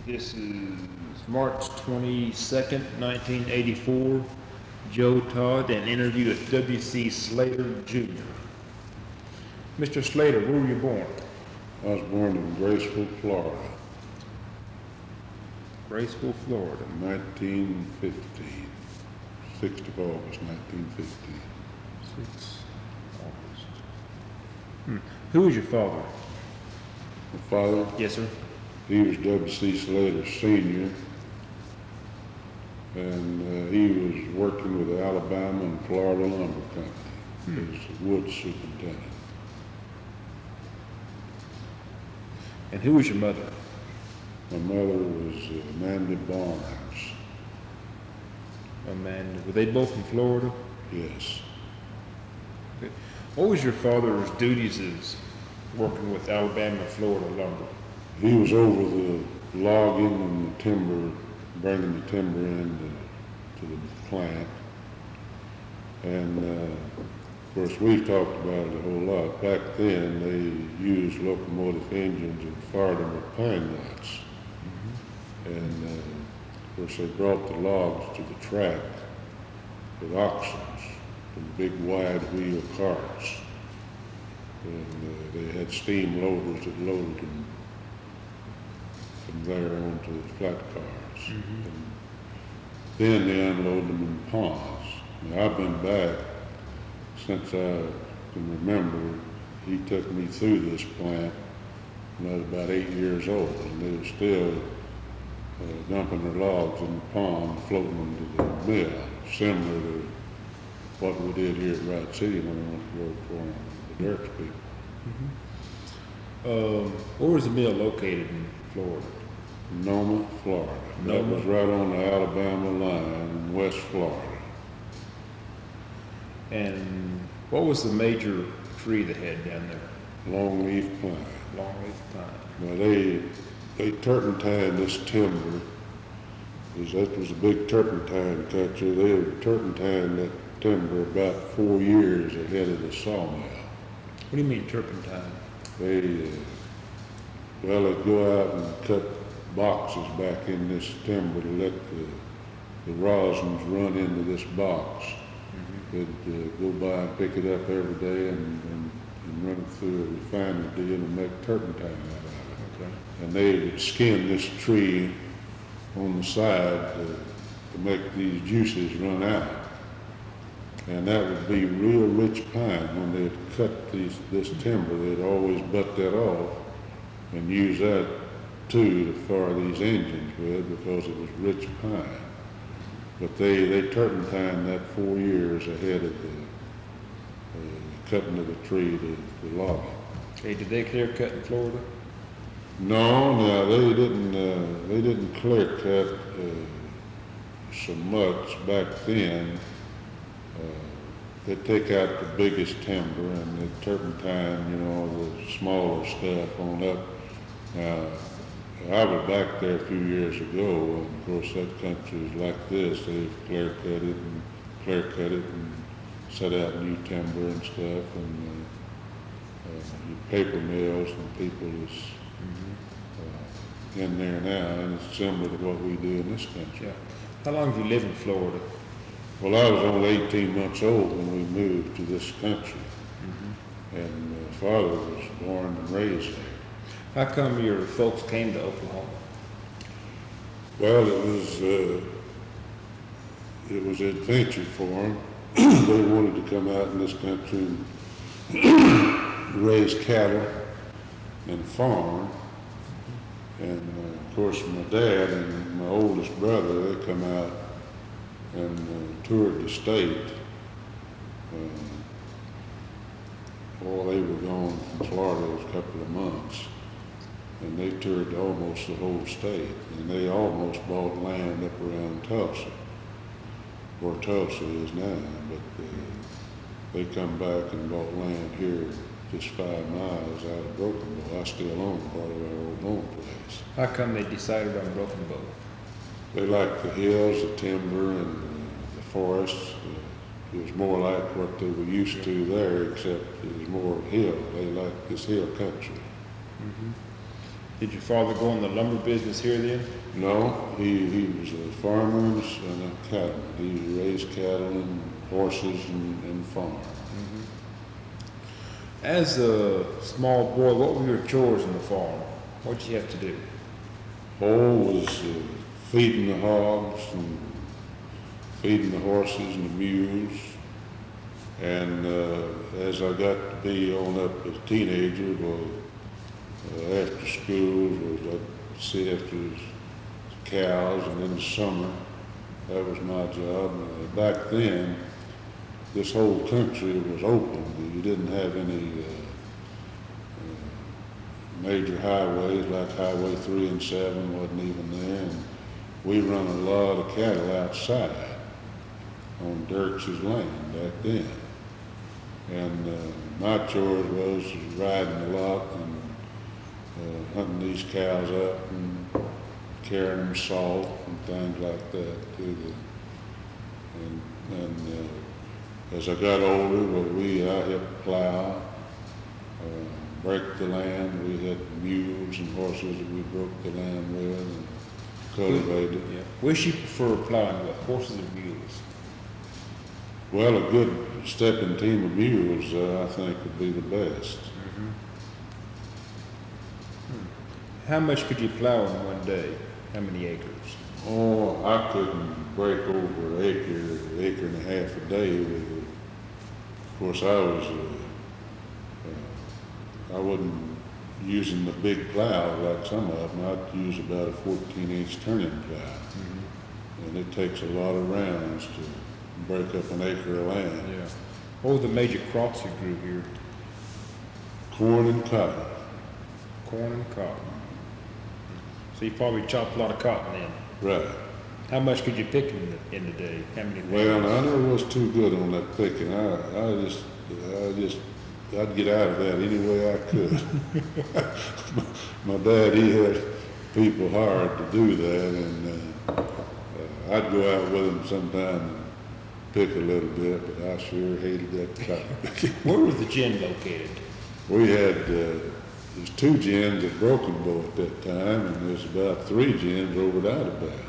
This is March 22nd, 1984. Joe Todd, an interview at W.C. Slater, Jr. Mr. Slater, where were you born? I was born in Graceville, Florida. Graceville, Florida. 1915. 6th of August, 1915. 6 August. Who was your father? My father? Yes, sir. He was W.C. Slater Sr., and he was working with the Alabama and Florida Lumber Company as wood superintendent. And who was your mother? My mother was Amanda Barnes. Amanda. Were they both in Florida? Yes. Okay. What was your father's duties as working with Alabama and Florida lumber? He was over the logging and the timber, bringing the timber in to the plant. And of course, we've talked about it a whole lot. Back then, they used locomotive engines and fired them with pine knots. And of course, they brought the logs to the track with oxen, and big wide wheel carts. And they had steam loaders that loaded them from there onto the flat cars. And then they unload them in ponds. Now, I've been back since I can remember. He took me through this plant when I was about 8 years old, and they were still dumping their logs in the pond, floating them to the mill, similar to what we did here at Wright City when I went to work for the Dierks people. Where was the mill located in Florida? Noma, Florida. That was right on the Alabama line in West Florida. And what was the major tree they had down there? Longleaf pine. Longleaf pine. Now they turpentine this timber, because that was a big turpentine country. They would turpentine that timber about 4 years ahead of the sawmill. What do you mean turpentine? They'd go out and cut boxes back in this timber to let the rosins run into this box. They'd go by and pick it up every day and run it through a refinement deal and make turpentine out of it. Okay. And they would skin this tree on the side to make these juices run out. And that would be real rich pine. When they'd cut this timber, they'd always butt that off and use that too to fire these engines with, because it was rich pine. But they turpentined that 4 years ahead of the cutting of the tree to log it. Okay, did they clear cut in Florida? No, they didn't clear cut so much back then. They'd take out the biggest timber and they'd turpentine, the smaller stuff on up. I was back there a few years ago, and of course that country is like this. They've clear cut it and set out new timber and stuff, and paper mills and people is in there now, and it's similar to what we do in this country. Yeah. How long have you lived in Florida? Well, I was only 18 months old when we moved to this country, and my father was born and raised there. How come your folks came to Oklahoma? Well, it was an adventure for them. They wanted to come out in this country and raise cattle and farm. And of course, my dad and my oldest brother, they come out and toured the state. While they were gone from Florida, it was a couple of months. And they toured almost the whole state, and they almost bought land up around Tulsa, where Tulsa is now, but they come back and bought land here just 5 miles out of Broken Bow. I still own part of our old home place. How come they decided on Broken Bow? They liked the hills, the timber, and the forests. It was more like what they were used to there, except it was more hill. They liked this hill country. Did your father go in the lumber business here then? No, he was a farmer and a cattleman. He raised cattle and horses and farmed. As a small boy, what were your chores in the farm? What did you have to do? Was feeding the hogs and feeding the horses and the mules. And as I got to be on up as a teenager, after school, I'd see after the cows, and in the summer, that was my job. Back then, this whole country was open. You didn't have any major highways like Highway 3 and 7 wasn't even there. And we run a lot of cattle outside on Dierks' land back then. And my chores was riding a lot and hunting these cows up and carrying them salt and things like that to the, and as I got older, I helped plow, break the land. We had mules and horses that we broke the land with and cultivated. Yeah. Which you prefer plowing with, horses or mules? Well, a good stepping team of mules, I think, would be the best. How much could you plow in one day? How many acres? Oh, I couldn't break over an acre and a half a day with it. Of course, I wasn't using the big plow like some of them. I'd use about a 14-inch turning plow. And it takes a lot of rounds to break up an acre of land. Yeah. What were the major crops you grew here? Corn and cotton. Corn and cotton. So you probably chopped a lot of cotton then. Right. How much could you pick in the day? How many? Well, I never was too good on that picking. I'd get out of that any way I could. My dad, he had people hired to do that, and I'd go out with him sometime and pick a little bit, but I sure hated that cotton picking. Where was the gin located? We had, there's 2 gins at Broken Bow at that time, and there's about 3 gins over at Idabel.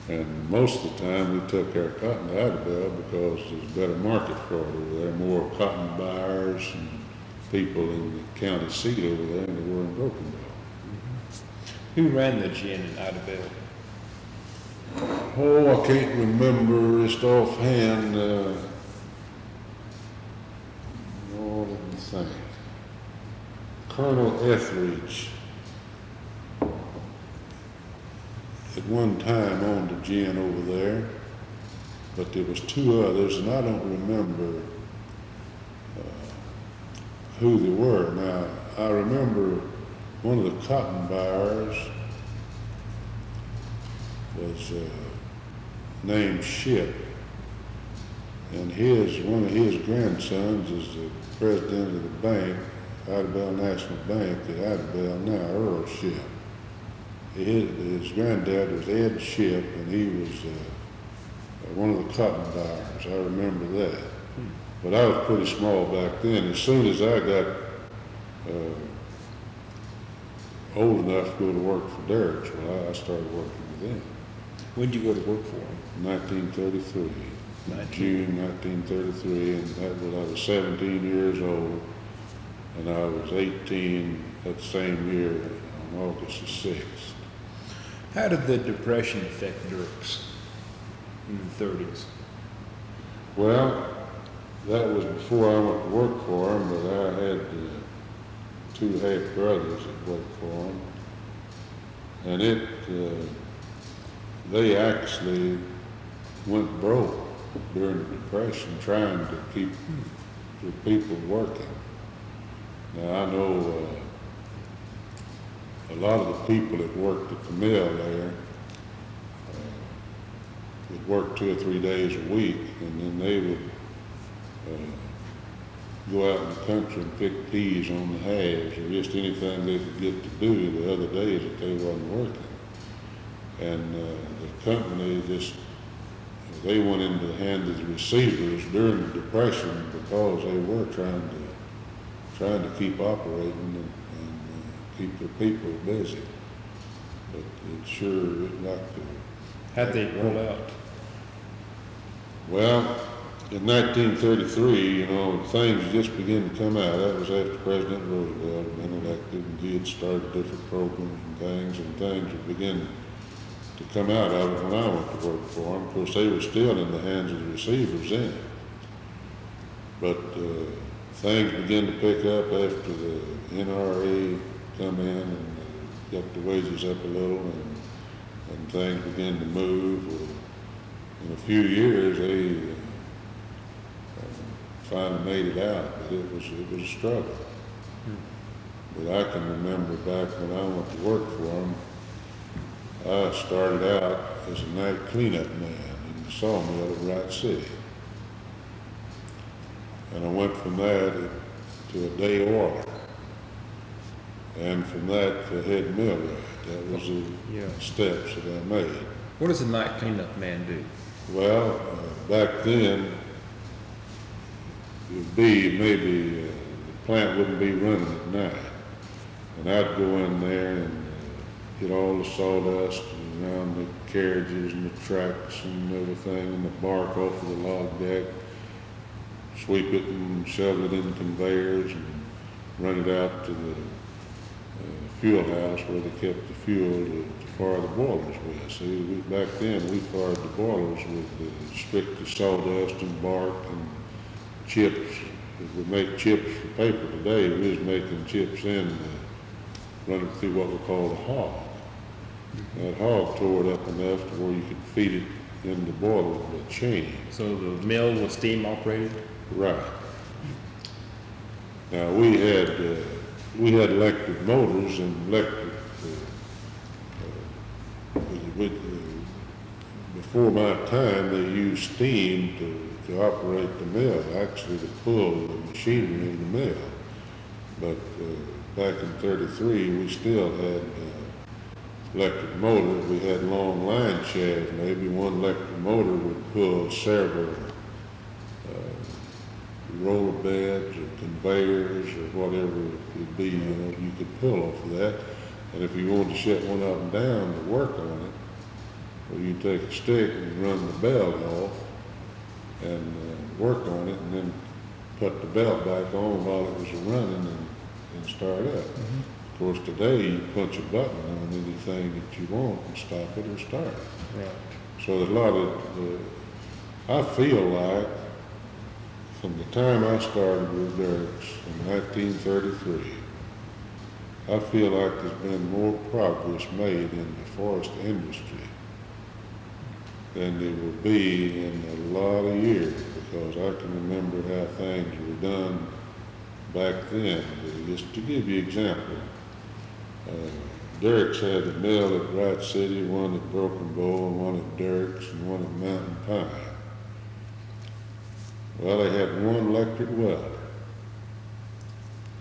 And most of the time we took our cotton to Idabel because there's a better market for it over there, more cotton buyers and people in the county seat over there than there were in Broken Bow. Who ran the gin in Idabel? Oh, I can't remember just offhand. Let me think. Colonel Etheridge at one time owned a gin over there, but there was 2 others, and I don't remember who they were. Now, I remember one of the cotton buyers was named Ship, and one of his grandsons is the president of the bank, Idabel National Bank at Idabel now, Earl Ship. His granddad was Ed Ship, and he was one of the cotton buyers. I remember that. But I was pretty small back then. As soon as I got old enough to go to work for Dierks, I started working with them. When did you go to work for him? 1933. June 1933, and that was, I was 17 years old, and I was 18 that same year on August the 6th. How did the Depression affect Dierks in the 30s? Well, that was before I went to work for him, but I had 2 half brothers that worked for him, and they actually went broke during the Depression trying to keep the people working. Now, I know a lot of the people that worked at the mill there would work 2 or 3 days a week, and then they would go out in the country and pick peas on the halves or just anything they could get to do the other days that they wasn't working. And the company they went into the hands of the receivers during the Depression because they were trying to keep operating and keep their people busy. But it sure isn't like to. How'd they roll out? Well, in 1933, you know, things just began to come out. That was after President Roosevelt had been elected, and he had started different programs and things were beginning to come out of it when I went to work for them. Of course, they were still in the hands of the receivers then. But things began to pick up after the NRA come in and got the wages up a little, and things began to move. In a few years, they finally made it out, but it was a struggle. But I can remember back when I went to work for them, I started out as a night cleanup man in the sawmill at Wright City. And I went from that to a day order. And from that to head millwright. That was the steps that I made. What does a night cleanup man do? Well, back then, it would be maybe the plant wouldn't be running at night. And I'd go in there and get all the sawdust around the carriages and the tracks and everything and the bark off of the log deck, sweep it and shove it in conveyors and run it out to the fuel house where they kept the fuel to fire the boilers with. See, back then we fired the boilers with strictly sawdust and bark and chips. If we make chips for paper today, we was making chips in running through what we call a hog. That hog tore it up enough to where you could feed it in the boiler with a chain. So the mill was steam operated? Right. Now we had electric motors and electric. Before my time, they used steam to operate the mill, actually to pull the machinery in the mill. But back in '33, we still had electric motors. We had long line shafts. Maybe one electric motor would pull several roller beds or conveyors or whatever it could be. You know, you could pull off of that. And if you wanted to shut one of them down to work on it, well, you take a stick and run the belt off and work on it, and then put the belt back on while it was running and start up. Of course, today you punch a button on anything that you want and stop it or start it. Right. So there's a lot of, I feel like from the time I started with Dierks in 1933, I feel like there's been more progress made in the forest industry than there will be in a lot of years, because I can remember how things were done back then. Just to give you an example, Dierks had a mill at Wright City, one at Broken Bow, one at Dierks, and one at Mountain Pine. Well, they had one electric welder,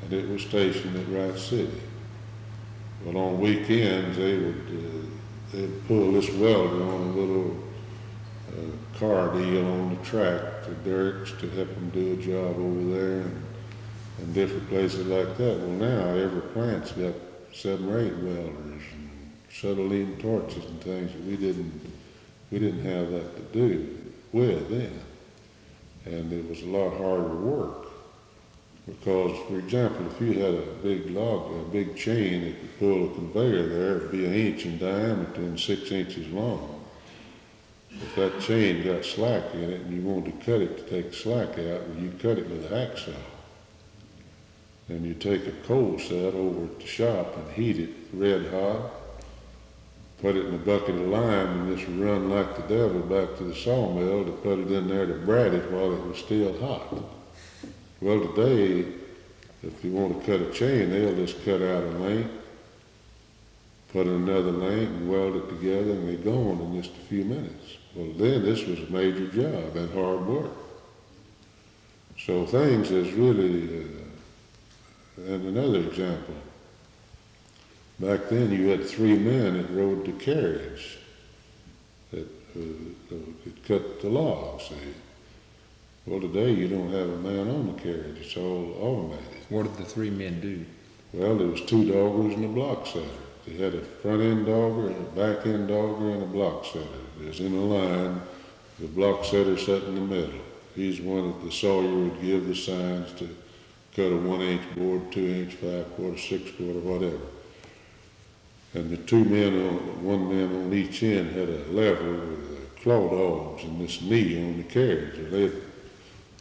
and it was stationed at Wright City. Well, on weekends, they'd pull this welder on a little car deal on the track to Dierks to help them do a job over there and different places like that. Well, now every plant's got 7 or 8 welders and acetylene torches and things that we didn't have that to do with then. And it was a lot harder work because, for example, if you had a big log, a big chain that could pull a conveyor there, it'd be 1 inch in diameter and 6 inches long. If that chain got slack in it and you wanted to cut it to take slack out, well, you cut it with a hacksaw. And you take a coal set over at the shop and heat it red hot, put it in a bucket of lime, and just run like the devil back to the sawmill to put it in there to brad it while it was still hot. Well, today, if you want to cut a chain, they'll just cut out a length, put in another length, and weld it together, and they're gone in just a few minutes. Well, then this was a major job and hard work. So things is really, and another example, back then you had 3 men that rode the carriage that could cut the logs, see. Well, today you don't have a man on the carriage, it's all automated. What did the 3 men do? Well, there was two doggers and a block setter. They had a front end dogger, a back end dogger, and a block setter. There's in a line, the block setter sat in the middle. He's one that the sawyer would give the signs to cut a 1-inch board, 2-inch, 5/4, 6/4, whatever. And the two men one man on each end had a lever with claw dogs and this knee on the carriage. And they'd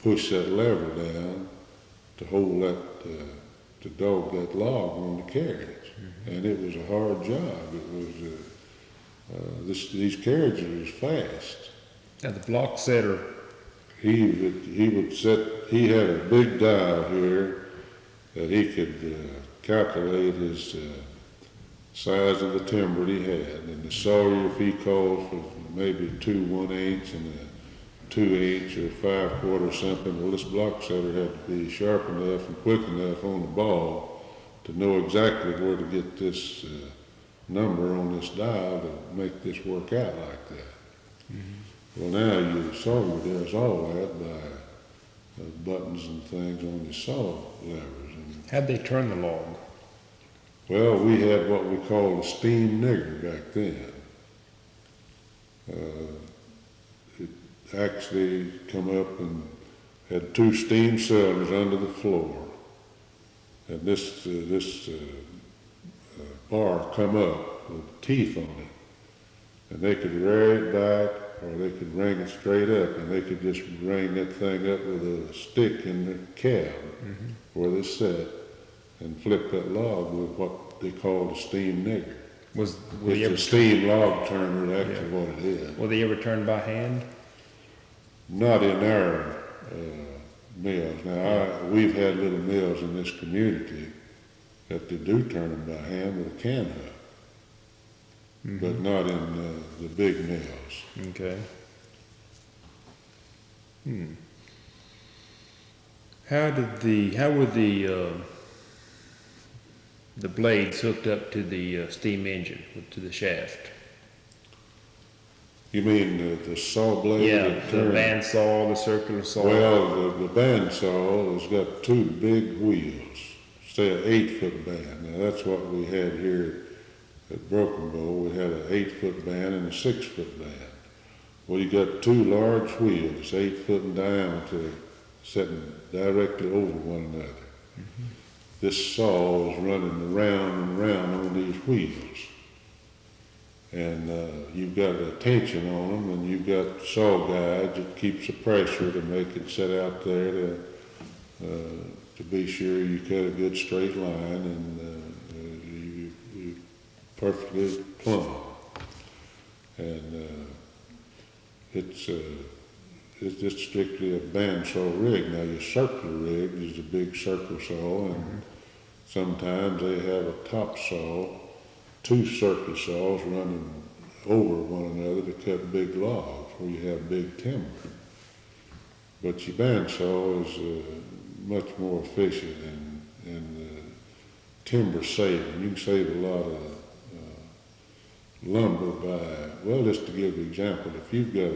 push that lever down to hold that, to dog that log on the carriage. And it was a hard job. It was, these carriages was fast. Now the block setter, He would set, he had a big dial here that he could calculate his size of the timber he had. And the sawyer, if he called for maybe 2 1/8 and a 2-inch or 5/4 something, well, this block setter had to be sharp enough and quick enough on the ball to know exactly where to get this number on this dial to make this work out like that. Well, now your sawyer does all that by buttons and things on your saw levers. And, how'd they turn the log? well, we had what we called a steam nigger back then. It actually come up and had 2 steam cylinders under the floor. And this bar come up with teeth on it. And they could rear it back or they could ring it straight up, and they could just ring that thing up with a stick in the cab where they sat and flip that log with what they called a steam nigger. Were It's they a ever, steam log turner, actually what it is. were they ever turned by hand? Not in our mills. Now, we've had little mills in this community that they do turn them by hand with a can hook, but not in the big mills. Okay. How were the blades hooked up to the steam engine, to the shaft? You mean the saw blade? Yeah, that the turn- band saw, the circular saw. Well, the band saw has got 2 big wheels, say an 8-foot band. Now that's what we had here at Broken Bow. We had an 8-foot band and a 6-foot band. Well, you got 2 large wheels, 8 foot in diameter, sitting directly over one another. This saw is running around and around on these wheels. And you've got a tension on them, and you've got saw guides that keeps the pressure to make it set out there to be sure you cut a good straight line and you perfectly plumb. And it's just strictly a bandsaw rig. Now your circular rig is a big circle saw, and sometimes they have a top saw, 2 circular saws running over one another to cut big logs where you have big timber. But your bandsaw is much more efficient and timber saving. You can save a lot of lumber by, well, just to give an example, if you've got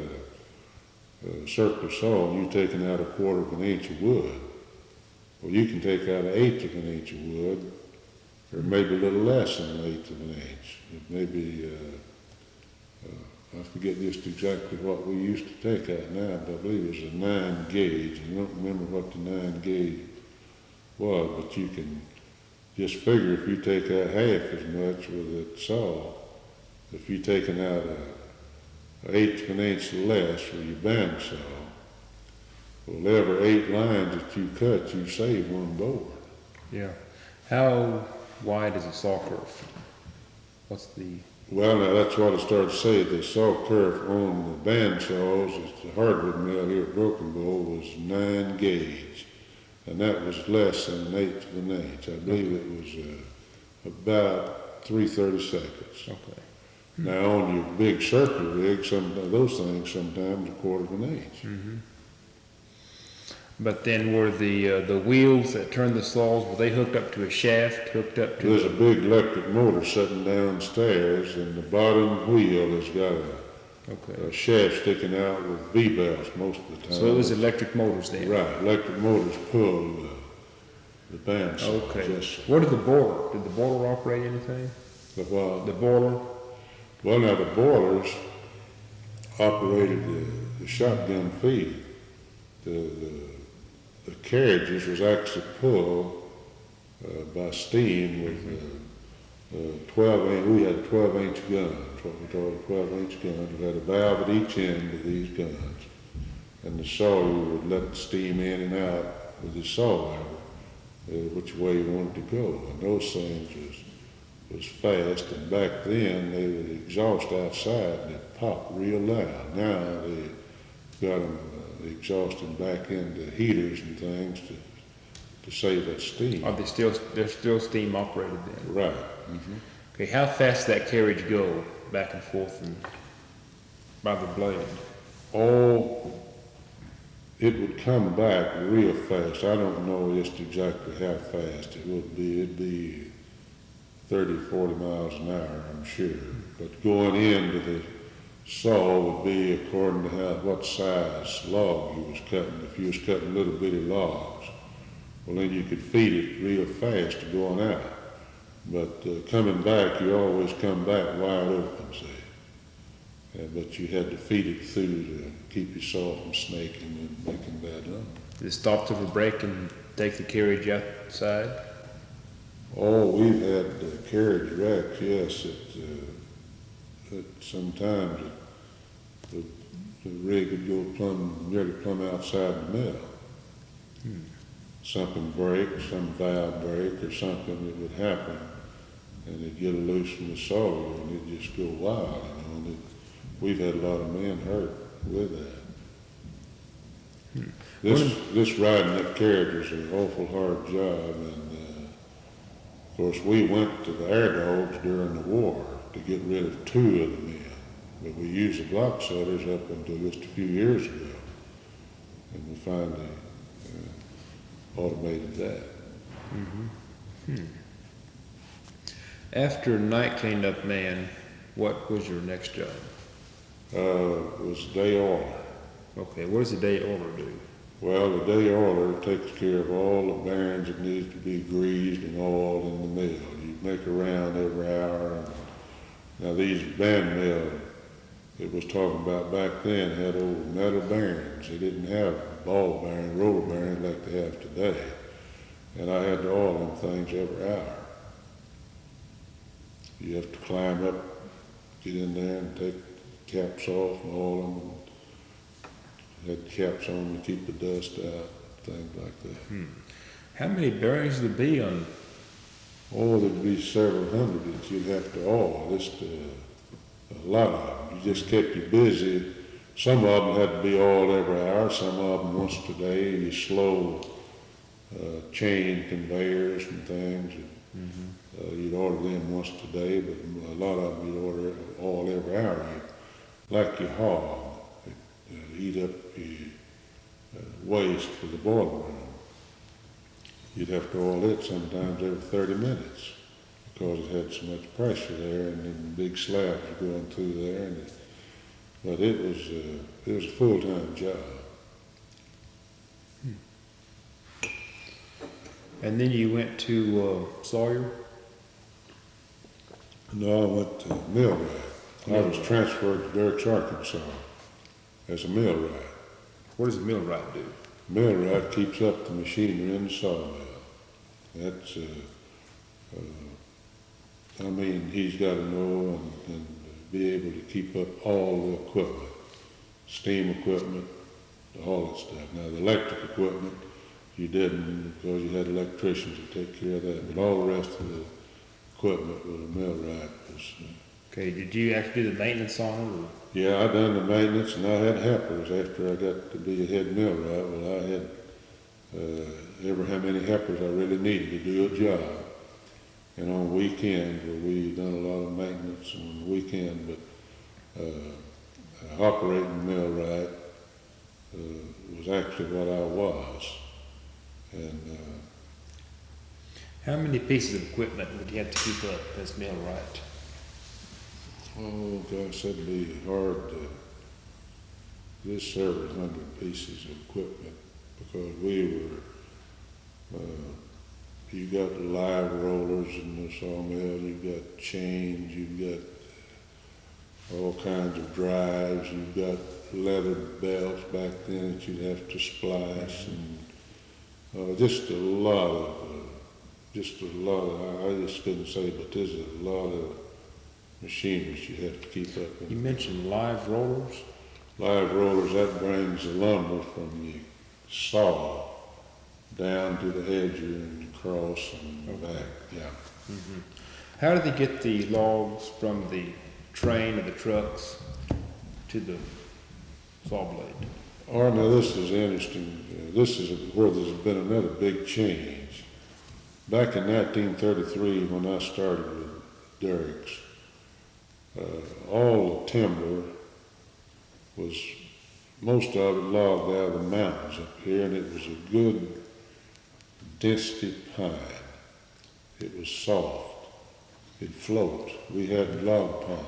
a circular saw and you're taking out a 1/4 of an inch of wood, well, you can take out an 1/8 of an inch of wood, or maybe a little less than an 1/8 of an inch. It may be, I forget just exactly what we used to take out now, but I believe it was a 9 gauge. I don't remember what the 9 gauge was, but you can just figure if you take out half as much with that saw, if you're taking out an 1/8 of an inch less with your bandsaw, well, every 8 lines that you cut, you save 1 board. Yeah. How wide is a saw curve? What's the... Well, now that's what I started to say. The saw curve on the bandsaws at the hardwood mill here at Broken Bow was 9 gauge, and that was less than an 1/8 of an inch. I believe it was about 3/32. Okay. Now on your big circular rig, some of those things sometimes 1/4 of an inch. But then were the wheels that turn the saws, were they hooked up to a shaft, hooked up to... There's a big electric motor sitting downstairs, and the bottom wheel has got a shaft sticking out with V-belts most of the time. So it was electric motors then? Right, electric motors pull the band saws. Okay. Yes, sir. What did the boiler operate anything? But while, The boiler? well, now the boilers operated the shotgun feed. The carriages was actually pulled by steam with 12-inch. We had 12-inch guns, what we call 12-inch guns. We had a valve at each end of these guns, and the sawyer would let the steam in and out with the saw lever, which way you wanted to go. And those things was fast, and back then they would exhaust outside and it popped real loud. Now they got them exhausting back into heaters and things to save that steam. Are they're still steam operated then? Right. Okay, how fast did that carriage go back and forth and by the blade? Oh, it would come back real fast. I don't know just exactly how fast it would be. It'd be 30, 40 miles an hour, I'm sure. But going into the saw would be according to what size log you was cutting. If you was cutting little bitty logs, well then you could feed it real fast going out. But coming back, you always come back wide open, see. But you had to feed it through to keep your saw from snaking and making bad lumber. Did it stop to break and take the carriage outside? Oh, we've had carriage wrecks, yes. Sometimes the rig would go nearly plumb outside the mill. Something break, some valve break, or something that would happen, and it'd get loose from the saw, and it'd just go wild, and we've had a lot of men hurt with that. This riding that carriage was an awful hard job, and of course we went to the air dogs during the war to get rid of 2 of the men, but we used the block setters up until just a few years ago, and we finally automated that. After night cleanup man, what was your next job? It was day order. Okay, what does a day order do? Well, the day order takes care of all the bearings that need to be greased and oiled in the mill. You make a round every hour. Now these band mill it was talking about back then had old metal bearings. They didn't have ball bearings, roller bearings like they have today. And I had to oil them things every hour. You have to climb up, get in there and take caps off and oil them. Had caps on to keep the dust out, things like that. How many bearings would there be on? Oh, there'd be several hundred that you'd have to oil, just a lot of them. You just kept you busy. Some of them had to be oiled every hour, some of them once a day. You slow chain conveyors and things. You'd order them once a day, but a lot of them you'd order all every hour. Like your hog, eat up your waste for the boiler room. You'd have to oil it sometimes every 30 minutes because it had so much pressure there, and then big slabs were going through there. But it was a full-time job. And then you went to Sawyer? No, I went to millwright. I was transferred to Dierks, Arkansas as a millwright. What does a millwright do? Millwright keeps up the machinery in the sawmill. That's, he's got to know and be able to keep up all the equipment, steam equipment, all that stuff. Now, the electric equipment, you didn't because you had electricians to take care of that, but all the rest of the equipment with a millwright was... Okay, did you actually do the maintenance on it? Or? Yeah, I done the maintenance, and I had helpers after I got to be a head millwright. Well, I had ever how many helpers I really needed to do a job. And on weekends, where we done a lot of maintenance on the weekend, but operating millwright was actually what I was. And how many pieces of equipment would you have to keep up as millwright? oh gosh, that'd be hard to, just several hundred pieces of equipment because we were you've got live rollers in the sawmill, you've got chains, you've got all kinds of drives, you've got leather belts back then that you'd have to splice, and just a lot of, I just couldn't say, but there's a lot of machinery you have to keep up with. You mentioned live rollers. Live rollers, that brings the lumber from the saw down to the edger and across and back, yeah. Mm-hmm. How do they get the logs from the train or the trucks to the saw blade? Oh, now this is interesting. This is where there's been another big change. Back in 1933, when I started with Dierks, all the timber was, most of it logged out of the mountains up here, and it was a good density pine. It was soft. It'd float. We had log ponds.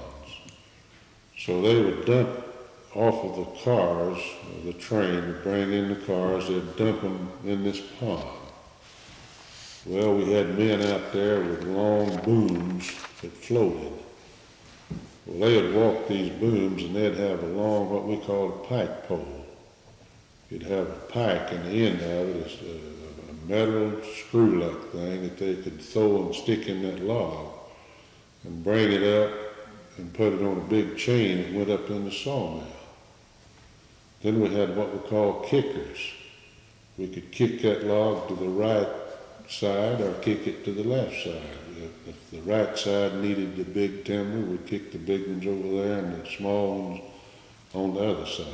So they would dump off of the cars, the train would bring in the cars, they'd dump them in this pond. Well, we had men out there with long booms that floated. Well, they would walk these booms and they'd have a long, what we call a pike pole. You'd have a pike, and the end of it is a metal screw-like thing that they could throw and stick in that log and bring it up and put it on a big chain that went up in the sawmill. Then we had what we call kickers. We could kick that log to the right side or kick it to the left side. If the right side needed the big timber, we'd kick the big ones over there and the small ones on the other side.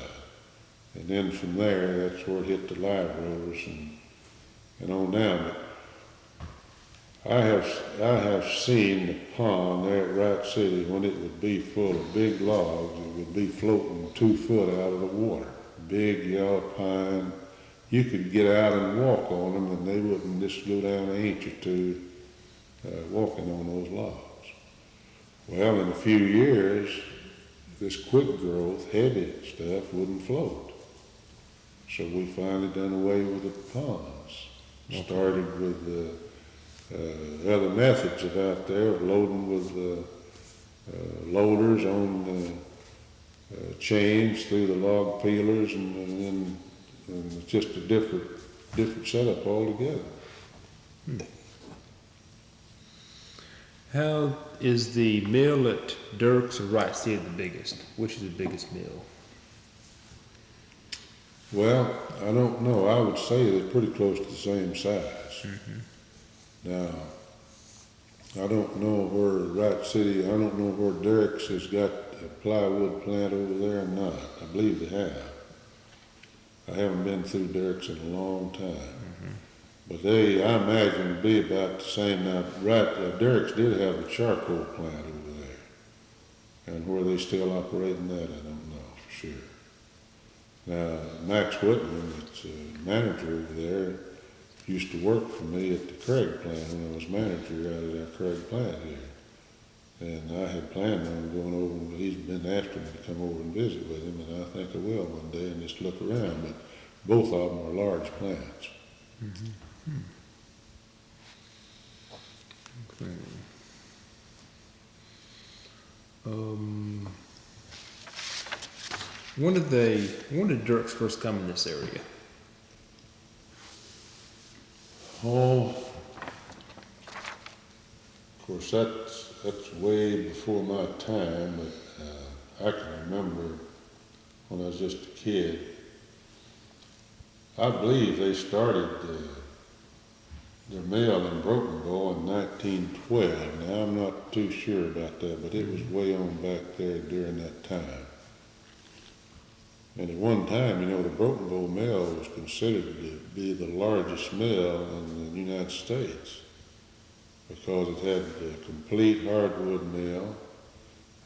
And then from there, that's where it hit the live rollers and on down. I have seen the pond there at Wright City when it would be full of big logs. It would be floating 2 foot out of the water. Big yellow pine. You could get out and walk on them, and they wouldn't just go down an inch or two walking on those logs. Well, in a few years, this quick growth, heavy stuff wouldn't float. So we finally done away with the ponds. Okay. Started with other methods of out there, of loading with loaders on chains through the log peelers, and it's just a different setup altogether. How is the mill at Dierks or Wright City the biggest? Which is the biggest mill? Well, I don't know. I would say they're pretty close to the same size. Mm-hmm. Now, I don't know where Wright City, I don't know where Dierks has got a plywood plant over there or not. I believe they have. I haven't been through Dierks in a long time. Mm-hmm. But I imagine it'd be about the same. Now, Dierks did have a charcoal plant over there. And where they still operating that, I don't know for sure. Now, Max Whitman, that's a manager over there, used to work for me at the Craig plant when I was manager out at our Craig plant here. And I had planned on going over, but he's been after me to come over and visit with him, and I think I will one day and just look around. But both of them are large plants. Mm-hmm. Okay. When did Dierks first come in this area? Oh, of course, that's way before my time, but I can remember when I was just a kid. I believe they started their mill in Broken Bow in 1912. Now, I'm not too sure about that, but it was way on back there during that time. And at one time, the Broken Bow mill was considered to be the largest mill in the United States because it had a complete hardwood mill,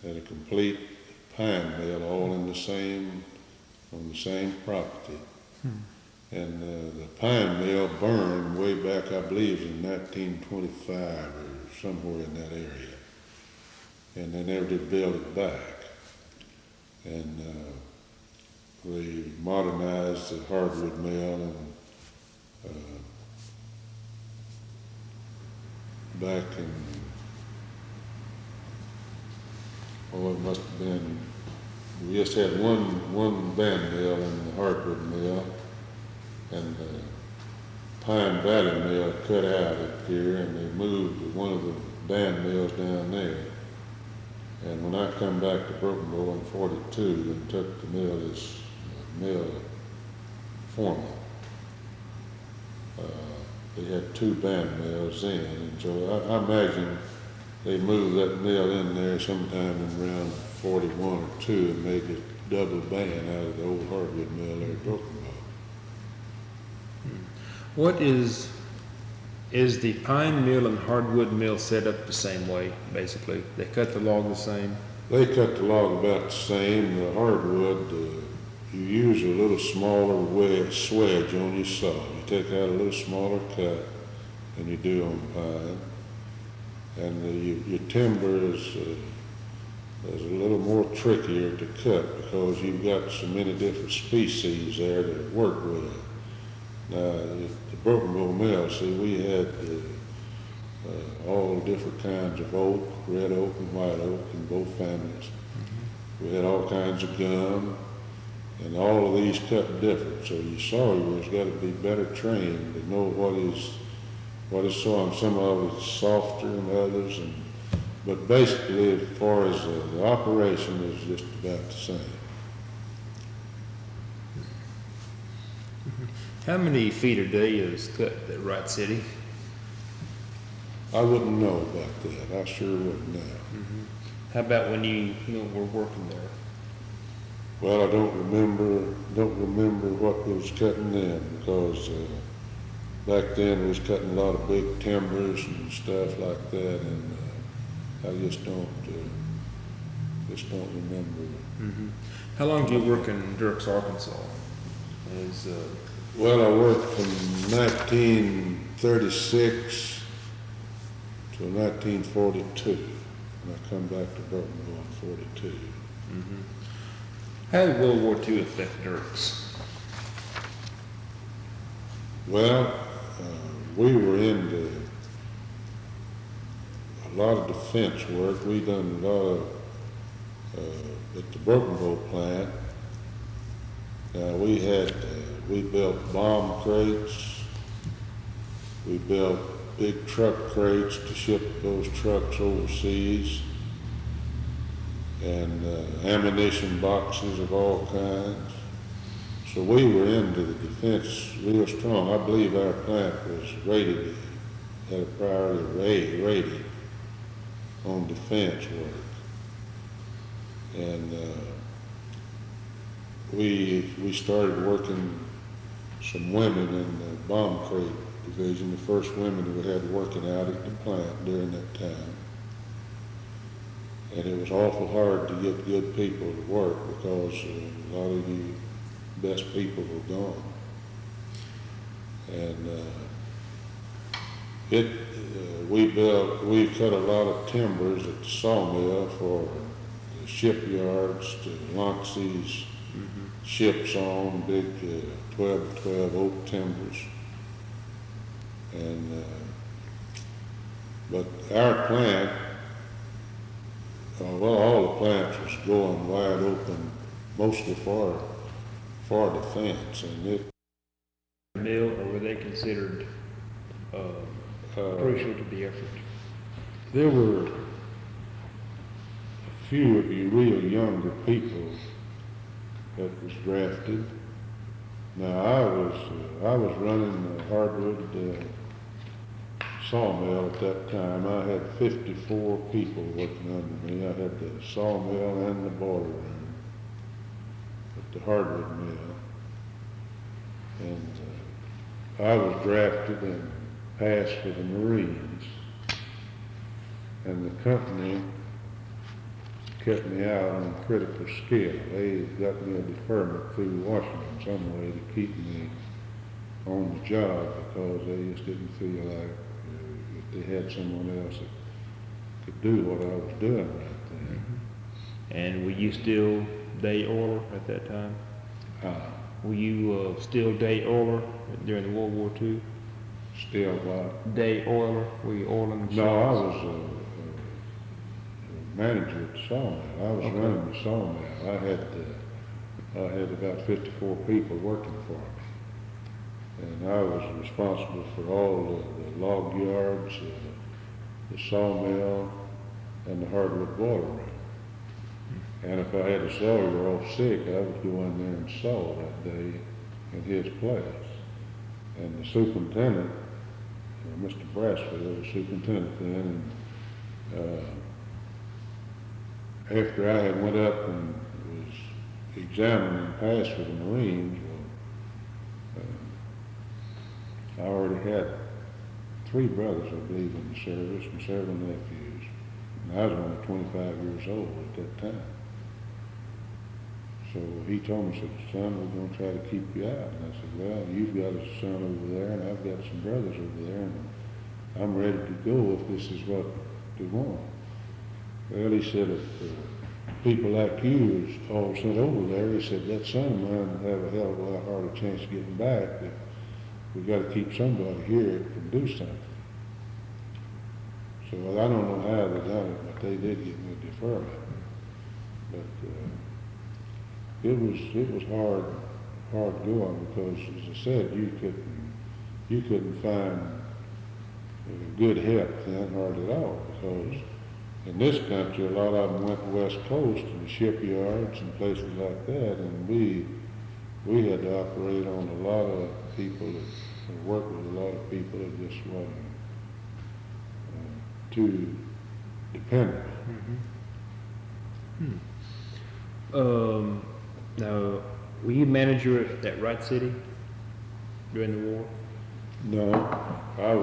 had a complete pine mill, all in on the same property. And the pine mill burned way back, I believe, in 1925 or somewhere in that area. And they never did build it back. And they modernized the hardwood mill and back in, oh, it must have been, we just had one band mill in the hardwood mill, and the Pine Valley mill cut out up here, and they moved one of the band mills down there. And when I come back to Broken Bow in 42 and took the mill as mill foreman, they had two band mills in, and so I imagine they moved that mill in there sometime in around 41 or 2 and made a double band out of the old hardwood mill there at Broken Bow. What is the pine mill and hardwood mill set up the same way, basically? They cut the log the same? They cut the log about the same. The hardwood, you use a little smaller swedge on your saw. You take out a little smaller cut than you do on pine. And your timber is a little more trickier to cut because you've got so many different species there to work with. Now, the Broken Bow mill, see, we had all different kinds of oak, red oak and white oak in both families. Mm-hmm. We had all kinds of gum, and all of these cut different. So your sawyer's got to be better trained to know what is sawing. Some of it's softer than others, but basically, as far as the operation is just about the same. How many feet a day is cut at Wright City? I wouldn't know about that. I sure wouldn't know. Mm-hmm. How about when you were working there? Well, I don't remember what was cutting then, because back then we was cutting a lot of big timbers and stuff like that, and I just don't remember. Mm-hmm. How long did you work in Dierks, Arkansas? Well, I worked from 1936 to 1942, and I come back to Broken Bow in 42. Mm-hmm. How did World War II affect Dierks? Well, we were into a lot of defense work. We done a lot of, at the Broken Bow plant. We built bomb crates. We built big truck crates to ship those trucks overseas, and ammunition boxes of all kinds. So we were into the defense real strong. I believe our plant was rated, had a priority rating on defense work. And we started working some women in the bomb crate division, the first women we had working out at the plant during that time. And it was awful hard to get good people to work because a lot of the best people were gone. And we cut a lot of timbers at the sawmill for the shipyards to launch these ships on, big 12 oak timbers. And but our plant, all the plants was going wide open, mostly for defense, and it Mill, or were they considered crucial to the effort? there were a few of you real younger people that was drafted. Now I was running the hardwood sawmill at that time. I had 54 people working under me. I had the sawmill and the boiler room at the hardwood mill. And I was drafted and passed for the Marines. And the company kept me out on critical skill. They got me a deferment through Washington some way to keep me on the job because they just didn't feel like if they had someone else that could do what I was doing right then. Mm-hmm. And were you still day oiler at that time? Were you still day oiler during the World War II? Still what? Day oiler, were you oiling the No, I machines? was a manager at the sawmill. I was Okay. running the sawmill. I had about 54 people working for me. And I was responsible for all the log yards, the sawmill, and the hardwood boiler room. And if I had a sawyer off sick, I would go in there and saw that day in his place. And the superintendent, Mr. Brassfield, was superintendent then, and after I had went up and was examined and passed for the Marines, I already had 3 brothers, I believe, in the service and several nephews. And I was only 25 years old at that time. So he told me, he said, son, we're going to try to keep you out. And I said, well, you've got a son over there and I've got some brothers over there and I'm ready to go if this is what they want. Well, he said, if people like you is all sent over there, he said, that son of mine will have a hell of a lot harder chance of getting back. But we've got to keep somebody here that can do something. So I don't know how they done it, but they did get me a deferment. But it was hard going because, as I said, you couldn't find good help then hardly at all, because in this country a lot of them went west coast to the shipyards and places like that, and we had to operate on a lot of people that work with a lot of people that just wasn't too dependable. Now, were you manager at Wright City during the war? No, I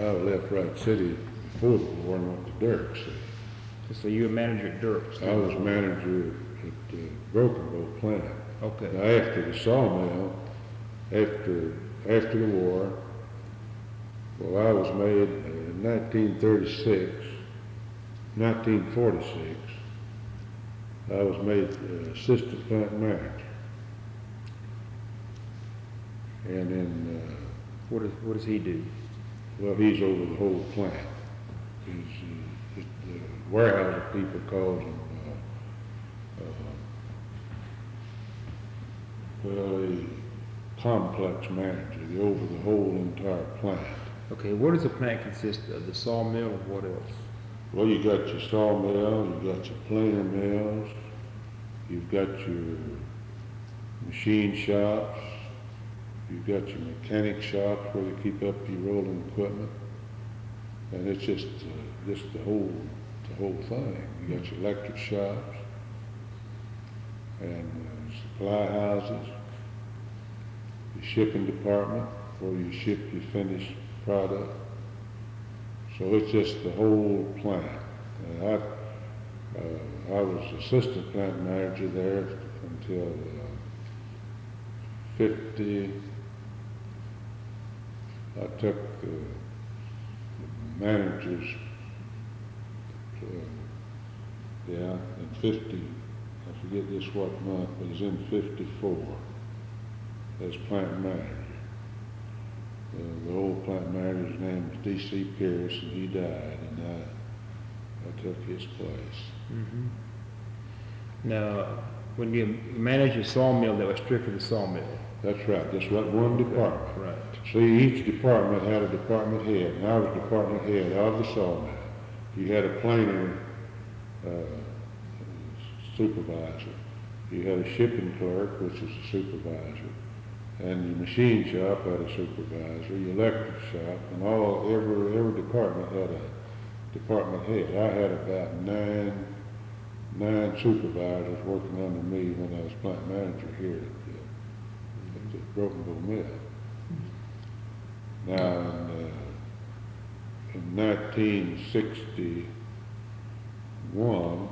left Wright City before the war and went to Dierks. So you were manager at Dierks? I was manager at the Broken Bow plant. Okay. Now, after the sawmill, after the war, well, I was made in 1946, I was made assistant plant manager. And then, What does he do? well, he's over the whole plant. The Weyerhauser people calls him, well, a complex manager, over the whole entire plant. Okay, what does the plant consist of? The sawmill or what else? Well, you got your sawmill, you've got your planer mills, you've got your machine shops, you've got your mechanic shops where you keep up your rolling equipment, and it's just the whole thing. You got your electric shops and supply houses, your shipping department where you ship your finished product. So it's just the whole plant. I was assistant plant manager there until 50. I took the manager's, in 50, I forget this what month, but it's in 54 as plant manager. The old plant manager's name was D.C. Pierce, and he died, and I took his place. Mm-hmm. Now, when you managed a sawmill, that was strictly the sawmill. That's right, just one department. Right. See, each department had a department head, and I was department head of the sawmill. You had a planer supervisor. You had a shipping clerk, which is a supervisor. And your machine shop had a supervisor, your electric shop, and every department had a department head. I had about nine supervisors working under me when I was plant manager here at the Broken Bow Mill. Now, in 1961,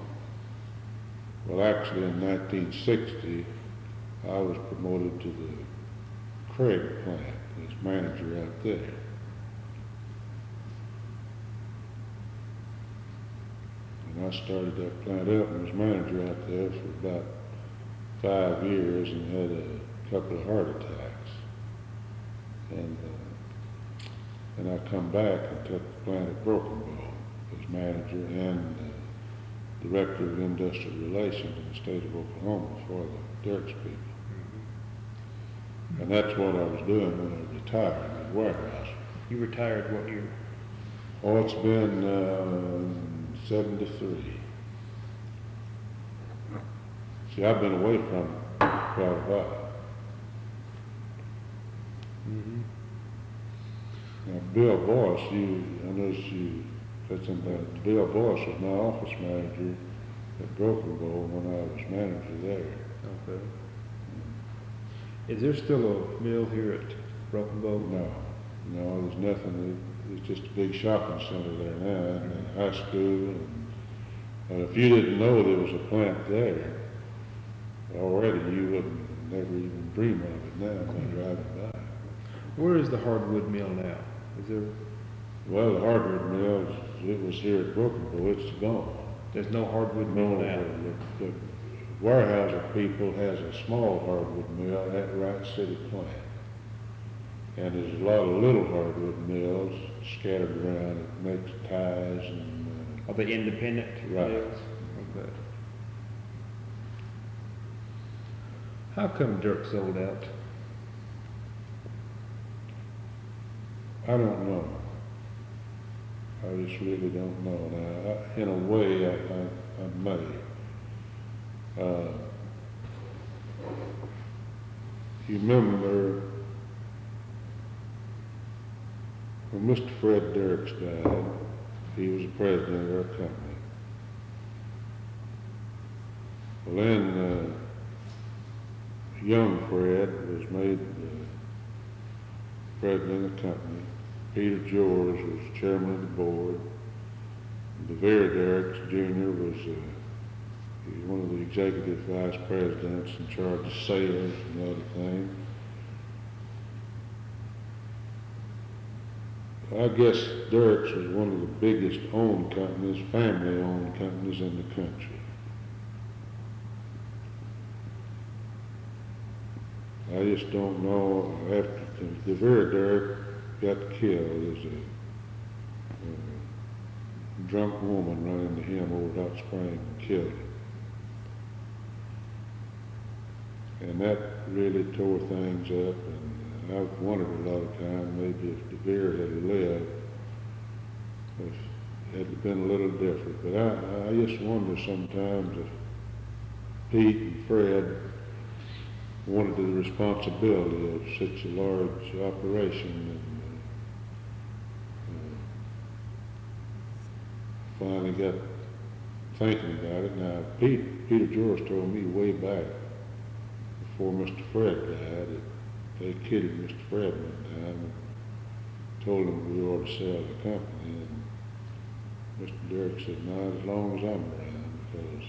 well, actually in 1960, I was promoted to the Craig plant as manager out there. And I started that plant up and was manager out there for about 5 years and had a couple of heart attacks. And And I come back and took the plant at Broken Bow as manager and director of industrial relations in the state of Oklahoma for the Dierks people. And that's what I was doing when I retired at Weyerhauser. You retired what year? Oh, it's been 73. See, I've been away from it quite a while. Now, Bill Boyce, I noticed you said something about Bill Boyce was my office manager at Broken Bow when I was manager there. Okay. Is there still a mill here at Broken Bow? No, there's nothing. It's just a big shopping center there now, and a high school. And if you didn't know there was a plant there already, you wouldn't never even dream of it now by driving by. Where is the hardwood mill now? Is there? Well, the hardwood mill, it was here at Broken Bow. It's gone. There's no hardwood mill now. The Weyerhauser people has a small hardwood mill at Wright City plant. And there's a lot of little hardwood mills scattered around that makes ties and... Are they independent mills? Okay. How come Dierks sold out? I don't know. I just really don't know. Now, in a way, I may. You remember when Mr. Fred Dierks died, he was the president of our company. Well, then young Fred was made president of the company. Peter Chores was chairman of the board. Dierks Jr. was one of the executive vice presidents in charge of sales and other things. I guess Dierks was one of the biggest owned companies, family-owned companies in the country. I just don't know, after Dierks got killed, there's a drunk woman ran into him over Hot Spring and killed him. And that really tore things up, and I've wondered a lot of times maybe if Dierks had lived, if it had been a little different. But I just wonder sometimes if Pete and Fred wanted the responsibility of such a large operation and finally got thinking about it. Now, Peter George told me way back before Mr. Fred died that they kidded Mr. Fred one time and told him we ought to sell the company. And Mr. Dierks said, "No, as long as I'm around, because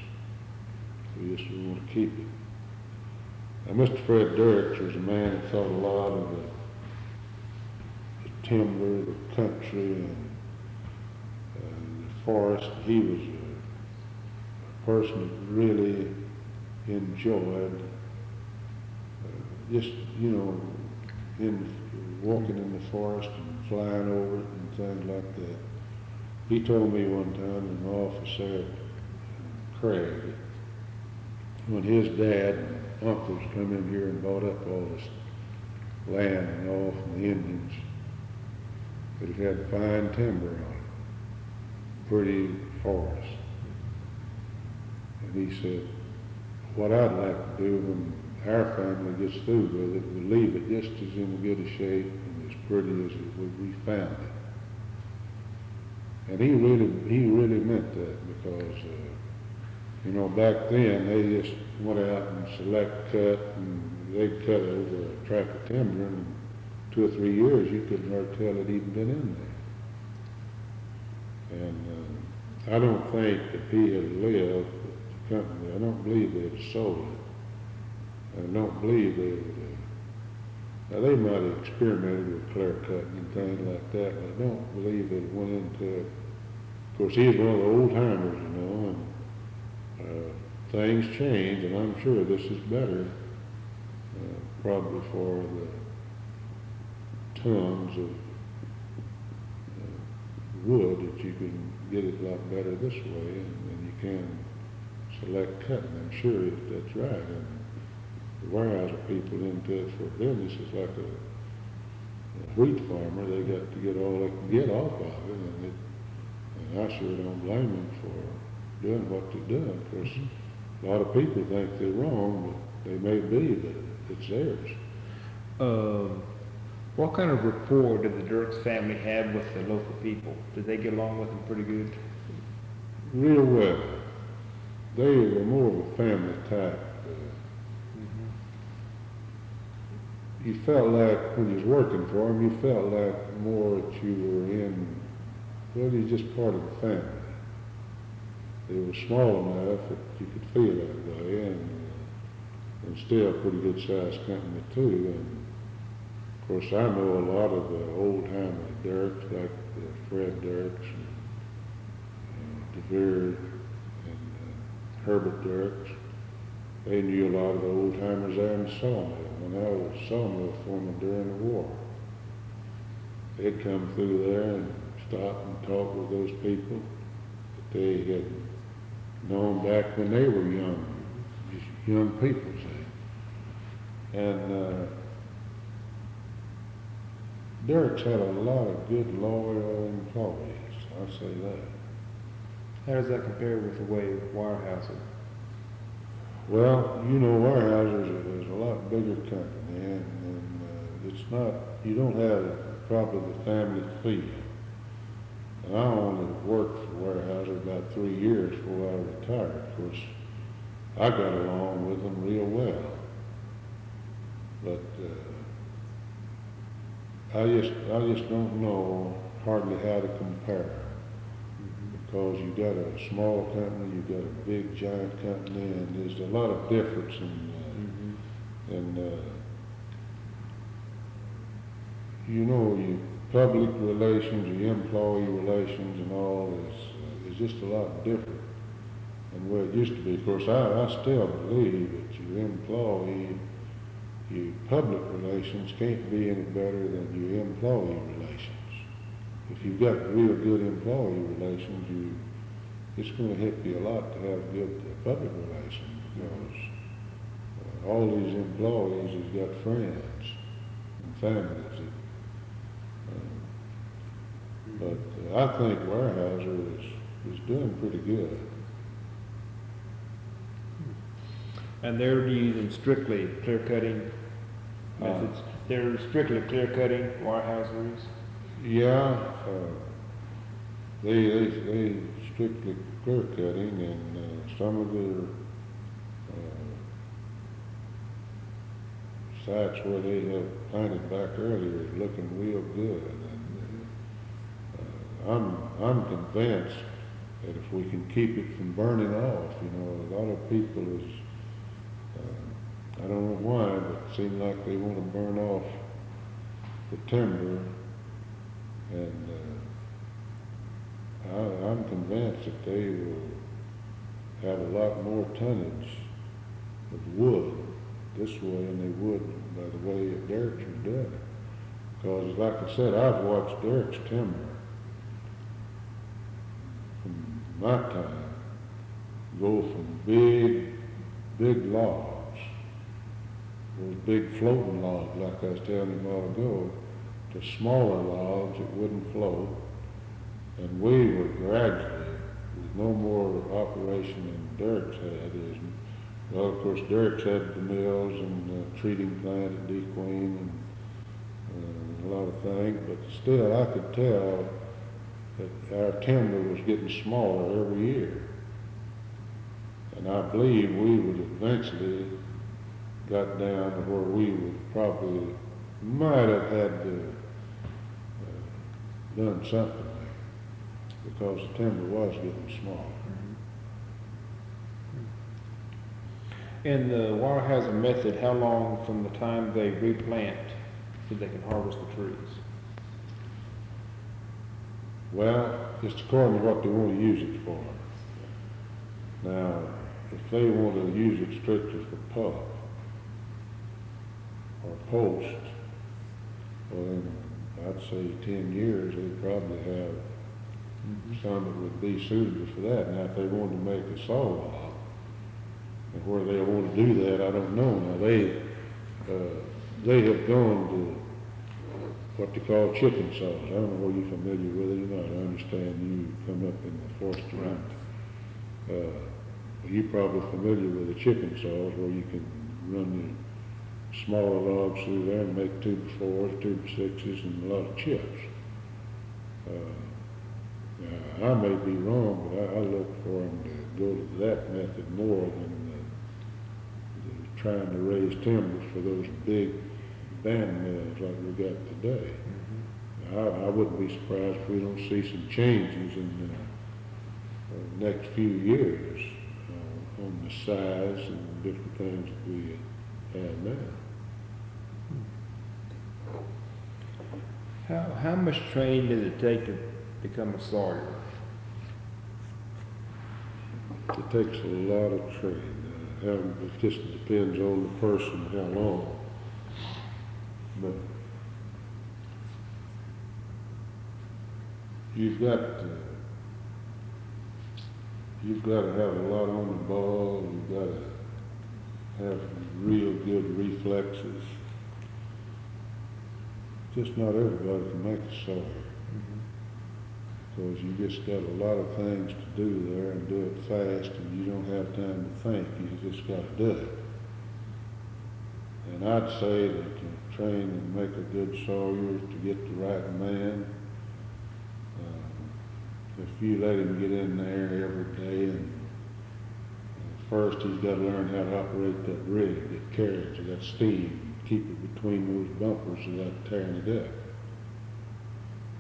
we just want to keep it." Now, Mr. Fred Dierks was a man who thought a lot of the timber, the country, and the forest. He was a person that really enjoyed just, walking in the forest and flying over it and things like that. He told me one time in my office there at Craig, when his dad and uncles come in here and bought up all this land and all from the Indians, that it had fine timber on it, pretty forest. And he said, what I'd like to do when our family gets through with it, we'll leave it just as in good a shape and as pretty as we found it. And he really meant that, because back then they just went out and select cut, and they'd cut over a tract of timber, and in 2 or 3 years you couldn't hardly tell it even been in there. And I don't think if he had lived with the company, I don't believe they'd have sold it. I don't believe they would have. Now, they might have experimented with clear cutting and things like that, but I don't believe they went into it. Of course, he's one of the old timers, and things change, and I'm sure this is better, probably for the tons of wood, that you can get it a lot better this way, and you can select cutting. I'm sure that's right. And the Weyerhauser people into it for business is like a wheat farmer. They got to get all they can get off of it, and I sure don't blame them for doing what they're doing. Of course, a lot of people think they're wrong, but they may be, but it's theirs. What kind of rapport did the Dierks family have with the local people? Did they get along with them pretty good? Real well. They were more of a family type. You felt like when you was working for them, you felt like more that you were in, well, you're just part of the family. They were small enough that you could feel that way, and still a pretty good sized company too. And of course, I know a lot of the old timers Dierks, like Fred Dierks and DeVere and Herbert Dierks. They knew a lot of the old timers there in the sawmill. When I was sawmill foreman during the war, they'd come through there and stop and talk with those people that they had known back when they were young, just young people, say. And Dierks had a lot of good, loyal employees, I'll say that. How does that compare with the way Weyerhauser? Well, you know, Weyerhauser is a lot bigger company, and it's not, you don't have probably the family feel. And I only worked for Weyerhauser about 3 years before I retired. Of course, I got along with them real well. But I just don't know hardly how to compare. Because you got a small company, you got a big giant company, and there's a lot of difference in you know, your public relations, your employee relations, and all is just a lot different than where it used to be. Of course, I still believe that your employee, your public relations can't be any better than your employee relations. If you've got real good employee relations, it's going to help you a lot to have good public relations, because all these employees has got friends and families. But I think Weyerhauser is doing pretty good. And they're using strictly clear cutting methods. They're strictly clear cutting, Weyerhauser is. Yeah, they strictly clear cutting, and some of their sites where they have planted back earlier is looking real good. And I'm convinced that if we can keep it from burning off, you know, a lot of people is, I don't know why, but it seems like they want to burn off the timber. And I'm convinced that they will have a lot more tonnage of wood this way than they would by the way that Dierks are doing it. Because, like I said, I've watched Dierks timber from my time go from big logs, those big floating logs, like I was telling you a while ago, to smaller logs that wouldn't float, and we were gradually, with no more operation than Dierks had. Well, of course, Dierks had the mills and the treating plant at DeQueen and a lot of things, but still I could tell that our timber was getting smaller every year. And I believe we would eventually got down to where we would probably might have had to done something there, because the timber was getting smaller. In the Weyerhauser method, how long from the time they replant so they can harvest the trees? Well, it's according to what they want to use it for. Now, if they want to use it strictly for pulp or post, well then I'd say 10 years, they probably have some that would be suitable for that. Now, if they wanted to make a saw log, and where they want to do that, I don't know. Now, they have gone to what they call chicken saws. I don't know whether you're familiar with it or not. I understand you come up in the forestry. You're probably familiar with the chicken saws where you can run your smaller logs through there and make 2x4s, 2x6s, and a lot of chips. Now, I may be wrong, but I look for them to go to that method more than trying to raise timbers for those big band mills like we got today. I wouldn't be surprised if we don't see some changes in the next few years on the size and different things that we have now. How much training does it take to become a sawyer? It takes a lot of training. It just depends on the person, how long. But you've got to have a lot on the ball. You've got to have real good reflexes. Just not everybody can make a sawyer. Because you just got a lot of things to do there and do it fast, and you don't have time to think. You just got to do it. And I'd say that to train and make a good sawyer to get the right man. If you let him get in there every day, and first he's got to learn how to operate that rig, that carriage, that steam, keep it between those bumpers without tearing it up.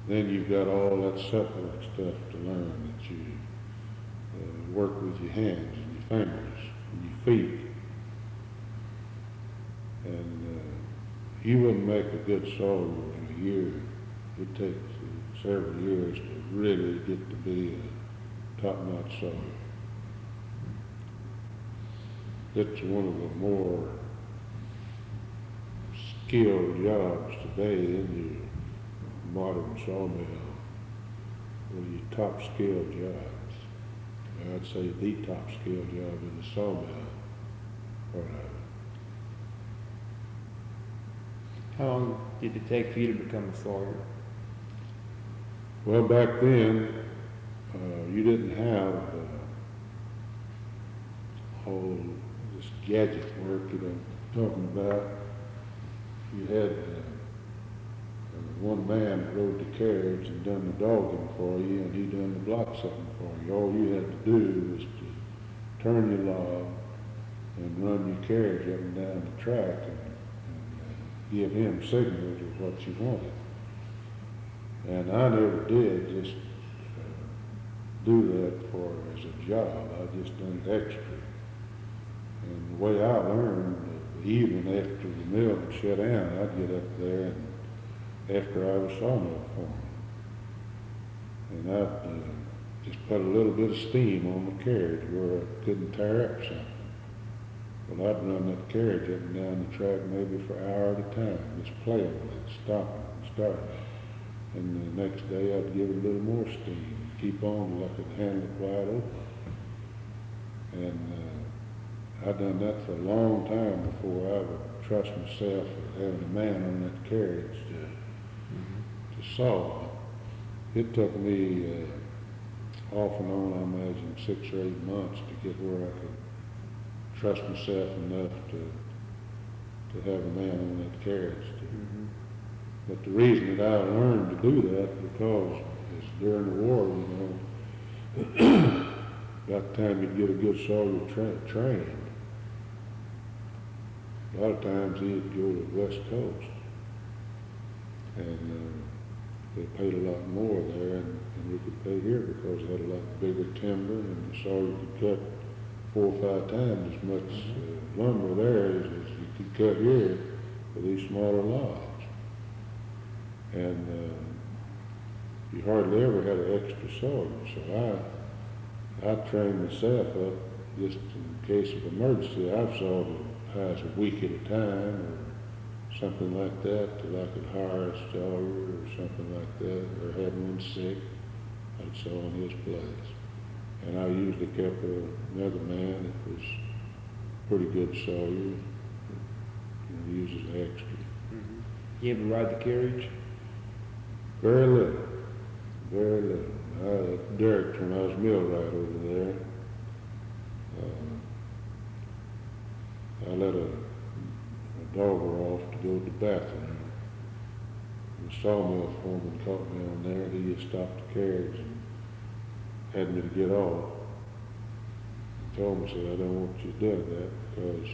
Then you've got all that separate stuff to learn, that you work with your hands and your fingers and your feet. And you wouldn't make a good sawyer in a year. It takes several years to really get to be a top-notch sawyer. It's one of the more skilled jobs today in your modern sawmill, one of your top skilled jobs. I'd say the top skilled job in the sawmill part of it. How long did it take for you to become a sawyer? Well, back then, you didn't have all this gadget work that I'm talking about. You had one man that rode the carriage and done the dogging for you, and he done the block setting for you. All you had to do was to turn your log and run your carriage up and down the track and give him signals of what you wanted. And I never did just do that for as a job. I just done it extra. And the way I learned, even after the mill had shut down, I'd get up there and after I was sawmill foreman. And I'd just put a little bit of steam on the carriage where I couldn't tear up something. Well, I'd run that carriage up and down the track maybe for an hour at a time, just playing with it, stopping and starting. And the next day I'd give it a little more steam, keep on till I could handle it wide open. And I'd done that for a long time before I would trust myself with having a man on that carriage to saw. It took me off and on, I imagine, 6 or 8 months to get where I could trust myself enough to have a man on that carriage. But the reason that I learned to do that because it's during the war, you know, by the time you'd get a good sawyer trained, a lot of times he'd go to the West Coast, and they paid a lot more there than we could pay here because they had a lot bigger timber, and the sawyer could cut 4 or 5 times as much lumber there as you could cut here for these smaller logs. And you hardly ever had an extra sawyer, so I trained myself up just in case of emergency. I've sawed as high as a week at a time or something like that till I could hire a sawyer or something like that, or have one sick. I'd saw in his place. And I usually kept another man that was pretty good sawyer, uses extra. You ever ride the carriage? Very little, very little. Dierks, when I was millwright over there, I let a dogger off to go to the bathroom. The sawmill foreman caught me on there. He just stopped the carriage and had me to get off. He told me, said, I don't want you to do that because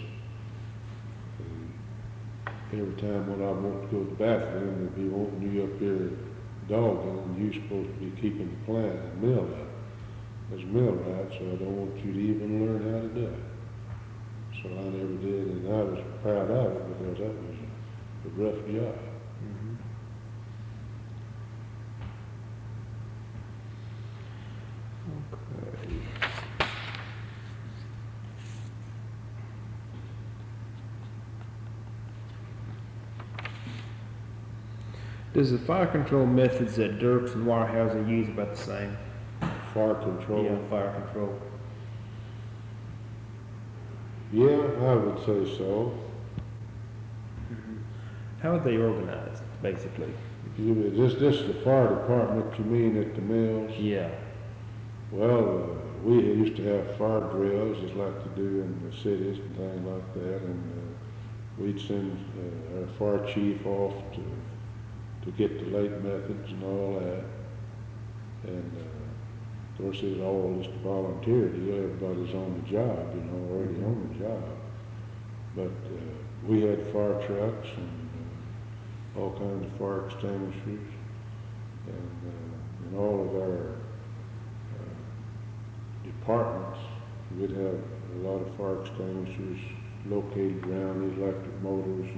every time when I want to go to the bathroom, they'd be wanting you up here dogging, and you're supposed to be keeping the plant and mill up as millwright, so I don't want you to even learn how to do it. So I never did, and I was proud of it because that was a rough job. Okay. Does the fire control methods that Dierks and Weyerhauser use about the same? Fire control. Yeah, fire control. Yeah, I would say so. How are they organized, basically? This the fire department you mean at the mills? Yeah. Well, we used to have fire drills just like they do in the cities and things like that, and we'd send our fire chief off to get the late methods and all that. And of course, it's all just a volunteer deal. Everybody's on the job, already on the job. But we had fire trucks and all kinds of fire extinguishers, and all of our departments, we'd have a lot of fire extinguishers located around the electric motors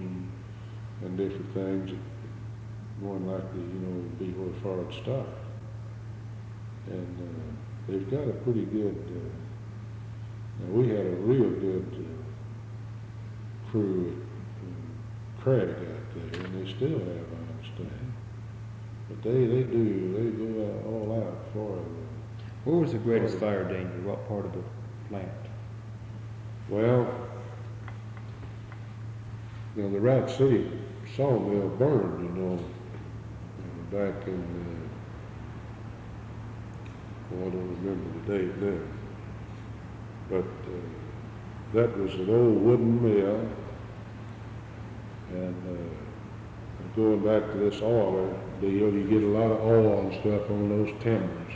and different things that more than likely, would be where the fire would start. And they've got a pretty good, now we had a real good crew at Craig out there, and they still have, I understand. But they go all out for it. What was the greatest fire danger? What part of the plant? Well, the Rat City sawmill burned, back in, I don't remember the date now. But that was an old wooden mill, and going back to this oil deal, you get a lot of oil and stuff on those timbers.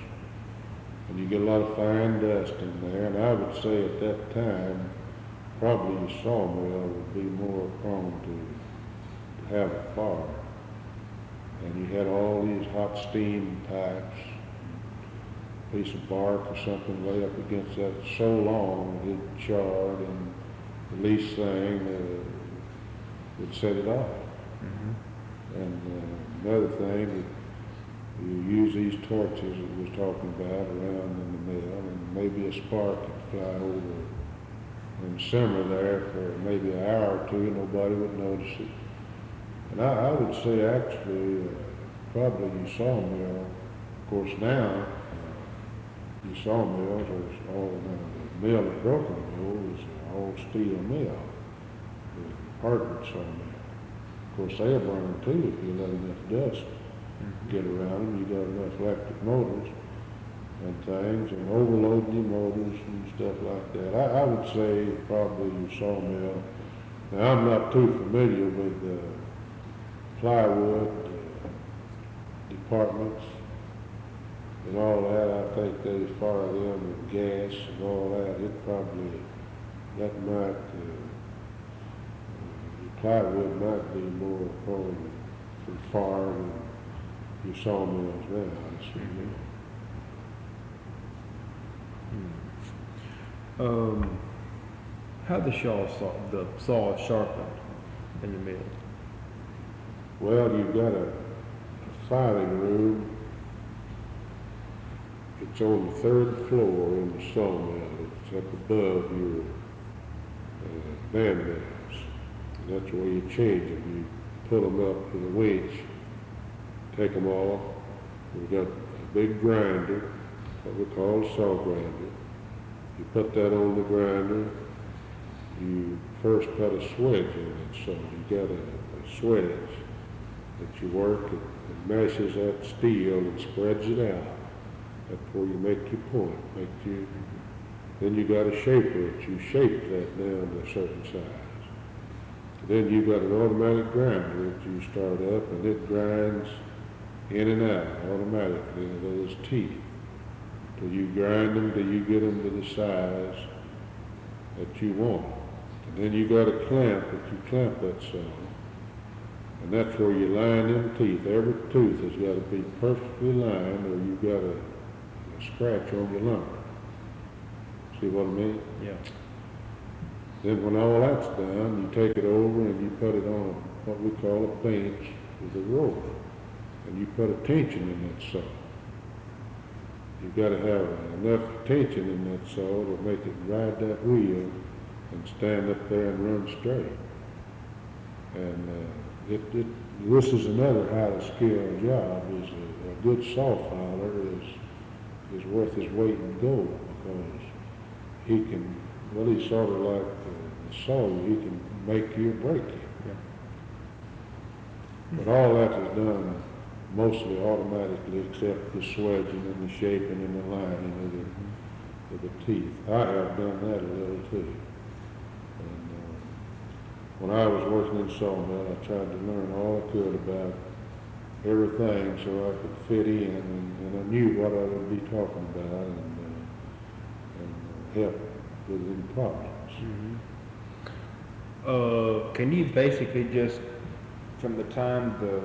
And you get a lot of fine dust in there, and I would say at that time, probably the sawmill would be more prone to have a fire. And you had all these hot steam pipes, a piece of bark or something lay up against that so long it charred, and the least thing would set it off. And another thing, you use these torches that we was talking about around in the mill, and maybe a spark could fly over and simmer there for maybe an hour or two, and nobody would notice it. And I would say actually, probably your sawmill, of course now, your sawmills are all, the mill at Broken Bow is an all steel mill, the hardwood sawmill. Of course they'll burn too if you let enough dust get around them. You got enough electric motors and things, and overloading your motors and stuff like that. I would say probably your sawmill. Now I'm not too familiar with plywood departments and all that. I think they fire them with gas and all that. That might, plywood might be more prone for fire than your sawmills now, I see. How the saw is sharpened in the mill? Well, you've got a filing room. It's on the third floor in the sawmill. It's up above your band bells. That's where you change them. You pull them up with a winch, take them off. We've got a big grinder, what we call a saw grinder. You put that on the grinder, you first put a swedge in it, so you got a swedge that you work, it meshes that steel and spreads it out. That's where you make your point, then you got a shaper that you shape that down to a certain size. Then you got an automatic grinder that you start up and it grinds in and out automatically into those teeth. Till you grind them till you get them to the size that you want. And then you got a clamp that you clamp that saw. And that's where you line them teeth. Every tooth has got to be perfectly lined or you got a scratch on your lumber. See what I mean? Yeah. Then when all that's done, you take it over and you put it on what we call a bench with a roller. And you put a tension in that saw. You've got to have enough tension in that saw to make it ride that wheel and stand up there and run straight. And this is another highly skilled job. Is a good saw filer is worth his weight in gold because he can, well, he's sort of like the saw. He can make you or break you. Yeah. But all that is done mostly automatically except the swedging and the shaping and the lining of the teeth. I have done that a little too. And when I was working in sawmill, I tried to learn all I could about everything so I could fit in and I knew what I would be talking about and help with any problems. Mm-hmm. Can you basically just, from the time the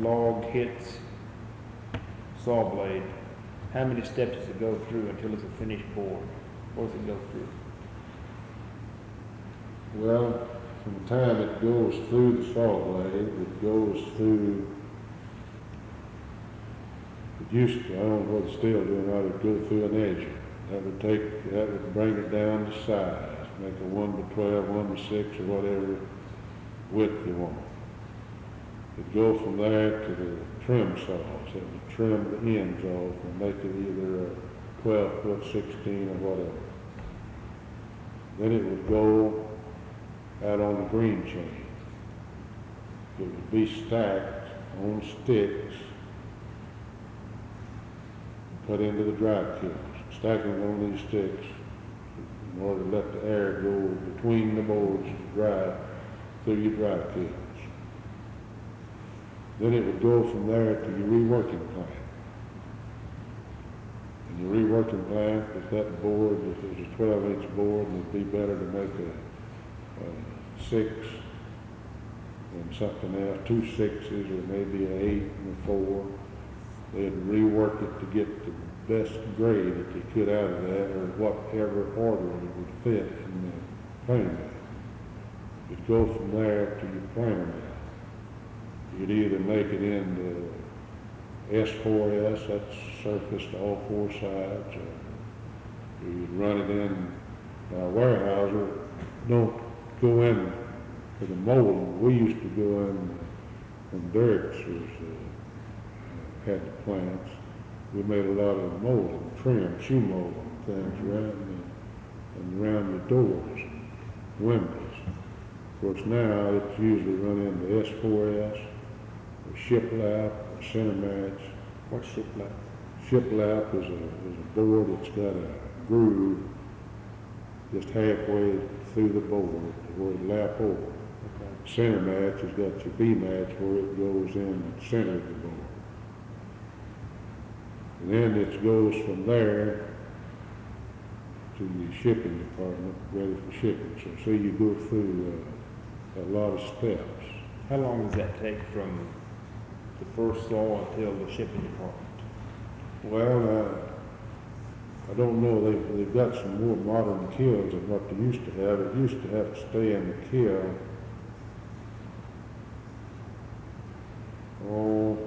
log hits saw blade, how many steps does it go through until it's a finished board? What does it go through? Well, from the time it goes through the saw blade, it goes through, it used to, I don't know what it's still doing, I would go through an edger. That would bring it down to size, make a 1:12, 1:6, or whatever width you want. It'd go from there to the trim saws. It would trim the ends off and make it either a 12-foot, 16, or whatever. Then it would go out on the green chain. It would be stacked on sticks, put into the dry kilns. Stacking on these sticks in order to let the air go between the boards to dry through your dry kilns. Then it would go from there to your reworking plant. And your reworking plant, if that board, if it was a 12-inch board, it'd be better to make a 6 and something else, 2 6s or maybe an 8 and a 4. They'd rework it to get the best grade that they could out of that or whatever order it would fit in the planer mill. You'd go from there to your planer mill. You'd either make it into S4S, that's surface to all 4 sides, or you'd run it in. Weyerhauser don't go in for the molding. We used to go in when Dierks had the plants. We made a lot of molding, trim, shoe molding things around the doors, windows. Of course now it's usually run into S4S, or shiplap, or center match. What's shiplap? Shiplap is a board that's got a groove just halfway through the board where it lap over. Okay. Center match has got your B match where it goes in the center of the board. And then it goes from there to the shipping department, ready for shipping. So you go through a lot of steps. How long does that take from the first saw until the shipping department? Well, I don't know. They've got some more modern kilns than what they used to have. It used to have to stay in the kiln. Oh,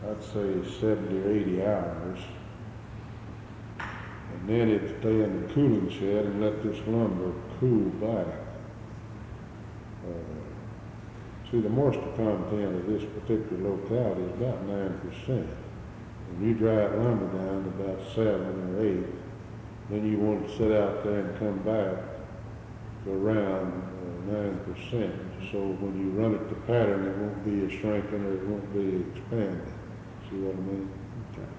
I'd say 70 or 80 hours. And then it'd stay in the cooling shed and let this lumber cool back. See, the moisture content of this particular locality is about 9%. When you dry lumber down to about 7 or 8, then you want to sit out there and come back to around 9%. So when you run it to pattern, it won't be a shrinking or it won't be expanding. See what I mean? Okay.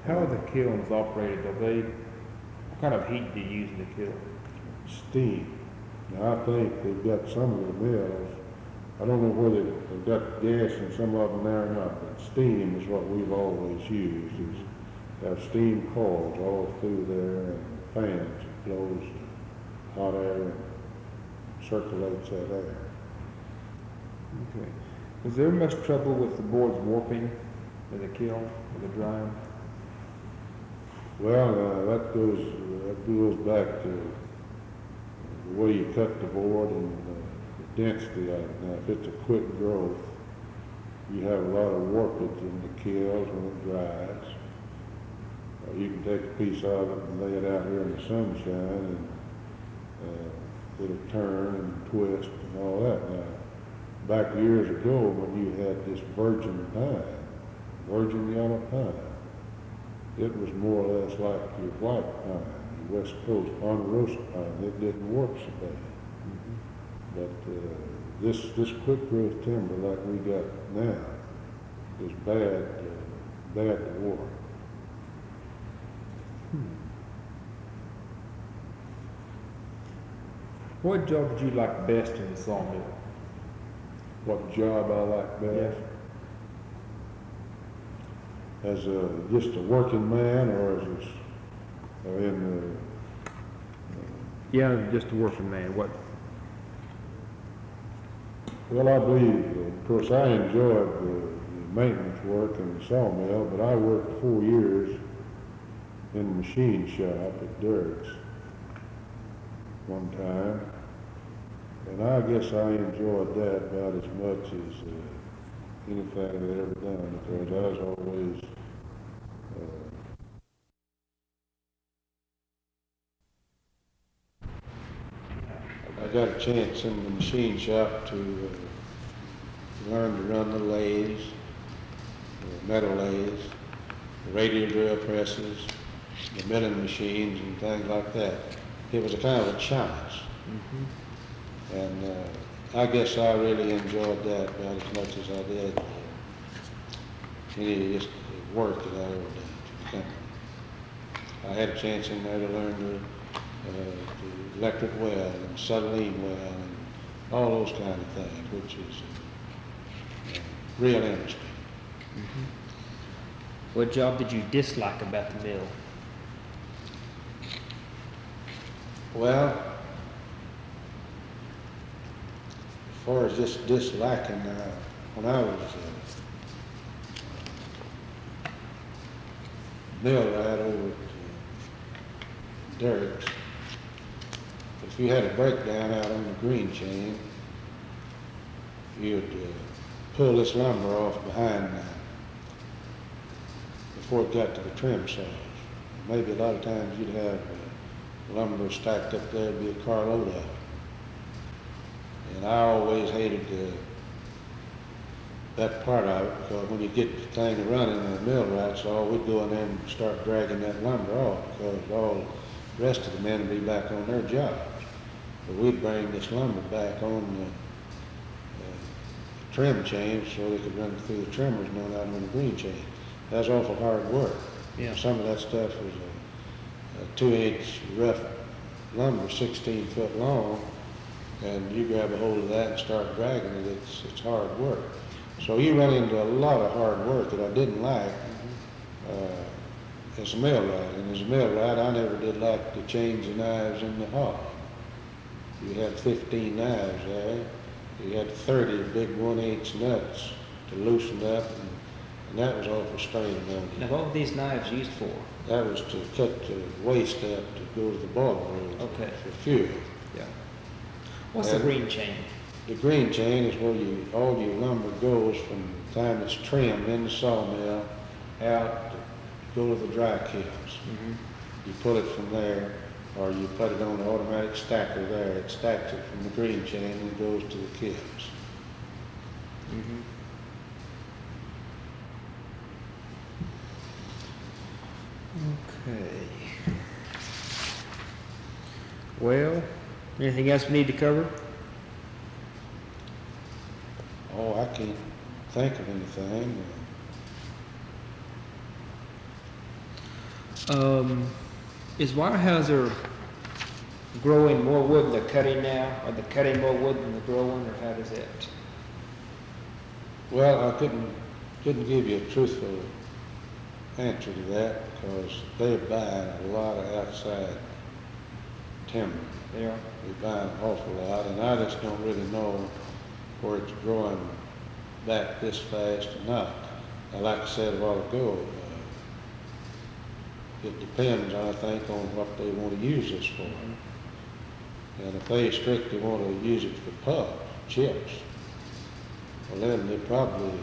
How are the kilns operated? What kind of heat do you use in the kiln? Steam. Now, I think they've got some of the mills, I don't know whether they've got gas in some of them now or not, but steam is what we've always used, is have steam coils all through there and fans that blows hot air and circulates that air. Okay. Is there much trouble with the boards warping in the kiln, with the drying? Well, that goes back to the way you cut the board and the density of it. Now, if it's a quick growth, you have a lot of warpage in the kilns when it dries. You can take a piece of it and lay it out here in the sunshine and it'll turn and twist and all that. Now, back years ago when you had this virgin yellow pine, it was more or less like your white pine, your West Coast ponderosa pine. It didn't warp so bad. But this quick growth timber like we got now is bad to warp. What job did you like best in the sawmill? What job I like best? As just a working man, or as in Yeah, just a working man. What? well, I believe, of course, I enjoyed the maintenance work in the sawmill, but I worked 4 years in the machine shop at Dierks one time, and I guess I enjoyed that about as much as anything I'd ever done, because I was always I got a chance in the machine shop to learn to run the lathes, the metal lathes, the radial drill presses, the milling machines and things like that. It was a kind of a challenge. And I guess I really enjoyed that about as much as I did any just work that I ever did for the company. I had a chance in there to learn the electric well and acetylene well and all those kind of things, which is real interesting. What job did you dislike about the mill? Well, as far as just disliking, when I was millwright over at Dierks, if you had a breakdown out on the green chain, you'd pull this lumber off behind before it got to the trim saws. Maybe a lot of times you'd have lumber stacked up there, it'd be a carload of it. And I always hated that part of it, because when you get the thing running in the millwright saw, we'd go in there and start dragging that lumber off, because all the rest of the men would be back on their jobs. But we'd bring this lumber back on the trim chain so they could run it through the trimmers and not out on the green chain. That was awful hard work. Yeah. Some of that stuff was a 2-inch rough lumber, 16 foot long, and you grab a hold of that and start dragging it, it's hard work. So you run into a lot of hard work that I didn't like as a millwright. And as a millwright, I never did like to change the knives in the hog. You had 15 knives there. You had 30 big 1/8 nuts to loosen up, and that was awful straining on you. Now, what were these knives used for? That was to cut the waste up to go to the boiler room Okay. for fuel. Yeah. What's the green chain? The green chain is where all your lumber goes from the time it's trimmed in the sawmill out to go to the dry kilns. You pull it from there, or you put it on the automatic stacker there. It stacks it from the green chain and goes to the kilns. Mhm. Okay. Well, anything else we need to cover? Oh, I can't think of anything. Is Weyerhauser growing more wood than they're cutting now? Are they cutting more wood than they're growing, or how does that? Well, I couldn't give you a truthful answer to that because they're buying a lot of outside timber. They are. They're buying an awful lot, and I just don't really know where it's growing back this fast or not. Now, like I said a while ago, it depends, I think, on what they want to use this for. And if they strictly want to use it for puff, chips, well then they probably,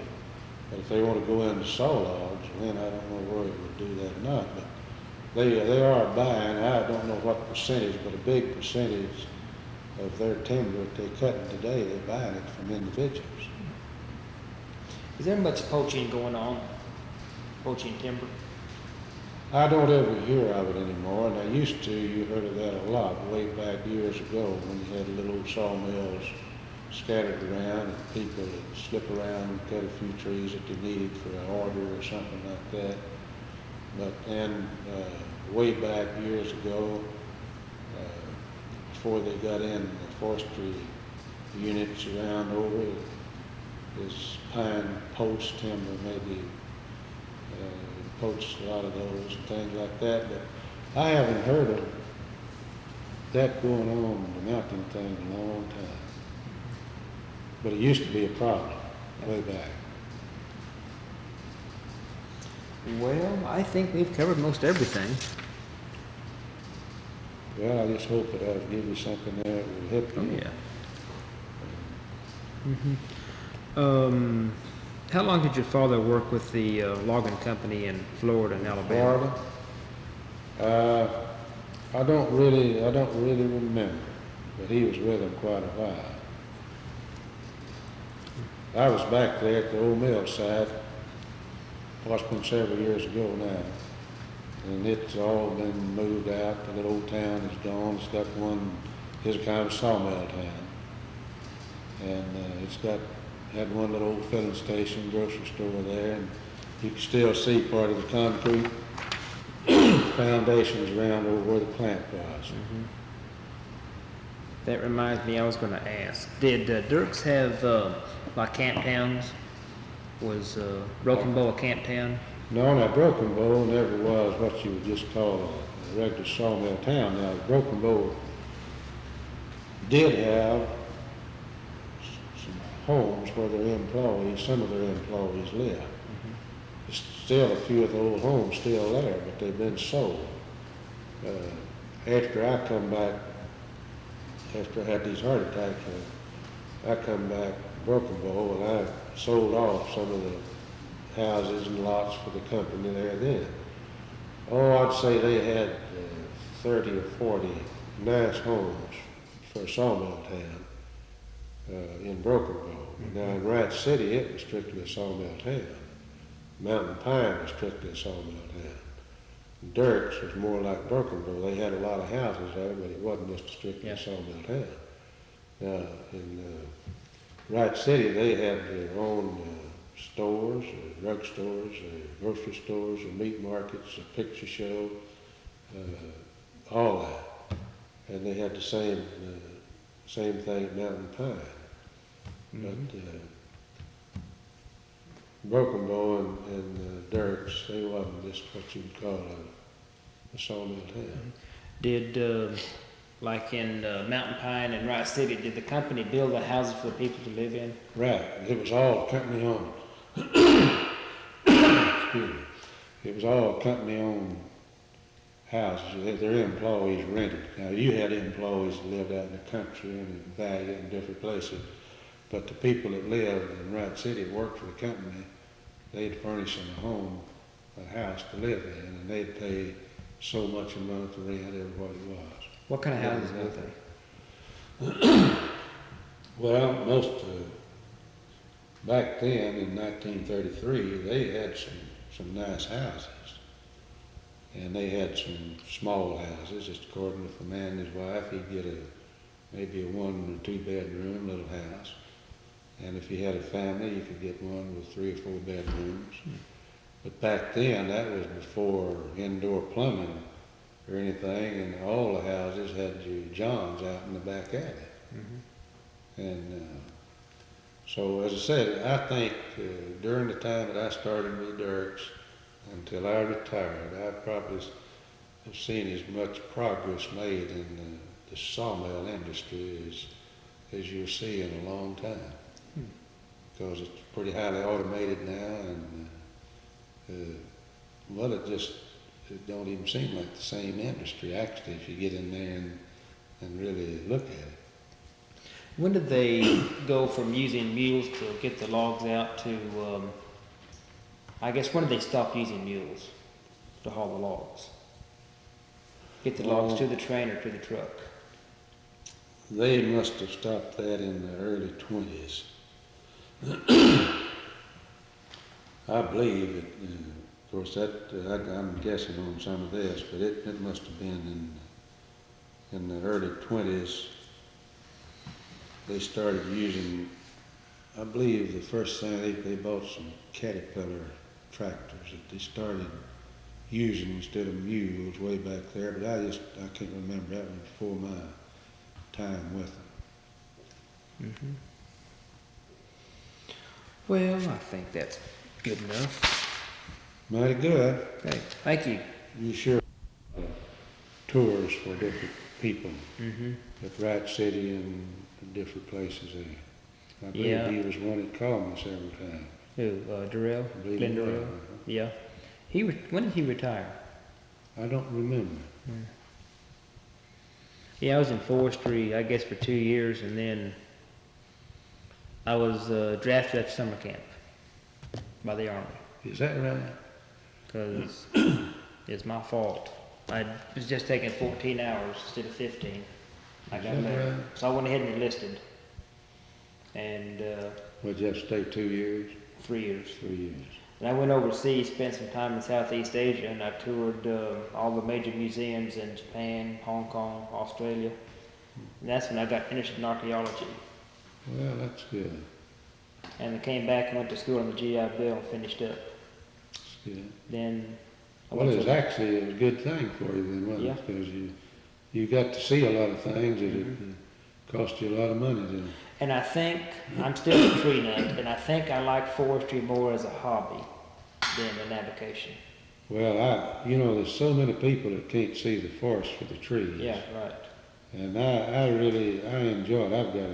but if they want to go into saw logs, then I don't know where it would do that or not. But they are buying, I don't know what percentage, but a big percentage of their timber that they're cutting today, they're buying it from individuals. Is there much poaching going on? Poaching timber? I don't ever hear of it anymore, and I used to. You heard of that a lot way back years ago when you had little sawmills scattered around and people would slip around and cut a few trees that they needed for an order or something like that. But then way back years ago, before they got in the forestry units around over, this pine post timber maybe poached a lot of those and things like that, but I haven't heard of that going on in the mountain thing in a long time. But it used to be a problem way back. Well, I think we've covered most everything. Well, I just hope that I'll give you something there that will help you. How long did your father work with the logging company in Florida and Alabama? Florida? I don't really remember, but he was with them quite a while. I was back there at the old mill site, what's been several years ago now, and it's all been moved out. The little old town is gone. It's got it's kind of a sawmill town, and had one little old filling station, grocery store there, and you can still see part of the concrete foundations around over where the plant was. That reminds me, I was going to ask, did Dierks have like camp towns? Was Broken Bow a camp town? No, now Broken Bow never was what you would just call a regular sawmill town. Now Broken Bow did have some homes where some of their employees lived. There's still a few of the old homes still there, but they've been sold. After I come back, after I had these heart attacks, I come back to Broken Bow and I sold off some of the houses and lots for the company there then. Oh, I'd say they had 30 or 40 nice homes for a sawmill town in Broken Bow. Now in Wright City, it was strictly a sawmill town. Mountain Pine was strictly a sawmill town. Dierks was more like Broken Bow. They had a lot of houses there, but it wasn't just strictly a sawmill town. Now in Wright City, they had their own stores, drug stores, grocery stores, meat markets, a picture show, all that. And they had the same thing at Mountain Pine. But Broken Bow and Dierks, they wasn't just what you would call a sawmill town. Did, like in Mountain Pine and Wright City, did the company build the houses for the people to live in? Right. It was all company owned. Excuse me. It was all company owned houses. Their employees rented. Now you had employees that lived out in the country and in Valley and different places, but the people that lived in Wright City worked for the company. They'd furnish them a home, a house to live in, and they'd pay so much a month rent, everybody was. What kind of houses were they? Well, most back then in 1933, they had some nice houses. And they had some small houses, just according to a man and his wife, he'd get maybe a 1 or 2 bedroom little house. And if you had a family, you could get one with 3 or 4 bedrooms. But back then, that was before indoor plumbing or anything, and all the houses had your johns out in the back alley. And so, as I said, I think during the time that I started with Dierks until I retired, I probably have seen as much progress made in the sawmill industry as you'll see in a long time. Because it's pretty highly automated now, and well, it don't even seem like the same industry actually if you get in there and really look at it. When did they go from using mules to get the logs out to, I guess, when did they stop using mules to haul the logs? Get the logs to the train or to the truck? They must have stopped that in the early 20s. I believe it, of course, I'm guessing on some of this, but it must have been in the early 20s. They started using, I believe the first thing they bought some Caterpillar tractors that they started using instead of mules way back there, but I can't remember. That was before my time with them. Well, I think that's good enough. Mighty good. Okay, thank you. You sure tours for different people at Wright City and different places there. I believe Yeah. he was one that called me several times. Who, Durrell? I believe Glenn he was. Durrell? Yeah. When did he retire? I don't remember. Yeah, I was in forestry, I guess, for 2 years, and then I was drafted at summer camp by the Army, Is that right? because it's my fault. I was just taking 14 hours instead of 15. I got Is that there. right? So I went ahead and enlisted. And Would you have to stay 2 years? 3 years. 3 years. And I went overseas, spent some time in Southeast Asia, and I toured all the major museums in Japan, Hong Kong, Australia. And that's when I got interested in archaeology. Well, that's good. And I came back and went to school on the GI Bill and finished up. That's good. Then I Well, went it was to- actually a good thing for you then, wasn't Yeah. it? Because you got to see a lot of things that it cost you a lot of money to. And I think, I'm still a tree nut, and I think I like forestry more as a hobby than an avocation. Well, there's so many people that can't see the forest for the trees. Yeah, right. And I enjoy it. I've got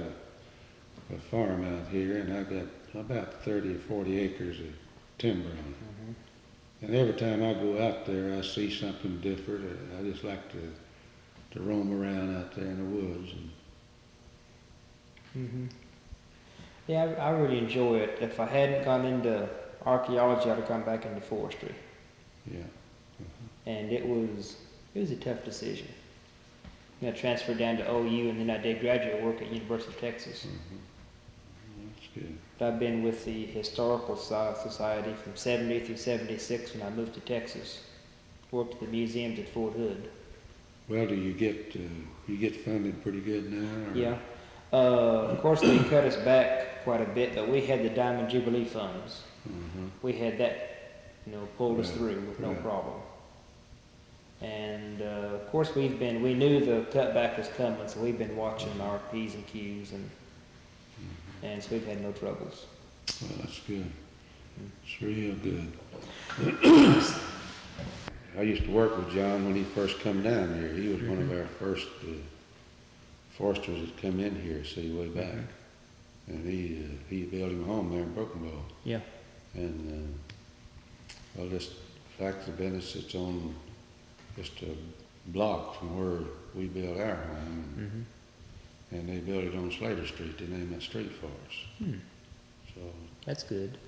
a farm out here, and I've got about 30 or 40 acres of timber on it. And every time I go out there, I see something different. I just like to roam around out there in the woods. Yeah, I really enjoy it. If I hadn't gone into archaeology, I'd have gone back into forestry. Yeah. And it was a tough decision. I transferred down to OU, and then I did graduate work at University of Texas. That's good. I've been with the Historical Society from 70 through 76 when I moved to Texas. Worked at the museums at Fort Hood. Well, do you get funded pretty good now? Or? Yeah. Of course, they cut us back quite a bit, but we had the Diamond Jubilee funds. We had that, pulled us through with no problem. And of course, we knew the cutback was coming, so we've been watching our P's and Q's, and so we've had no troubles. Well, that's good. It's real good. I used to work with John when he first come down here. He was one of our first foresters that come in here, see, way back. And he built him a home there in Broken Bow. Yeah. And well, just fact of the business, it's on just a block from where we built our home. And they built it on Slater Street. They named that street for us. So That's good.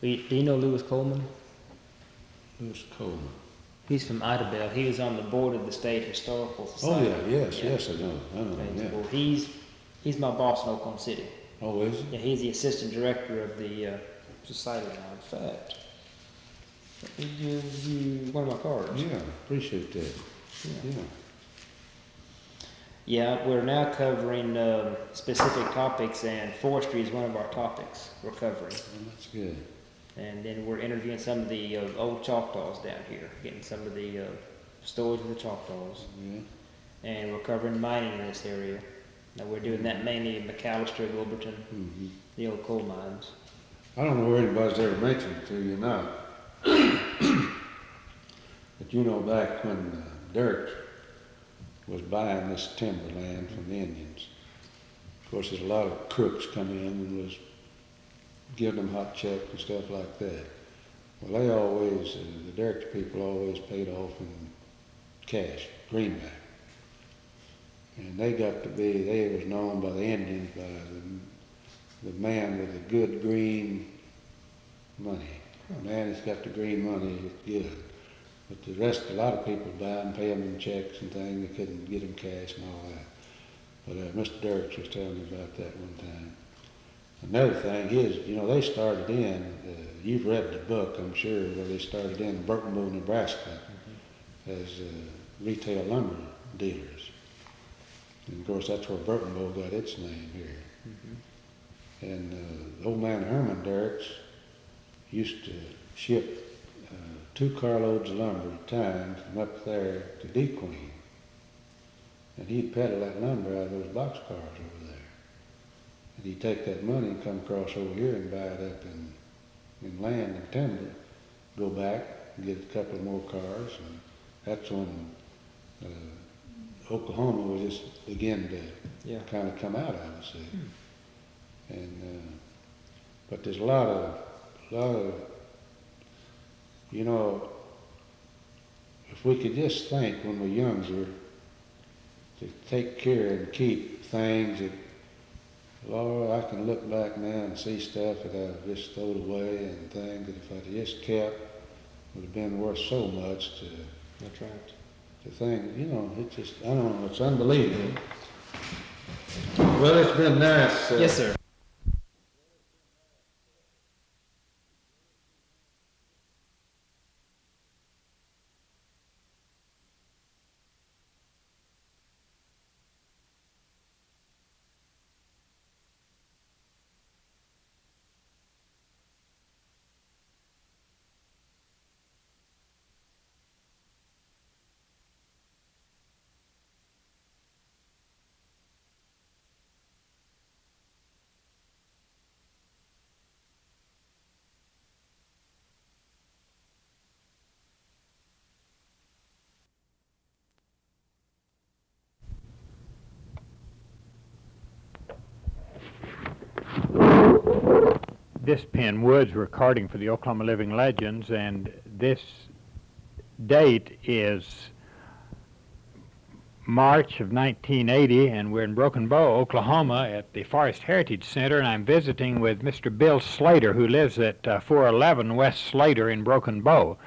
Do you know Lewis Coleman? Lewis Coleman. He's from Idabel. He was on the board of the State Historical Oh Society. yes, I know. Okay, Yeah. well, he's my boss in Oklahoma City. Oh, is it? Yeah, he's the assistant director of the society now. In fact, let me give you one of my cards. Yeah, appreciate that. Yeah. Yeah. Yeah, we're now covering specific topics, and forestry is one of our topics we're covering. Well, that's good. And then we're interviewing some of the old Choctaws down here, getting some of the stories of the Choctaws. Yeah. And we're covering mining in this area. Now we're doing that mainly in McAllister, Wilburton, Mm-hmm. the old coal mines. I don't know where anybody's ever mentioned it to you or not. But you know, back when Dierks was buying this timberland from the Indians, of course there's a lot of crooks come in and was giving them hot checks and stuff like that. Well, they always, the Dierks people always paid off in cash, greenback. And they got to be, they was known by the Indians by the man with the good green money. The man that's got the green money is good. But the rest, a lot of people buy and pay them in checks and things. They couldn't get them cash and all that. But Mr. Dierks was telling me about that one time. Another thing is, you know, they started in, you've read the book, I'm sure, where they started in Broken Bow, Nebraska as retail lumber dealers. And of course, that's where Broken Bow got its name here. And old man Herman Dierks used to ship 2 carloads of lumber at a time from up there to DeQueen. And he'd peddle that lumber out of those boxcars over there. And he'd take that money and come across over here and buy it up in land and timber, go back and get a couple more cars. And that's when Oklahoma was just beginning to kind of come out of it, see. And but there's a lot of, you know, if we could just think when we're younger to take care and keep things that, Lord, I can look back now and see stuff that I've just thrown away and things that if I'd just kept would have been worth so much to. That's right. To think, you know, it's just, I don't know, it's unbelievable. Well, it's been nice. Yes, sir. This Penn Woods recording for the Oklahoma Living Legends, and this date is March of 1980, and we're in Broken Bow, Oklahoma at the Forest Heritage Center, and I'm visiting with Mr. Bill Slater, who lives at 411 West Slater in Broken Bow.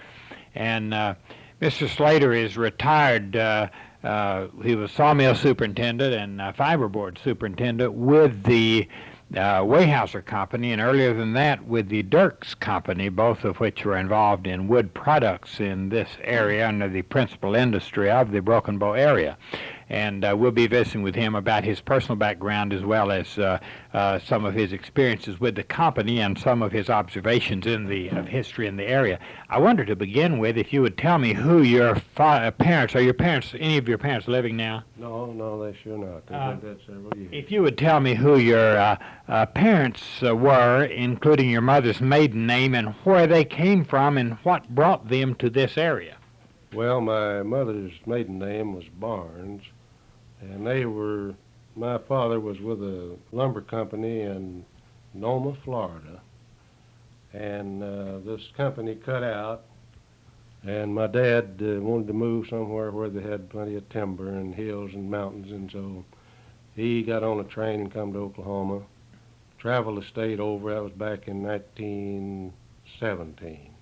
And Mr. Slater is retired. He was sawmill superintendent and fiberboard superintendent with the Weyerhauser Company, and earlier than that with the Dierks Company, both of which were involved in wood products in this area under the principal industry of the Broken Bow area. And we'll be visiting with him about his personal background as well as some of his experiences with the company and some of his observations of history in the area. I wonder to begin with if you would tell me who your parents, are your parents, any of your parents living now? No, they sure not. They've been dead several years. If you would tell me who your parents were, including your mother's maiden name, and where they came from and what brought them to this area. Well, my mother's maiden name was Barnes, and my father was with a lumber company in Noma, Florida, and this company cut out, and my dad wanted to move somewhere where they had plenty of timber and hills and mountains, and so he got on a train and come to Oklahoma, traveled the state over. That was back in 1917.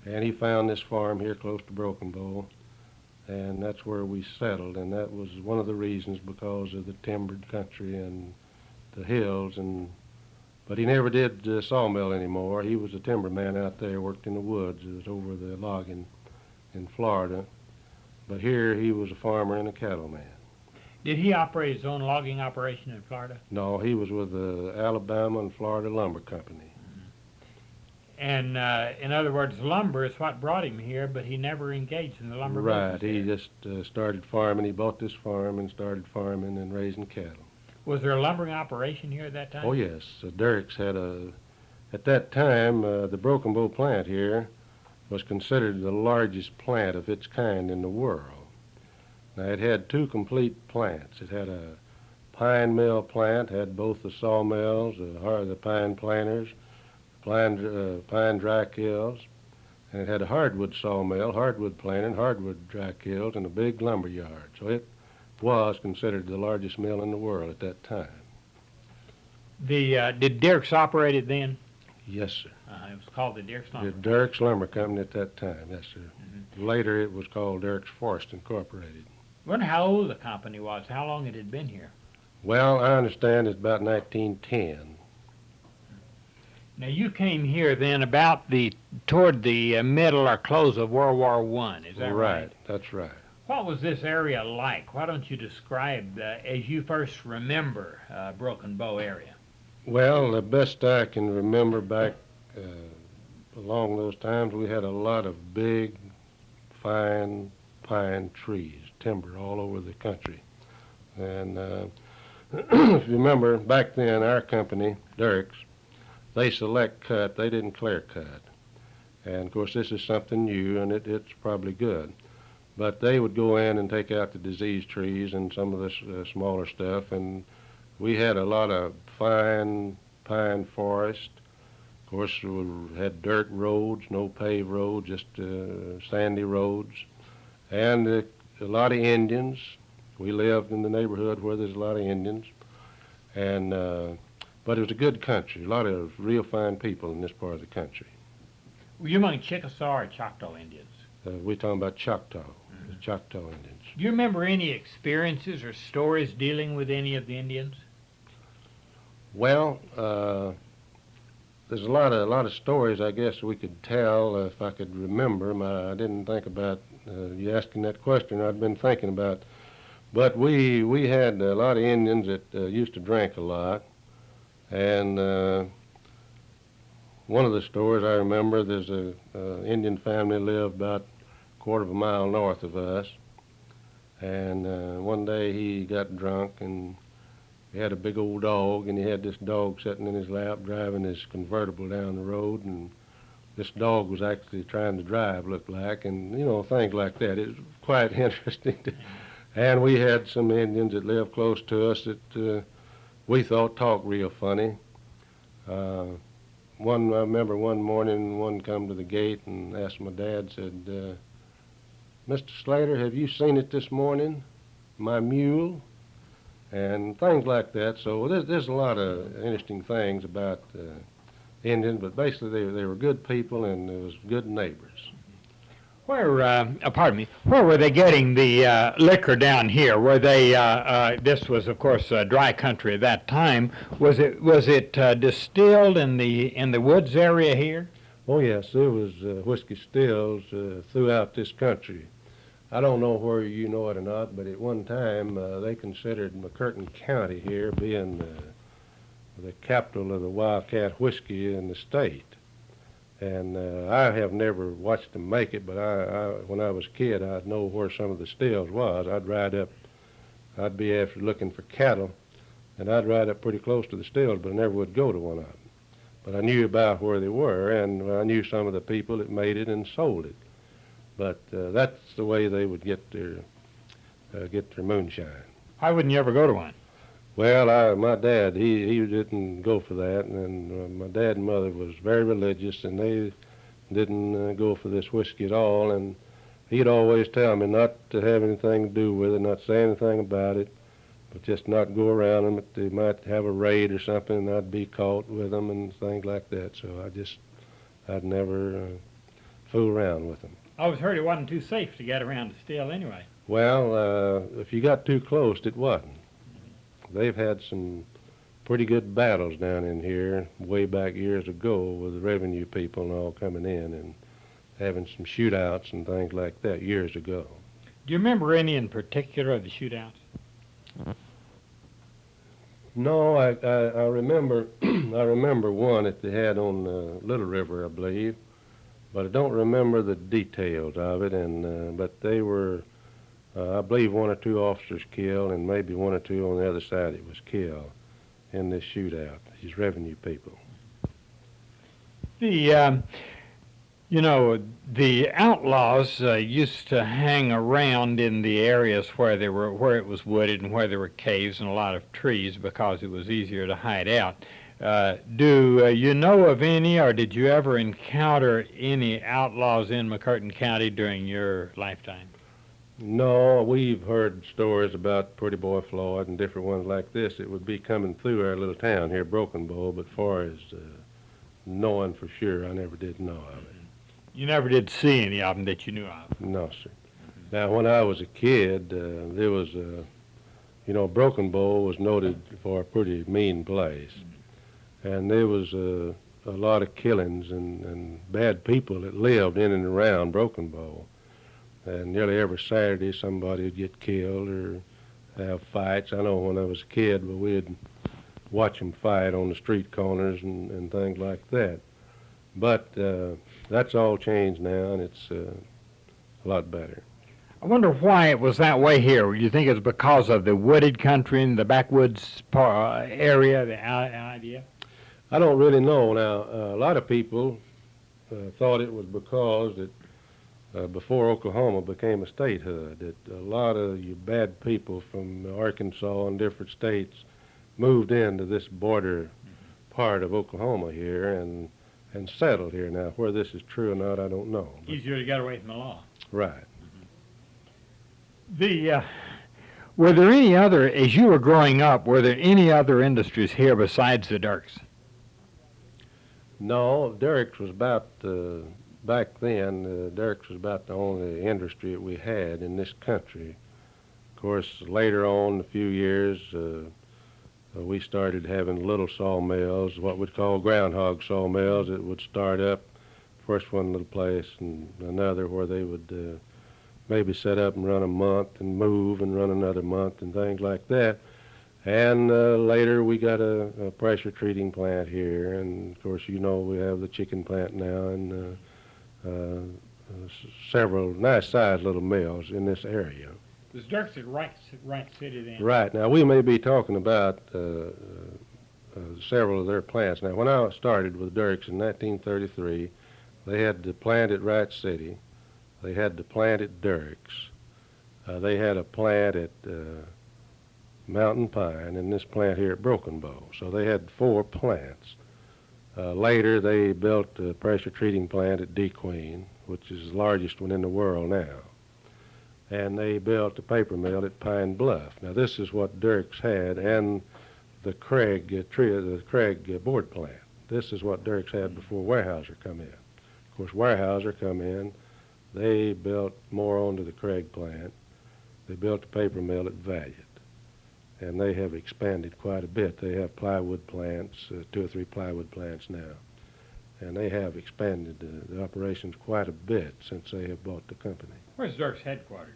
And he found this farm here close to Broken Bow, and that's where we settled, and that was one of the reasons because of the timbered country and the hills, but he never did sawmill anymore. He was a timberman out there, worked in the woods. It was over the logging in Florida. But here he was a farmer and a cattleman. Did he operate his own logging operation in Florida? No, he was with the Alabama and Florida Lumber Company. And in other words, lumber is what brought him here, but he never engaged in the lumber Right. business. He just started farming. He bought this farm and started farming and raising cattle. Was there a lumbering operation here at that time? Oh, yes. Dierks had at that time, the Broken Bow plant here was considered the largest plant of its kind in the world. Now, it had two complete plants. It had a pine mill plant, had both the sawmills, the pine planters, pine dry kilns, and it had a hardwood sawmill, hardwood planting, hardwood dry kilns, and a big lumber yard. So it was considered the largest mill in the world at that time. Did Dierks operate it then? Yes, sir. It was called the Dierks The Lumber. Dierks Lumber Company at that time, yes, sir. Later it was called Dierks Forest Incorporated. I wonder how old the company was, how long it had been here. Well, I understand it's about 1910. Now you came here then toward the middle or close of World War I, is that right? That's right. What was this area like? Why don't you describe, as you first remember, Broken Bow area? Well, the best I can remember back along those times, we had a lot of big, fine pine trees, timber all over the country. And if you remember, back then, our company, Dierks, they select cut, they didn't clear cut. And of course, this is something new, and it's probably good. But they would go in and take out the diseased trees and some of the smaller stuff, and we had a lot of fine pine forest. Of course, we had dirt roads, no paved roads, just sandy roads, and a lot of Indians. We lived in the neighborhood where there's a lot of Indians, and but it was a good country, a lot of real fine people in this part of the country. Were you among Chickasaw or Choctaw Indians? We're talking about Choctaw, the Choctaw Indians. Do you remember any experiences or stories dealing with any of the Indians? Well, there's a lot of stories I guess we could tell if I could remember 'em. I didn't think about you asking that question. I'd been thinking about, but we had a lot of Indians that used to drink a lot, and one of the stories I remember, there's a Indian family lived about a quarter of a mile north of us, and one day he got drunk and he had a big old dog, and he had this dog sitting in his lap driving his convertible down the road, and this dog was actually trying to drive, looked like, and things like that. It was quite interesting. And we had some Indians that lived close to us that we thought talked real funny. I remember one morning, one come to the gate and asked my dad, said, "Mr. Slater, have you seen it this morning, my mule?" And things like that. So there's a lot of interesting things about Indians, but basically they were good people and they was good neighbors. Where were they getting the liquor down here? Were they, this was of course dry country at that time, was it distilled in the woods area here? Oh yes, there was whiskey stills throughout this country. I don't know where you know it or not, but at one time they considered McCurtain County here being the capital of the wildcat whiskey in the state. And I have never watched them make it, but when I was a kid, I'd know where some of the stills was. I'd ride up, I'd be after looking for cattle, and I'd ride up pretty close to the stills, but I never would go to one of them. But I knew about where they were, and I knew some of the people that made it and sold it. But that's the way they would get their moonshine. Why wouldn't you ever go to one? Well, my dad, he didn't go for that, and my dad and mother was very religious, and they didn't go for this whiskey at all, and he'd always tell me not to have anything to do with it, not say anything about it, but just not go around them. They might have a raid or something, and I'd be caught with them and things like that, so I'd never fool around with them. I always heard it wasn't too safe to get around to still anyway. Well, if you got too close, it wasn't. They've had some pretty good battles down in here way back years ago with the revenue people and all coming in and having some shootouts and things like that years ago. Do you remember any in particular of the shootouts? No, I remember I remember one that they had on Little River, I believe, but I don't remember the details of it. And but they were, I believe, one or two officers killed, and maybe one or two on the other side that was killed in this shootout. These revenue people. The You know, the outlaws used to hang around in the areas where where it was wooded and where there were caves and a lot of trees because it was easier to hide out. Do you know of any, or did you ever encounter any outlaws in McCurtain County during your lifetime? No, we've heard stories about Pretty Boy Floyd and different ones like this. It would be coming through our little town here, Broken Bow, but far as knowing for sure, I never did know of it. You never did see any of them that you knew of? No, sir. Now, when I was a kid, there was Broken Bow was noted for a pretty mean place. And there was a lot of killings and bad people that lived in and around Broken Bow. And nearly every Saturday somebody would get killed or have fights. I know when I was a kid, but we'd watch them fight on the street corners and things like that. But that's all changed now, and it's a lot better. I wonder why it was that way here. You think it's because of the wooded country and the backwoods area, the idea? I don't really know. Now, a lot of people thought it was because that before Oklahoma became a statehood, that a lot of you bad people from Arkansas and different states moved into this border part of Oklahoma here and settled here. Now, whether this is true or not, I don't know. Easier to get away from the law. Right. Were there any other, as you were growing up, were there any other industries here besides the Dierks? No, Dierks was about, back then, Dierks was about the only industry that we had in this country. Of course, later on, a few years, we started having little sawmills, what we'd call groundhog sawmills. It would start up, first one little place and another where they would maybe set up and run a month and move and run another month and things like that. And later we got a pressure treating plant here, and of course we have the chicken plant now and several nice sized little mills in this area. Was Dierks at Wright City then? Right. Now we may be talking about several of their plants. Now when I started with Dierks in 1933, they had the plant at Wright City, they had the plant at Dierks, they had a plant at Mountain Pine, and this plant here at Broken Bow. So they had 4 plants. Later, they built a pressure treating plant at DeQueen, which is the largest one in the world now. And they built a paper mill at Pine Bluff. Now, this is what Dierks had, and the Craig board plant. This is what Dierks had before Weyerhauser come in. Of course, Weyerhauser come in. They built more onto the Craig plant. They built a paper mill at Valiant. And they have expanded quite a bit. They have plywood plants, 2 or 3 plywood plants now. And they have expanded the operations quite a bit since they have bought the company. Where's Dierks headquartered?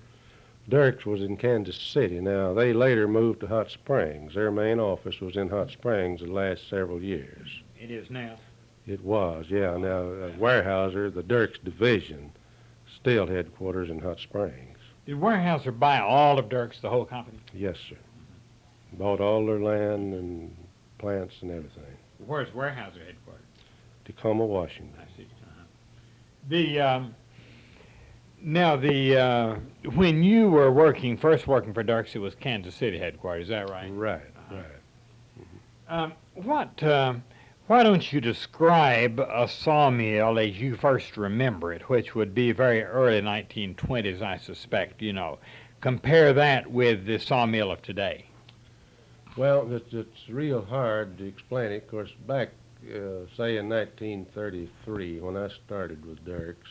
Dierks was in Kansas City. Now, they later moved to Hot Springs. Their main office was in Hot Springs the last several years. It is now. It was, yeah. Now, Weyerhauser, the Dierks division, still headquarters in Hot Springs. Did Weyerhauser buy all of Dierks, the whole company? Yes, sir. Bought all their land and plants and everything. Where's Weyerhauser headquartered? Tacoma, Washington. I see. When you were first working for Dierks, it was Kansas City headquarters. Is that right? Right, right. Why don't you describe a sawmill as you first remember it, which would be very early 1920s, I suspect. Compare that with the sawmill of today. Well, it's real hard to explain it. Of course, back, say, in 1933, when I started with Dierks,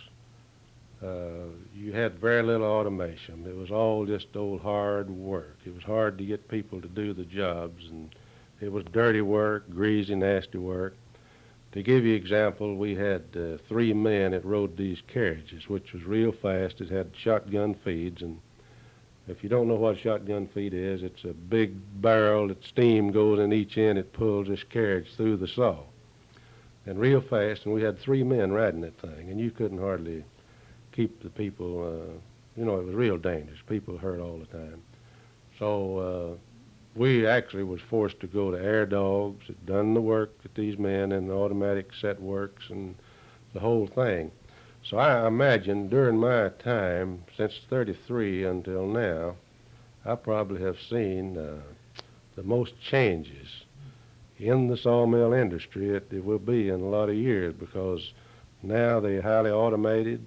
you had very little automation. It was all just old hard work. It was hard to get people to do the jobs, and It was dirty work, greasy, nasty work. To give you an example, we had 3 men that rode these carriages, which was real fast. It had shotgun feeds, and if you don't know what a shotgun feed is, it's a big barrel that steam goes in each end. It pulls this carriage through the saw, and real fast. And we had 3 men riding that thing, and you couldn't hardly keep the people. It was real dangerous. People hurt all the time. So we actually was forced to go to air dogs that done the work that these men and the automatic set works and the whole thing. So I imagine during my time, since 33 until now, I probably have seen the most changes in the sawmill industry it will be in a lot of years, because now they're highly automated.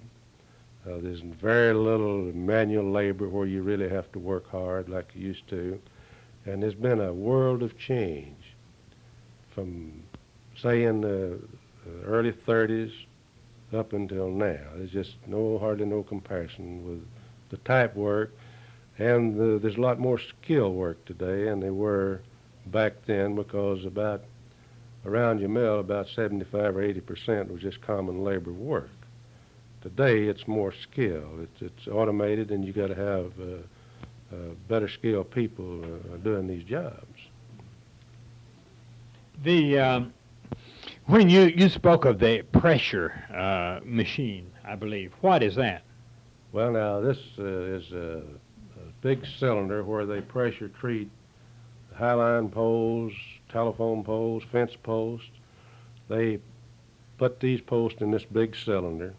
There's very little manual labor where you really have to work hard like you used to. And there's been a world of change from, say, in the early 30s up until now. There's just hardly no comparison with the type work. And there's a lot more skill work today than there were back then, because around your mill, about 75 or 80% was just common labor work. Today, it's more skill. It's automated, and you got to have better skilled people doing these jobs. When you spoke of the pressure machine, I believe, what is that? Well, now this is a big cylinder where they pressure treat highline poles, telephone poles, fence posts. They put these posts in this big cylinder,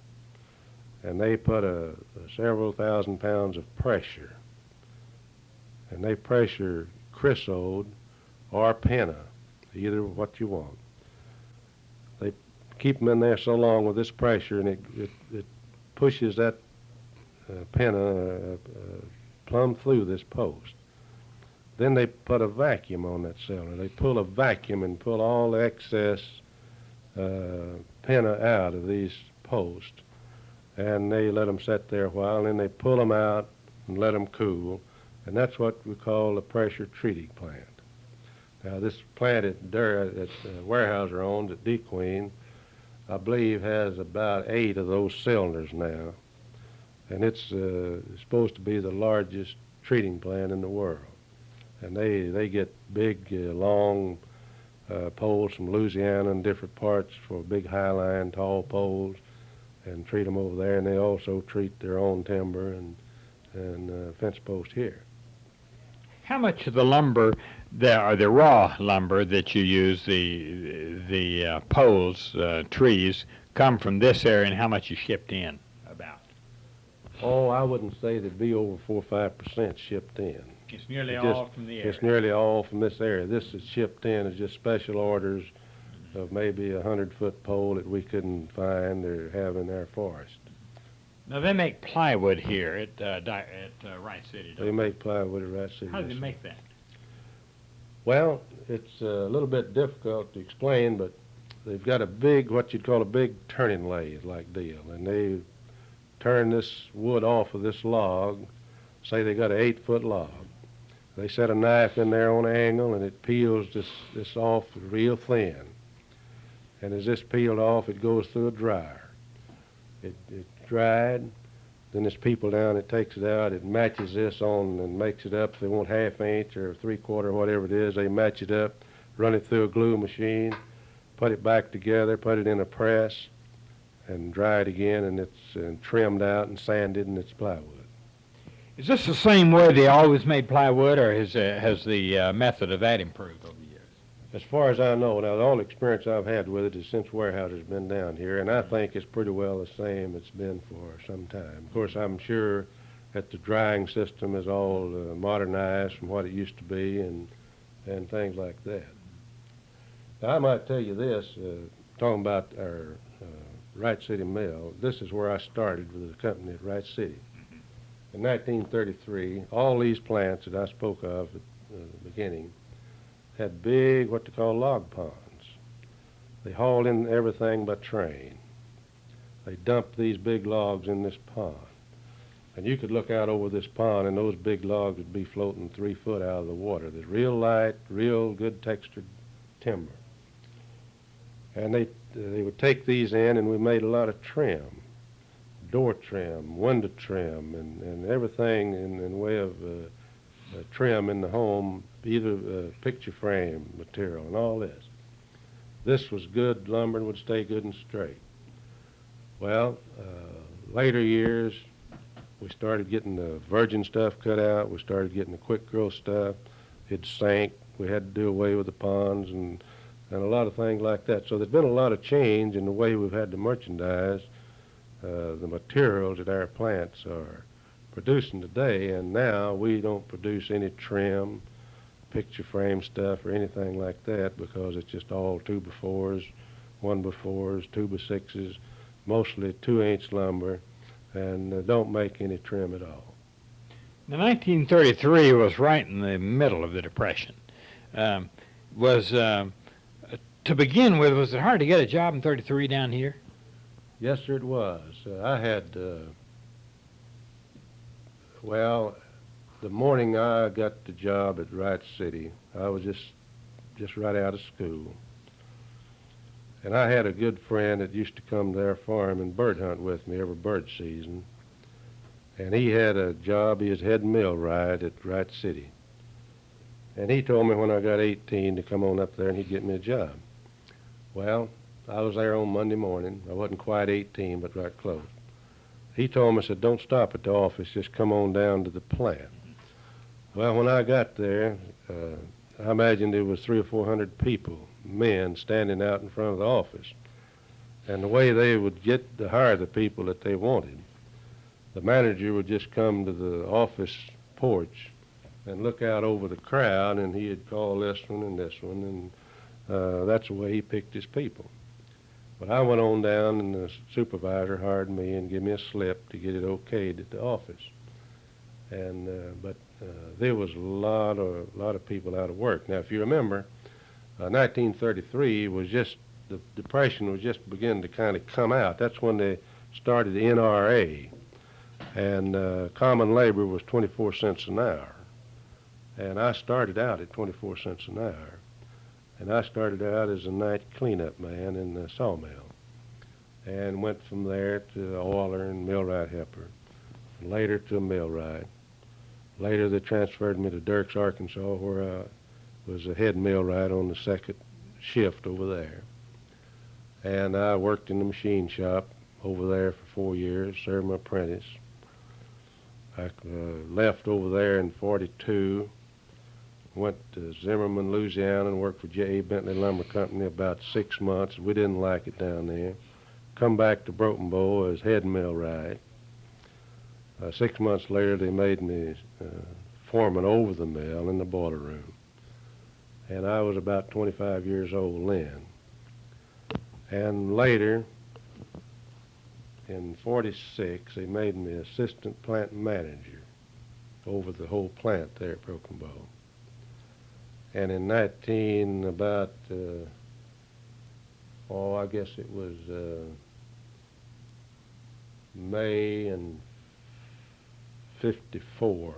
and they put several thousand pounds of pressure. And they pressure creosote or pinna, either what you want. They keep them in there so long with this pressure, and it pushes that pinna plumb through this post. Then they put a vacuum on that cylinder. They pull a vacuum and pull all the excess pinna out of these posts, and they let them sit there a while, and then they pull them out and let them cool. And that's what we call a pressure treating plant. Now, this plant that Weyerhauser owns at WWII, I believe, has about 8 of those cylinders now. And it's supposed to be the largest treating plant in the world. And they get big, long poles from Louisiana and different parts for big highline, tall poles, and treat them over there. And they also treat their own timber and fence post here. How much of the lumber, the raw lumber that you use, the poles, trees, come from this area, and how much is shipped in? About. Oh, I wouldn't say there'd be over 4 or 5% shipped in. It's nearly all from the area. It's nearly all from this area. This is shipped in as just special orders of maybe a 100-foot pole that we couldn't find or have in our forest. Now, they make plywood here at Wright City. They make plywood at Wright City. How do they make that? Well, it's a little bit difficult to explain, but they've got a big, what you'd call a big turning lathe like deal, and they turn this wood off of this log. Say they got an 8-foot log. They set a knife in there on an angle, and it peels this off real thin. And as this peeled off, it goes through a dryer. It dried, then there's people down that takes it out, it matches this on and makes it up. If they want 1/2 inch or 3/4, whatever it is, they match it up, run it through a glue machine, put it back together, put it in a press, and dry it again, and it's trimmed out and sanded, and it's plywood. Is this the same way they always made plywood, or has the method of that improved over the years? As far as I know, now the only experience I've had with it is since Weyerhauser's been down here, and I think it's pretty well the same it's been for some time. Of course, I'm sure that the drying system is all modernized from what it used to be and things like that. Now, I might tell you this, talking about our Wright City Mill, this is where I started with the company at Wright City. In 1933, all these plants that I spoke of at the beginning had big, what they call log ponds. They hauled in everything by train. They dumped these big logs in this pond. And you could look out over this pond and those big logs would be floating 3 foot out of the water. There's real light, real good textured timber. And they would take these in, and we made a lot of trim, door trim, window trim, and everything in way of trim in the home, either picture frame material and all this. This was good lumber and would stay good and straight. Well, later years, we started getting the virgin stuff cut out. We started getting the quick growth stuff. It sank. We had to do away with the ponds and a lot of things like that. So there's been a lot of change in the way we've had to merchandise the materials that our plants are producing today. And now we don't produce any trim, picture frame stuff or anything like that because it's just all 2x4s, 1x4s, 2x6s, mostly 2-inch lumber, and don't make any trim at all. Now, 1933 was right in the middle of the Depression. To begin with, was it hard to get a job in 33 down here? Yes, sir, it was. I had, well, the morning I got the job at Wright City, I was just right out of school. And I had a good friend that used to come to our farm and bird hunt with me every bird season. And he had a job, he was head millwright at Wright City. And he told me when I got 18 to come on up there and he'd get me a job. Well, I was there on Monday morning. I wasn't quite 18, but right close. He told me, said, don't stop at the office, just come on down to the plant. Well, when I got there, I imagined there was 300 or 400 people, men, standing out in front of the office. And the way they would get to hire the people that they wanted, the manager would just come to the office porch and look out over the crowd, and he'd call this one and this one, and that's the way he picked his people. But I went on down, and the supervisor hired me and gave me a slip to get it okayed at the office. And but there was a lot of people out of work. Now, if you remember, 1933 was just, the Depression was just beginning to kind of come out. That's when they started the NRA, and common labor was 24 cents an hour. And I started out at 24 cents an hour. And I started out as a night cleanup man in the sawmill, and went from there to oiler and millwright helper, and later to a millwright. Later they transferred me to Dierks, Arkansas, where I was a head millwright on the second shift over there. And I worked in the machine shop over there for 4 years, served my apprentice. I left over there in 42, went to Zimmerman, Louisiana, and worked for J.A. Bentley Lumber Company about 6 months. We didn't like it down there. Come back to Broken Bow as head millwright. 6 months later, they made me foreman over the mill in the boiler room. And I was about 25 years old then. And later, in 46, they made me assistant plant manager over the whole plant there at Broken Bow. And in I guess it was May in 54,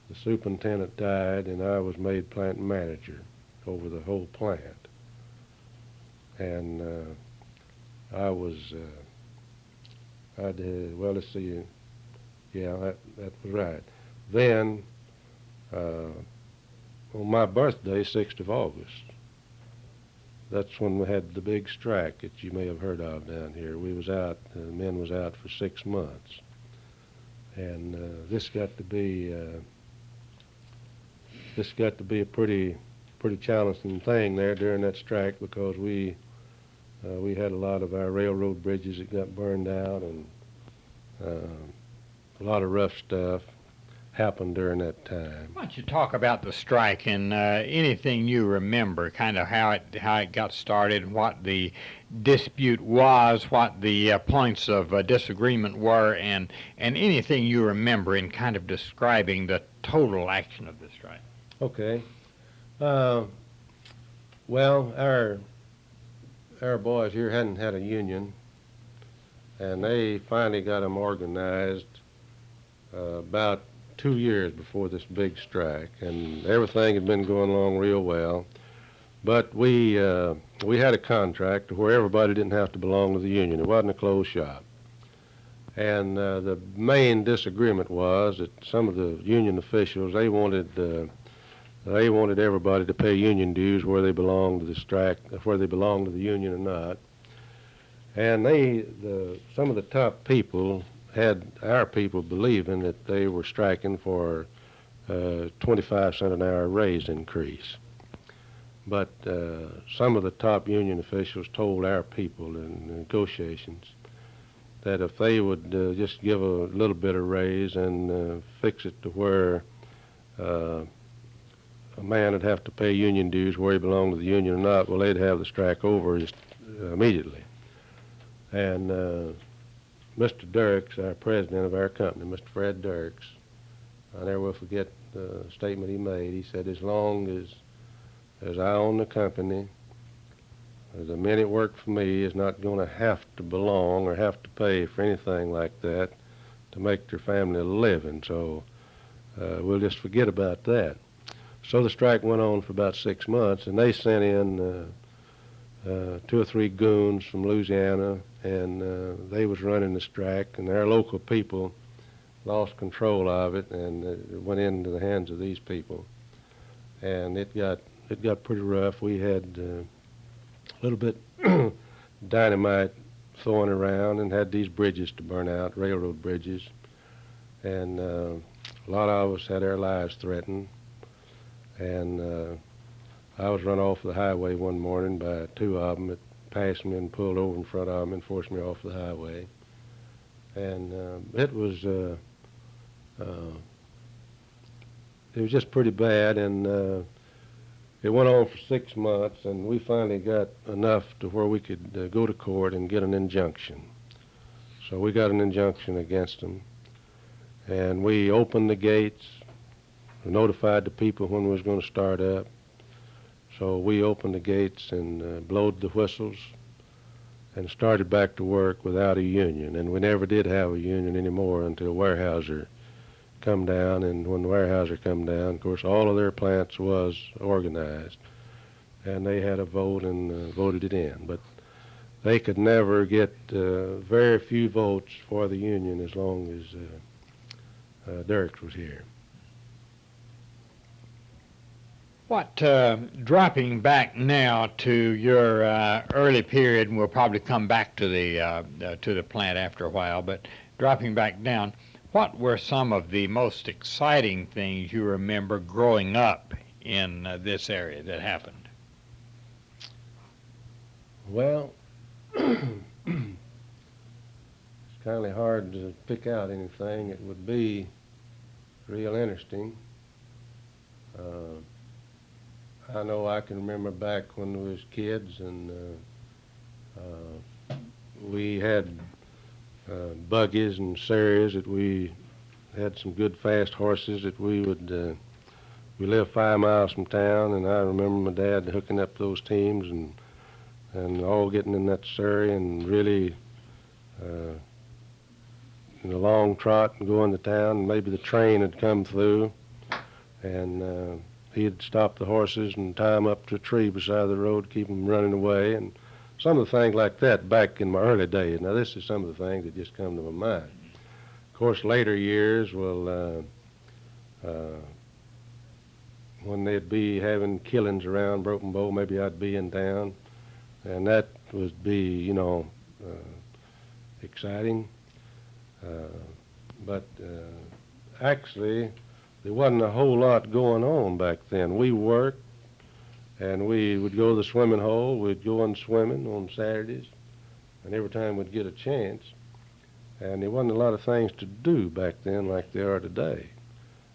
the superintendent died, and I was made plant manager over the whole plant. And I was, well, let's see, yeah, that was right. Then, on my birthday, 6th of August, that's when we had the big strike that you may have heard of down here. We was out, the men was out for 6 months. And this got to be a pretty challenging thing there during that strike, because we had a lot of our railroad bridges that got burned out, and a lot of rough stuff happened during that time. Why don't you talk about the strike and anything you remember, kind of how it got started, what the dispute was, what the points of disagreement were, and anything you remember in kind of describing the total action of the strike. Okay. Well, our boys here hadn't had a union, and they finally got them organized about 2 years before this big strike, and everything had been going along real well. But we had a contract where everybody didn't have to belong to the union. It wasn't a closed shop. And the main disagreement was that some of the union officials, they wanted everybody to pay union dues where they belonged to the strike, whether they belonged to the union or not. And some of the top people had our people believing that they were striking for 25 cents an hour raise increase. But some of the top union officials told our people in negotiations that if they would just give a little bit of raise and fix it to where a man would have to pay union dues where he belonged to the union or not, well, they'd have the strike over just immediately. And Mr. Dierks, our president of our company, Mr. Fred Dierks, I never will forget the statement he made. He said, as long as I own the company, the men that work for me is not going to have to belong or have to pay for anything like that to make their family a living. So we'll just forget about that. So the strike went on for about 6 months, and they sent in 2 or 3 goons from Louisiana, and they was running the strike, and our local people lost control of it, and it went into the hands of these people. And it got pretty rough. We had a little bit dynamite throwing around and had these bridges to burn out, railroad bridges. And a lot of us had our lives threatened. And I was run off the highway one morning by 2 of them that passed me and pulled over in front of me and forced me off the highway. And it was just pretty bad, and it went on for 6 months, and we finally got enough to where we could go to court and get an injunction. So we got an injunction against them, and we opened the gates, notified the people when we was going to start up. So we opened the gates and blowed the whistles and started back to work without a union. And we never did have a union anymore until Weyerhauser come down. And when Weyerhauser come down, of course, all of their plants was organized, and they had a vote and voted it in. But they could never get very few votes for the union as long as Dierks was here. What, dropping back now to your early period, and we'll probably come back to the plant after a while, but dropping back down, what were some of the most exciting things you remember growing up in this area that happened? Well, it's kind of hard to pick out anything that would be real interesting. I know I can remember back when we was kids, and we had buggies and surreys that we had some good fast horses that we would we lived 5 miles from town, and I remember my dad hooking up those teams and all getting in that surrey and really in a long trot and going to town, and maybe the train had come through, and he'd stop the horses and tie them up to a tree beside the road, keep them running away, and some of the things like that back in my early days. Now, this is some of the things that just come to my mind. Of course, later years, well, when they'd be having killings around Broken Bow, maybe I'd be in town, and that would be, you know, exciting. But actually, there wasn't a whole lot going on back then. We worked, and we would go to the swimming hole. We'd go in swimming on Saturdays, and every time we'd get a chance. And there wasn't a lot of things to do back then like there are today.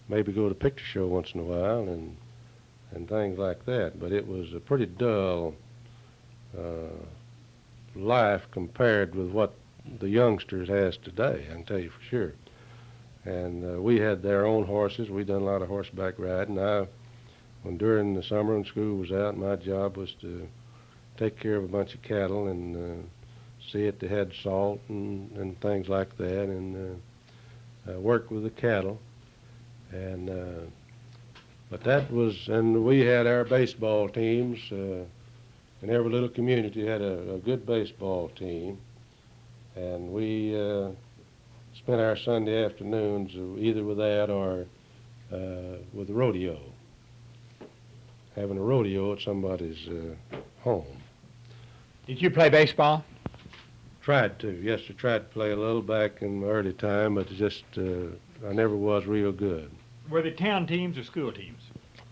Maybe go to a picture show once in a while and things like that. But it was a pretty dull life compared with what the youngsters has today, I can tell you for sure. And we had their own horses. We done a lot of horseback riding. When during the summer when school was out, my job was to take care of a bunch of cattle and see if they had salt and things like that. And worked with the cattle, and but that was, and we had our baseball teams, and every little community had a good baseball team, and we spent our Sunday afternoons either with that or with the rodeo, having a rodeo at somebody's home. Did you play baseball? Tried to, yes, I tried to play a little back in my early time, but just I never was real good. Were they town teams or school teams?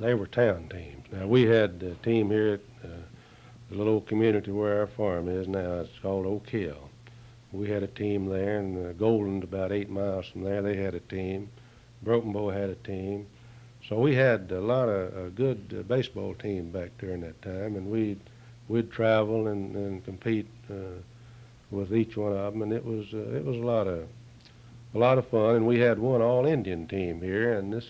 They were town teams. Now, we had a team here at the little old community where our farm is now. It's called Oak Hill. We had a team there, and Golden, about 8 miles from there, they had a team. Broken Bow had a team. So we had a lot of a good baseball team back during that time, and we'd travel and compete with each one of them, and it was a lot of fun. And we had one all-Indian team here, and this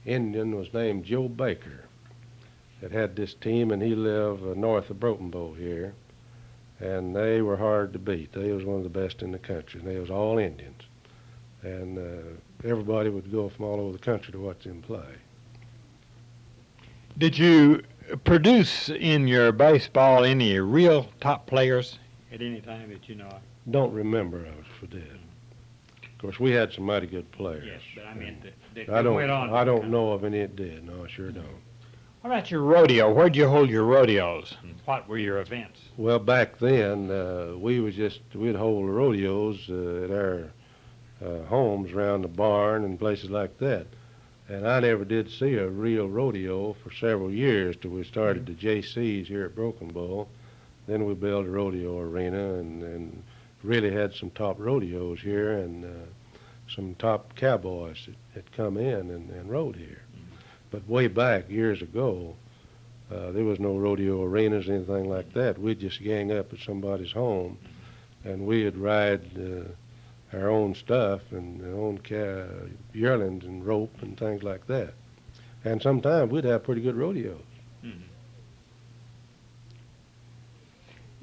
Indian was named Joe Baker that had this team, and he lived north of Broken Bow here, and they were hard to beat. They was one of the best in the country, and they was all Indians, and everybody would go from all over the country to watch them play. Did you produce in your baseball any real top players at any time that you know of? Don't remember us for that. Of course, we had some mighty good players. Yes, but I meant that I don't, went on. I don't know of any that did. No, I sure don't. What about your rodeo? Where'd you hold your rodeos, and what were your events? Well, back then, we'd hold rodeos at our homes around the barn and places like that. And I never did see a real rodeo for several years till we started the JCs here at Broken Bow. Then we built a rodeo arena and really had some top rodeos here, and some top cowboys that come in and rode here. But way back, years ago, there was no rodeo arenas or anything like that. We'd just gang up at somebody's home, and we'd ride our own stuff and our own yearlings and rope and things like that. And sometimes we'd have pretty good rodeos.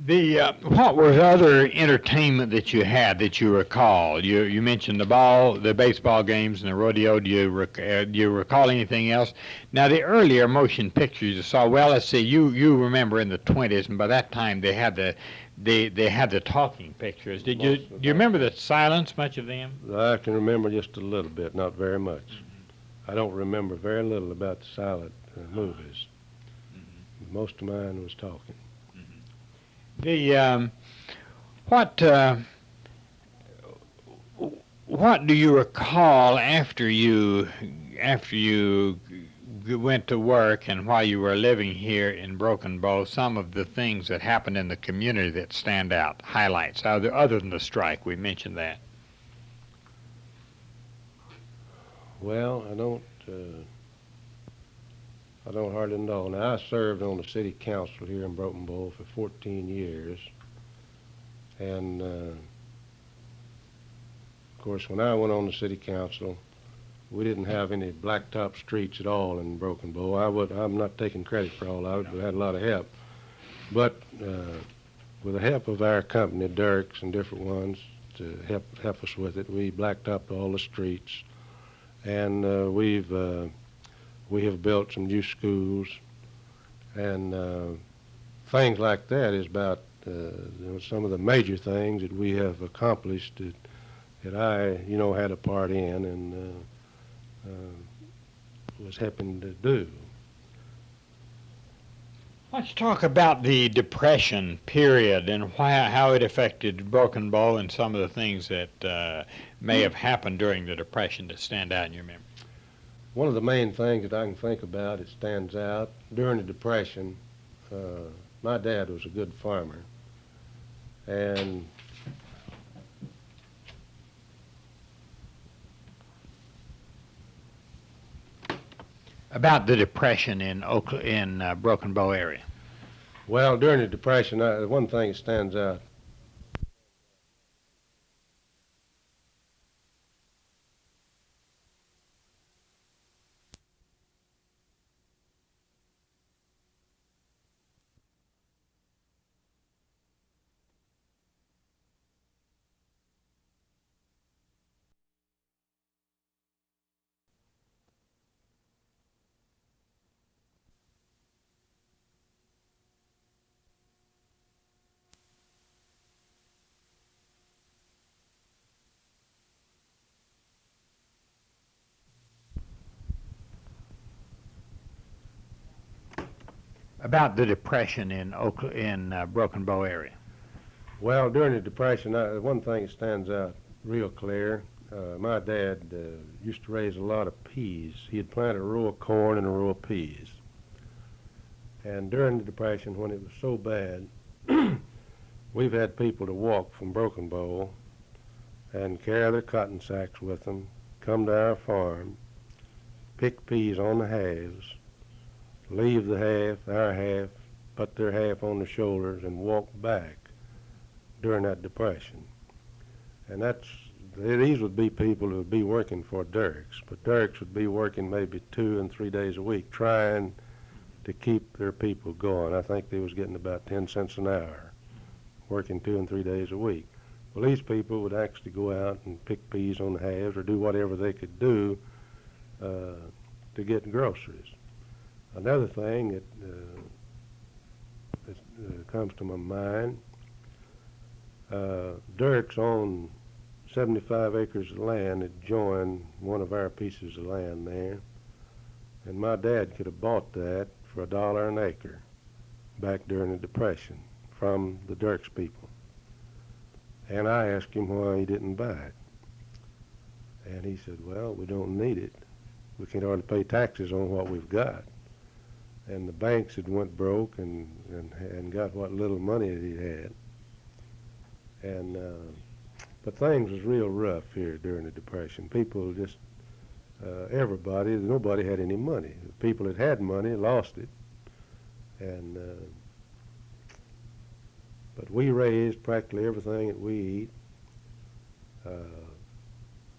What was other entertainment that you had that you recall? You mentioned the baseball games and the rodeo. Do you recall anything else? Now, the earlier motion pictures you saw, well, let's see, you remember in the 20s, and by that time they had the talking pictures. Do you remember the silence, much of them? I can remember just a little bit, not very much. I don't remember very little about the silent movies. Most of mine was talking. What do you recall after you went to work and while you were living here in Broken Bow, some of the things that happened in the community that stand out, highlights, other than the strike? We mentioned that. Well, I don't hardly know. Now, I served on the city council here in Broken Bow for 14 years. And, of course, when I went on the city council, we didn't have any blacktop streets at all in Broken Bow. I'm not taking credit for all of it, but I had a lot of help. But with the help of our company, Dierks, and different ones to help us with it, we blacktopped all the streets. And we have built some new schools, and things like that is about some of the major things that we have accomplished that I, had a part in and was helping to do. Let's talk about the Depression period and how it affected Broken Bow and some of the things that may have happened during the Depression that stand out in your memory. One of the main things that I can think about that stands out during the Depression, my dad was a good farmer, and About the Depression in Broken Bow area. well, during the Depression, one thing that stands out about the depression in Broken Bow area. Well, during the Depression, one thing that stands out real clear, my dad used to raise a lot of peas. He had planted a row of corn and a row of peas. And during the Depression, when it was so bad, we've had people to walk from Broken Bow and carry their cotton sacks with them, come to our farm, pick peas on the halves, leave the half, our half, put their half on their shoulders, and walk back during that Depression. And these would be people who would be working for Dierks, but Dierks would be working maybe 2 and 3 days a week trying to keep their people going. I think they was getting about 10 cents an hour, working 2 and 3 days a week. Well, these people would actually go out and pick peas on the halves or do whatever they could do to get groceries. Another thing that comes to my mind, Dierks owned 75 acres of land that joined one of our pieces of land there, and my dad could have bought that for $1 an acre back during the Depression from the Dierks people. And I asked him why he didn't buy it. And he said, well, we don't need it. We can hardly pay taxes on what we've got. And the banks had went broke and got what little money that he had. And but things was real rough here during the Depression. People just, nobody had any money. The people that had money lost it. And but we raised practically everything that we eat.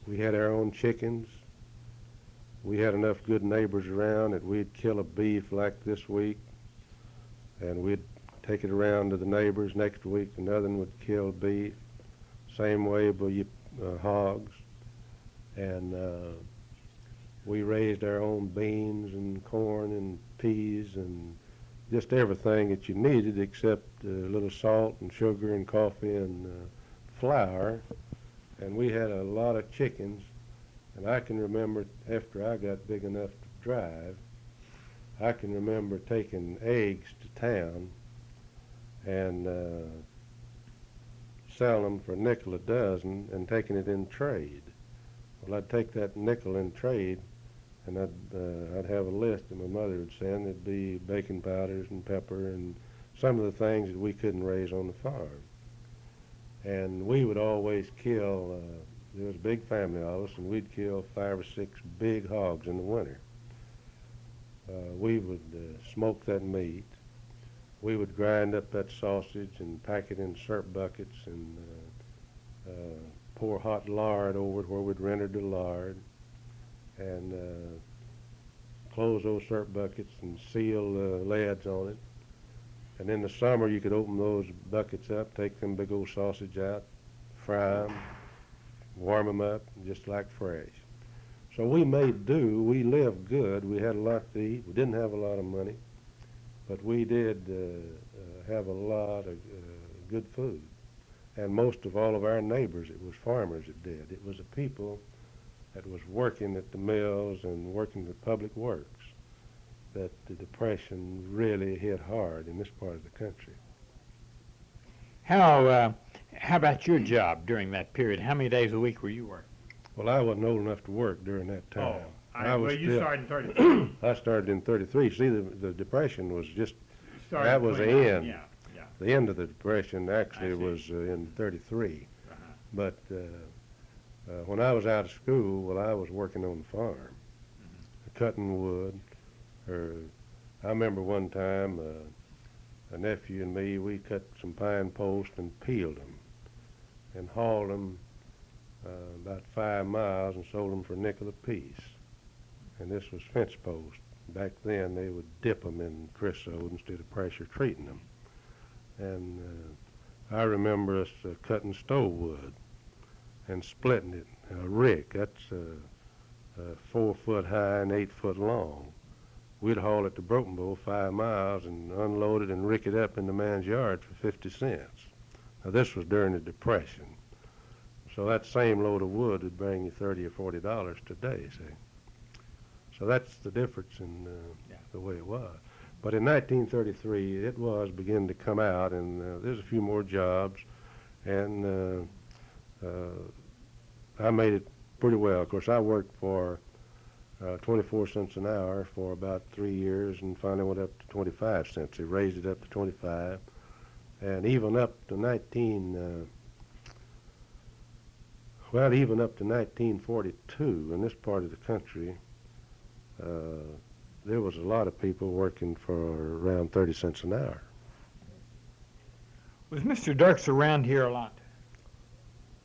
We had our own chickens. We had enough good neighbors around that we'd kill a beef like this week, and we'd take it around to the neighbors. Next week, another one would kill beef. Same way with hogs. And we raised our own beans and corn and peas and just everything that you needed except a little salt and sugar and coffee and flour. And we had a lot of chickens. And I can remember after I got big enough to drive, I can remember taking eggs to town and selling them for a nickel a dozen and taking it in trade. Well, I'd take that nickel in trade, and I'd have a list that my mother would send. It'd be baking powders and pepper and some of the things that we couldn't raise on the farm. And we would always kill, there was a big family of us, and we'd kill 5 or 6 big hogs in the winter. We would smoke that meat. We would grind up that sausage and pack it in syrup buckets and pour hot lard over it where we'd rendered the lard and close those syrup buckets and seal the leads on it. And in the summer you could open those buckets up, take them big old sausage out, fry them, warm them up just like fresh. So we made do. We lived good. We had a lot to eat. We didn't have a lot of money, but we did have a lot of good food. And most of all of our neighbors, it was farmers that did. It was the people that was working at the mills and working the public works that the Depression really hit hard in this part of the country. How about your job during that period? How many days a week were you working? Well, I wasn't old enough to work during that time. You started in 33. I started in 33. See, the Depression was just, Started that was the 29, end. Yeah. The end of the Depression actually I see. was in 33. Uh-huh. But when I was out of school, well, I was working on the farm, cutting wood. I remember one time a nephew and me, we cut some pine posts and peeled them and hauled them about 5 miles and sold them for a nickel apiece. And this was fence posts. Back then they would dip them in creosote instead of pressure treating them. And I remember us cutting stove wood and splitting it. A rick, that's 4 foot high and 8 foot long. We'd haul it to Broken Bow 5 miles and unload it and rick it up in the man's yard for 50 cents. Now this was during the Depression. So that same load of wood would bring you $30 or $40 today, see. So that's the difference in the way it was. But in 1933, it was beginning to come out, and there's a few more jobs, and I made it pretty well. Of course, I worked for 24 cents an hour for about 3 years, and finally went up to 25 cents. They raised it up to 25, and even up to 1942 in this part of the country, there was a lot of people working for around 30 cents an hour. Was Mr. Dierks around here a lot?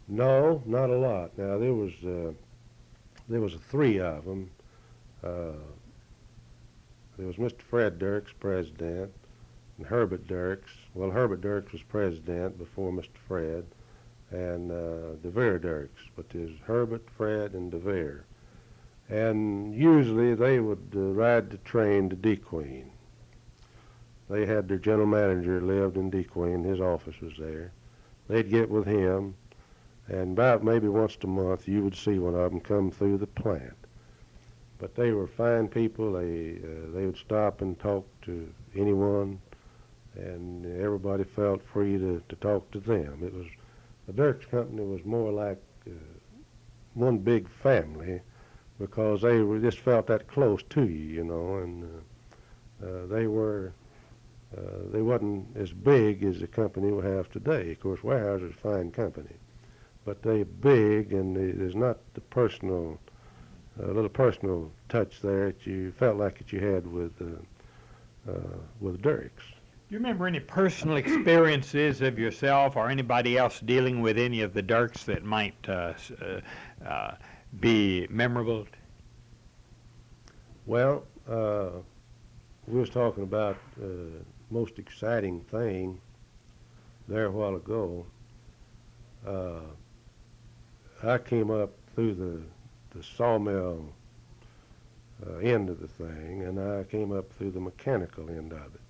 No, not a lot. Now there was 3 of them. There was Mr. Fred Dierks, president, and Herbert Dierks. Well, Herbert Dierks was president before Mr. Fred, and DeVere Dierks. But there's Herbert, Fred, and DeVere. And usually they would ride the train to DeQueen. They had their general manager lived in DeQueen. His office was there. They'd get with him, and about maybe once a month you would see one of them come through the plant. But they were fine people. They would stop and talk to anyone, and everybody felt free to talk to them. It was the Dierks Company was more like one big family, because they just felt that close to you, you know, and they wasn't as big as the company we have today. Of course, Weyerhauser is a fine company, but they're big, and there's not the personal, little personal touch there that you felt like that you had with Dierks. Do you remember any personal experiences of yourself or anybody else dealing with any of the Dierks that might be memorable? Well, we was talking about most exciting thing there a while ago. I came up through the sawmill end of the thing, and I came up through the mechanical end of it.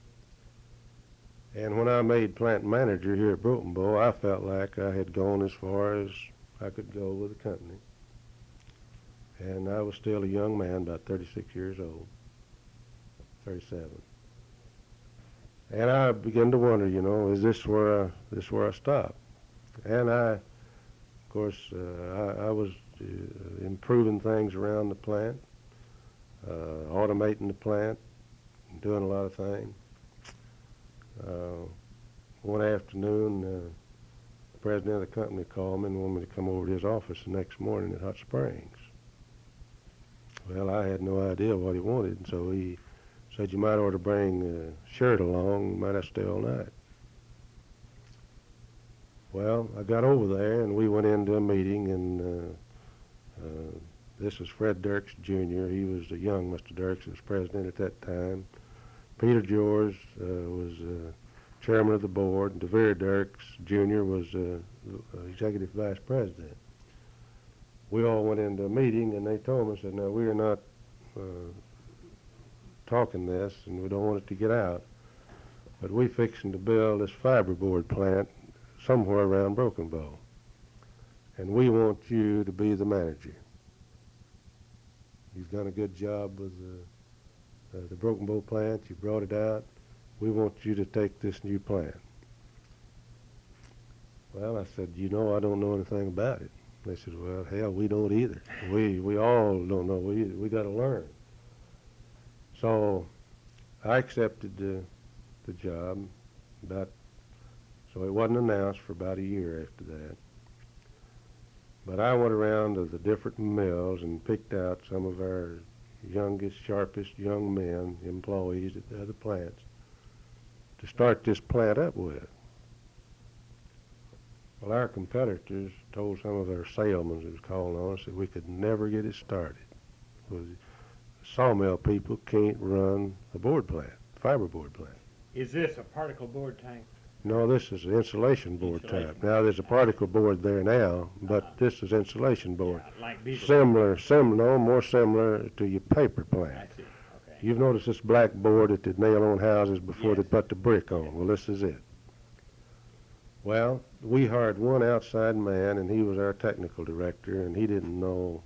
And when I made plant manager here at Broken Bow, I felt like I had gone as far as I could go with the company. And I was still a young man, about 36 years old, 37. And I began to wonder, you know, is this where I stop? And of course, I was improving things around the plant, automating the plant, doing a lot of things. One afternoon, the president of the company called me and wanted me to come over to his office the next morning at Hot Springs. Well, I had no idea what he wanted, and so he said, you might ought to bring a shirt along, you might have to stay all night. Well, I got over there, and we went into a meeting, and this was Fred Dierks, Jr. He was a young Mr. Dierks, was president at that time. Peter George was chairman of the board, and DeVere Dierks, Jr. was executive vice president. We all went into a meeting, and they told me, said, no, we are not talking this, and we don't want it to get out, but we fixing to build this fiberboard plant somewhere around Broken Bow, and we want you to be the manager. You've done a good job with the Broken Bow plant. You brought it out. We want you to take this new plant. Well, I said, you know, I don't know anything about it. They said, well, hell, we don't either. We all don't know. We got to learn. So I accepted the job, so it wasn't announced for about a year after that. But I went around to the different mills and picked out some of our youngest, sharpest young men, employees at the other plants, to start this plant up with. Well, our competitors told some of our salesmen who was calling on us that we could never get it started. The sawmill people can't run a board plant, fiberboard plant. Is this a particle board tank? No, this is an insulation board type. Now, there's a particle board there now, but this is insulation board. Yeah, like these. Similar, no, more similar to your paper plant. I see. Okay. You've noticed this black board that they'd nail on houses before they put the brick on. Well, this is it. Well, we hired one outside man, and he was our technical director, and he didn't know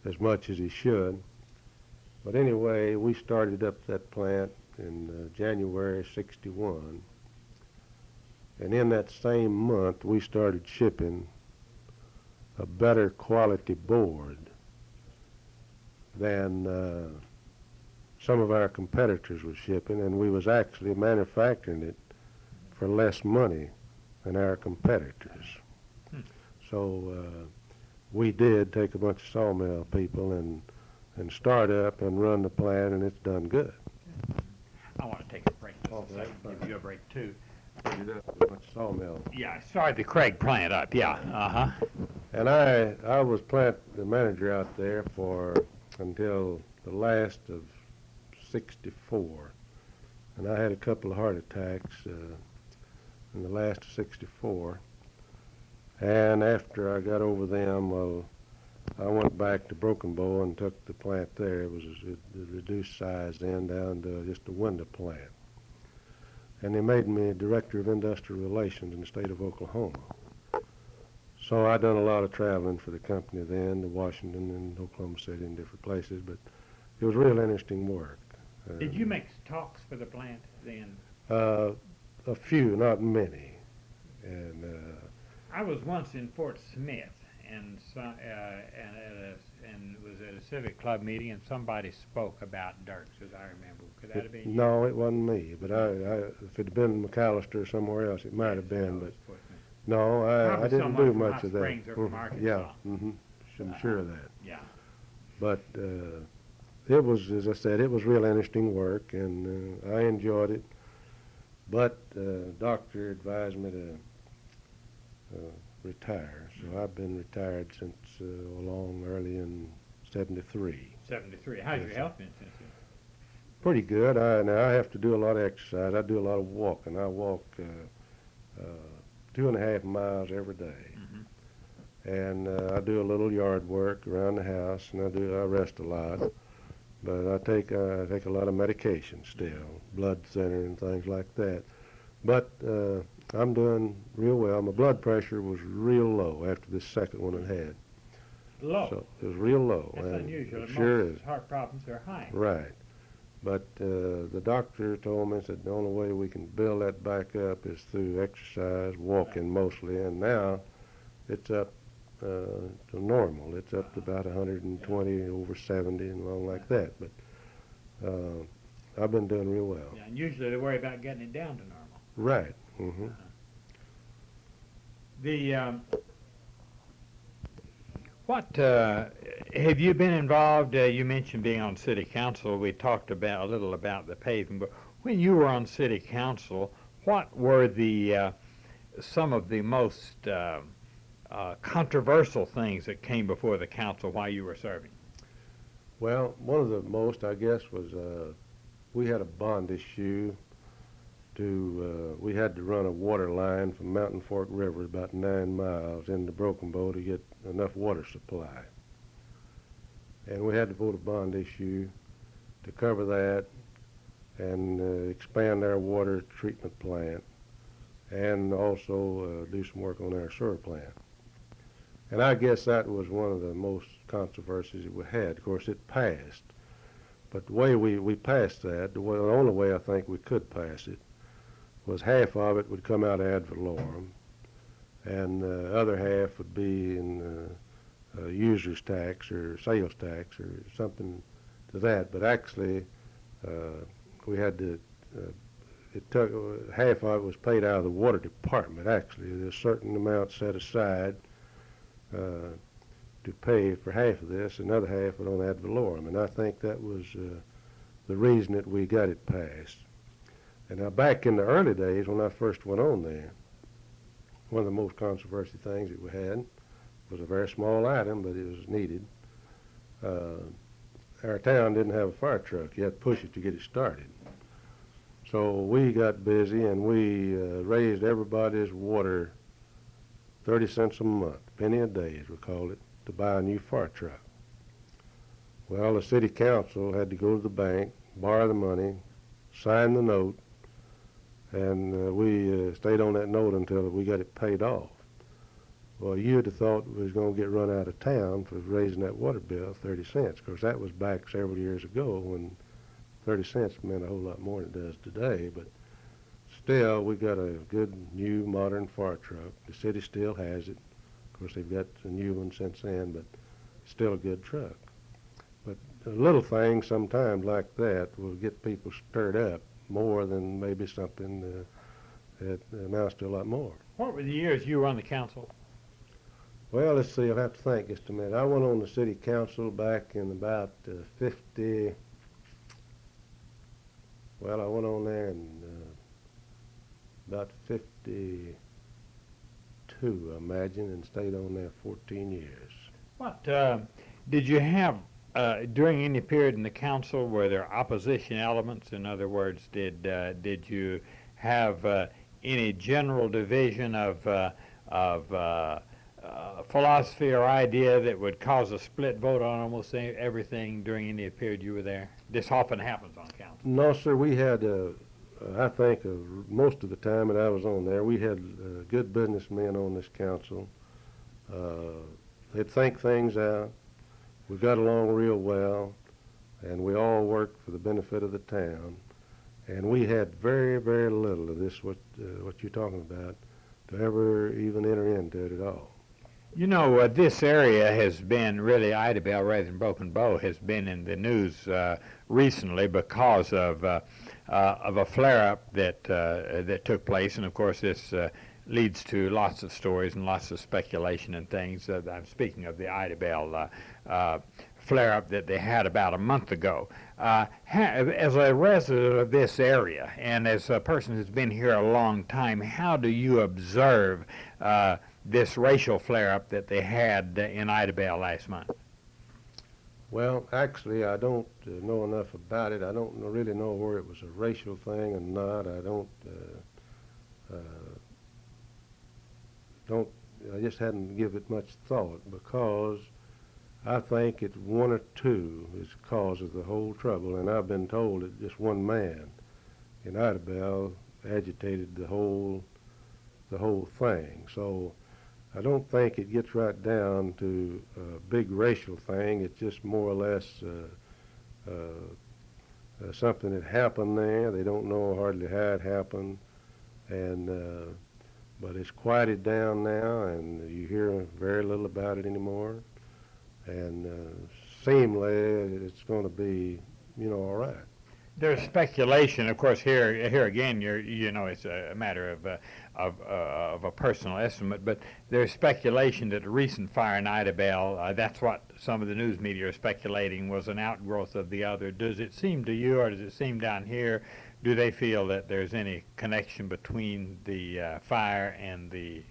as much as he should. But anyway, we started up that plant, in January '61. And in that same month, we started shipping a better quality board than some of our competitors were shipping, and we was actually manufacturing it for less money than our competitors. So we did take a bunch of sawmill people and start up and run the plant, and it's done good. I want to take a break just a second, give you a break too. A bunch of sawmill. Yeah, I started the Craig plant up, yeah, uh-huh. And I was plant manager out there until the last of '64, and I had a couple of heart attacks in the last of '64. And after I got over them, well, I went back to Broken Bow and took the plant there. It was a reduced size then, down to just a window plant. And they made me director of industrial relations in the state of Oklahoma. So I done a lot of traveling for the company then, to Washington and Oklahoma City and different places, but it was real interesting work. Did you make talks for the plant then? A few, not many. And I was once in Fort Smith, and and was at a civic club meeting, and somebody spoke about Dierks, as I remember. Could that have been you? No, it wasn't me, but if it had been McAllister or somewhere else, it might have been, but no, I didn't do much of that. Springs or from Arkansas. Yeah, I'm sure of that. Yeah. But it was, as I said, it was real interesting work, and I enjoyed it. But doctor advised me to retire, so I've been retired since along early in '73. 73. How's your health been since then? Pretty good. Now I have to do a lot of exercise. I do a lot of walking. I walk 2.5 miles every day. And I do a little yard work around the house, and I rest a lot. But I take a lot of medication still, blood thinner and things like that. But I'm doing real well. My blood pressure was real low after this second one I had. Low? So it was real low. That's unusual. It sure Most is. heart problems are high. Right. But the doctor told me, said the only way we can build that back up is through exercise, walking mostly, and now it's up to normal. It's up to about 120 over 70 and along like that. But I've been doing real well. Yeah, and usually they worry about getting it down to normal. Right. What have you been involved? You mentioned being on city council. We talked a little about the paving, but when you were on city council, what were some of the most controversial things that came before the council while you were serving? Well, one of the most, I guess, was we had a bond issue. We had to run a water line from Mountain Fork River about 9 miles into Broken Bow to get enough water supply. And we had to vote a bond issue to cover that and expand our water treatment plant and also do some work on our sewer plant. And I guess that was one of the most controversies that we had. Of course, it passed. But the way we passed that, the only way I think we could pass it, was half of it would come out ad valorem, and the other half would be in user's tax or sales tax or something to that. But actually, we had to, it took, half of it was paid out of the water department, actually. There's a certain amount set aside to pay for half of this, another half was on ad valorem, and I think that was the reason that we got it passed. And now back in the early days when I first went on there, one of the most controversial things that we had was a very small item, but it was needed. Our town didn't have a fire truck. You had to push it to get it started. So we got busy and we raised everybody's water 30 cents a month, penny a day as we called it, to buy a new fire truck. Well, the city council had to go to the bank, borrow the money, sign the note, and we stayed on that note until we got it paid off. Well, you'd have thought we was going to get run out of town for raising that water bill 30 cents. Of course, that was back several years ago when 30 cents meant a whole lot more than it does today, but still, we got a good, new, modern fire truck. The city still has it. Of course, they've got a new one since then, but still a good truck. But little things sometimes like that will get people stirred up more than maybe something that amounts to a lot more. What were the years you were on the council? Well, let's see, I'll have to think just a minute. I went on the city council back in about 50, well, I went on there in about 52, I imagine, and stayed on there 14 years. What did you have during any period in the council? Were there opposition elements? In other words, did you have any general division of philosophy or idea that would cause a split vote on almost everything during any period you were there? This often happens on council. No, sir, we had, I think, most of the time that I was on there, we had good businessmen on this council. They'd think things out. We got along real well, and we all worked for the benefit of the town. And we had very, very little of this, what you're talking about, to ever even enter into it at all. You know, this area has been really, Idabel rather than Broken Bow, has been in the news recently because of a flare-up that took place, and of course this leads to lots of stories and lots of speculation and things. I'm speaking of the Idabel flare-up that they had about a month ago. As a resident of this area and as a person who's been here a long time, how do you observe this racial flare-up that they had in Idabel last month? Well, actually, I don't know enough about it. I don't really know where it was a racial thing or not. I just hadn't given it much thought, because I think it's one or two is the cause of the whole trouble, and I've been told that just one man in Idabel agitated the whole thing. So I don't think it gets right down to a big racial thing. It's just more or less something that happened there. They don't know hardly how it happened, and but it's quieted down now, and you hear very little about it anymore. And seemingly it's going to be, all right. There's speculation, of course. Here again, it's a matter of a personal estimate, but there's speculation that a recent fire in Idabel, that's what some of the news media are speculating, was an outgrowth of the other. Does it seem to you, or does it seem down here, do they feel that there's any connection between the fire and the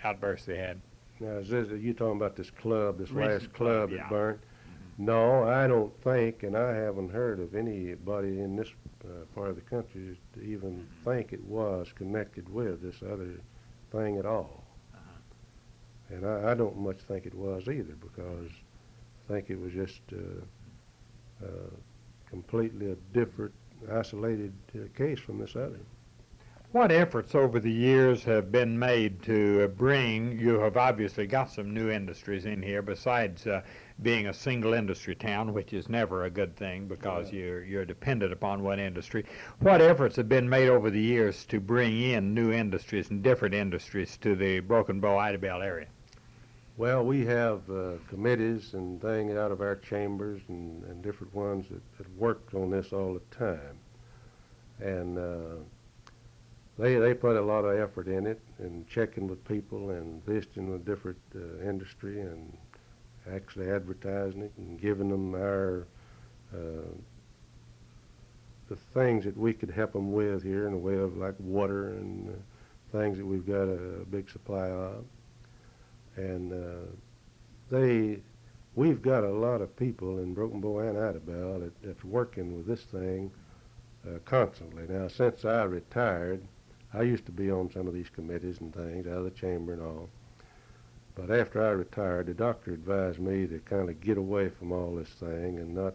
outburst they had? Now, are you talking about this club, this Recent last club yeah. that burned? No, I don't think, and I haven't heard of anybody in this part of the country to even think it was connected with this other thing at all. And I don't much think it was either, because I think it was just completely a different, isolated case from this other. What efforts over the years have been made to bring, you have obviously got some new industries in here besides being a single industry town, which is never a good thing because you're dependent upon one industry. What efforts have been made over the years to bring in new industries and different industries to the Broken Bow, Idabel area? Well, we have committees and things out of our chambers and different ones that worked on this all the time. And they put a lot of effort in it, and checking with people and visiting with different industry and actually advertising it and giving them our the things that we could help them with here in the way of like water and things that we've got a big supply of. And we've got a lot of people in Broken Bow and Idabel that's working with this thing constantly. Now, since I retired, I used to be on some of these committees and things, out of the chamber and all. But after I retired, the doctor advised me to kind of get away from all this thing and not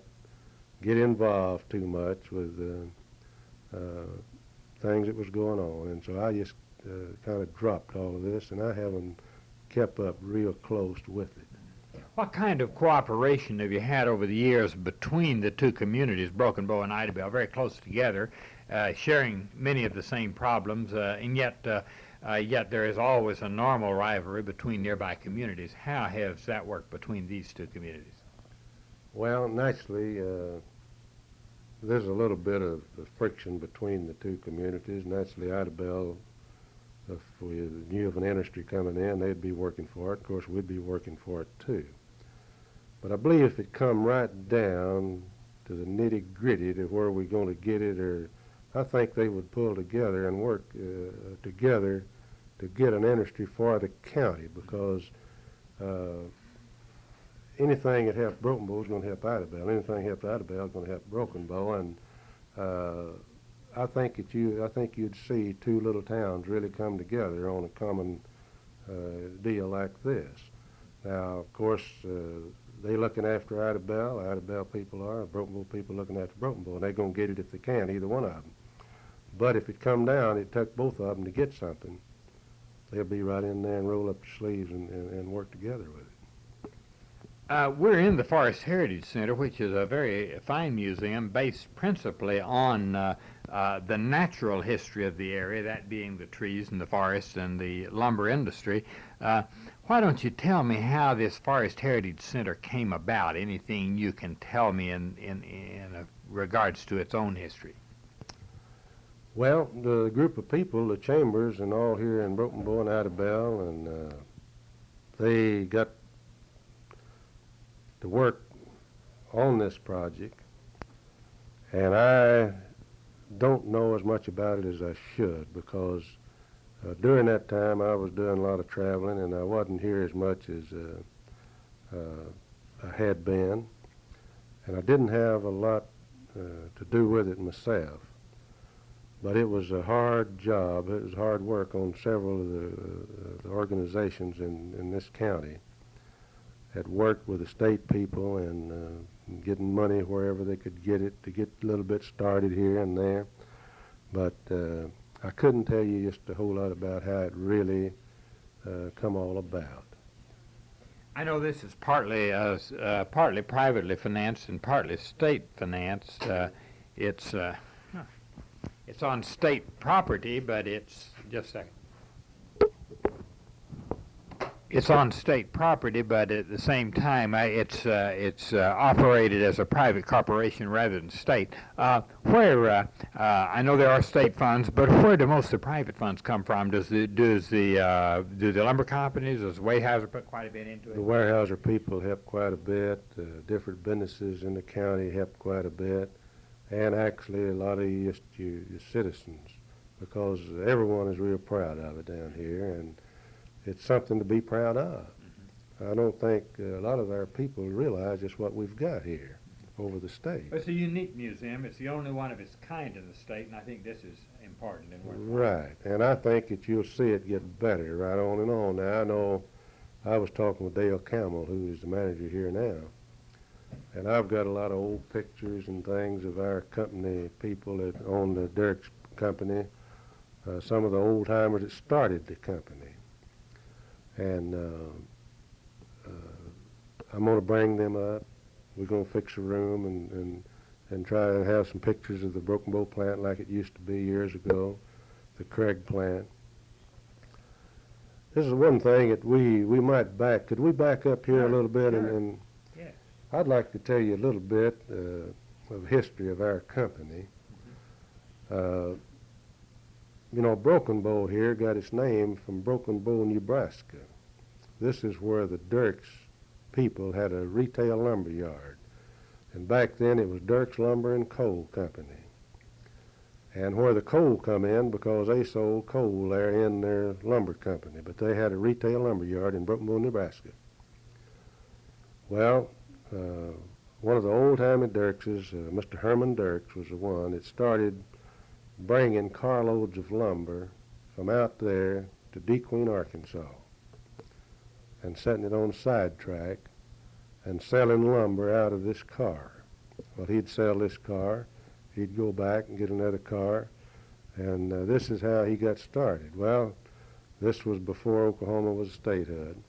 get involved too much with things that was going on. And so I just kind of dropped all of this, and I haven't kept up real close with it. What kind of cooperation have you had over the years between the two communities, Broken Bow and Idabel, very close together, sharing many of the same problems, and yet there is always a normal rivalry between nearby communities. How has that worked between these two communities? Well, naturally, there's a little bit of friction between the two communities. Naturally, Idabel, if we knew of an industry coming in, they'd be working for it. Of course, we'd be working for it too. But I believe if it come right down to the nitty-gritty to where we're going to get it, or I think they would pull together and work together to get an industry for the county, because anything that helps Broken Bow is going to help Idabel. Anything that helps Idabel is going to help Broken Bow, and I think you'd see two little towns really come together on a common deal like this. Now, of course, they looking after Idabel people are, Broken Bow people looking after Broken Bow, and they're going to get it if they can, either one of them. But if it come down, it took both of them to get something, they'll be right in there and roll up their sleeves and work together with it. We're in the Forest Heritage Center, which is a very fine museum based principally on the natural history of the area, that being the trees and the forest and the lumber industry. Why don't you tell me how this Forest Heritage Center came about? Anything you can tell me in regards to its own history? Well, the group of people, the chambers and all here in Broken Bow and Idabel, and they got to work on this project, and I don't know as much about it as I should, because during that time I was doing a lot of traveling and I wasn't here as much as I had been, and I didn't have a lot to do with it myself. But it was a hard job. It was hard work on several of the organizations in this county that worked with the state people and getting money wherever they could get it to get a little bit started here and there. But I couldn't tell you just a whole lot about how it really come all about. I know this is partly privately financed and partly state financed. It's on state property, but it's just a second. It's on state property, but at the same time, it's operated as a private corporation rather than state. Where I know there are state funds, but where do most of the private funds come from? Do the lumber companies, does Weyerhauser put quite a bit into it? The Weyerhauser people help quite a bit. Different businesses in the county help quite a bit, and actually a lot of your citizens, because everyone is real proud of it down here, and it's something to be proud of. Mm-hmm. I don't think a lot of our people realize just what we've got here over the state. It's a unique museum. It's the only one of its kind in the state, and I think this is important. Right, and I think that you'll see it get better right on and on. Now, I know I was talking with Dale Campbell, who is the manager here now, and I've got a lot of old pictures and things of our company people that own the Dierks company, some of the old timers that started the company. And I'm going to bring them up. We're going to fix a room and try to have some pictures of the Broken Bow plant like it used to be years ago, the Craig plant. This is one thing that we might could we back up here a little bit? Sure. And Yeah. I'd like to tell you a little bit of history of our company. You know, Broken Bow here got its name from Broken Bow, Nebraska. This is where the Dierks people had a retail lumber yard. And back then it was Dierks Lumber and Coal Company. And where the coal come in, because they sold coal there in their lumber company, but they had a retail lumber yard in Broken Bow, Nebraska. Well, one of the old-timey Dierkses, Mr. Herman Dierks, was the one that started bringing carloads of lumber from out there to DeQueen, Arkansas, and setting it on a sidetrack and selling lumber out of this car. Well, he'd sell this car, he'd go back and get another car, and this is how he got started. Well, this was before Oklahoma was a statehood.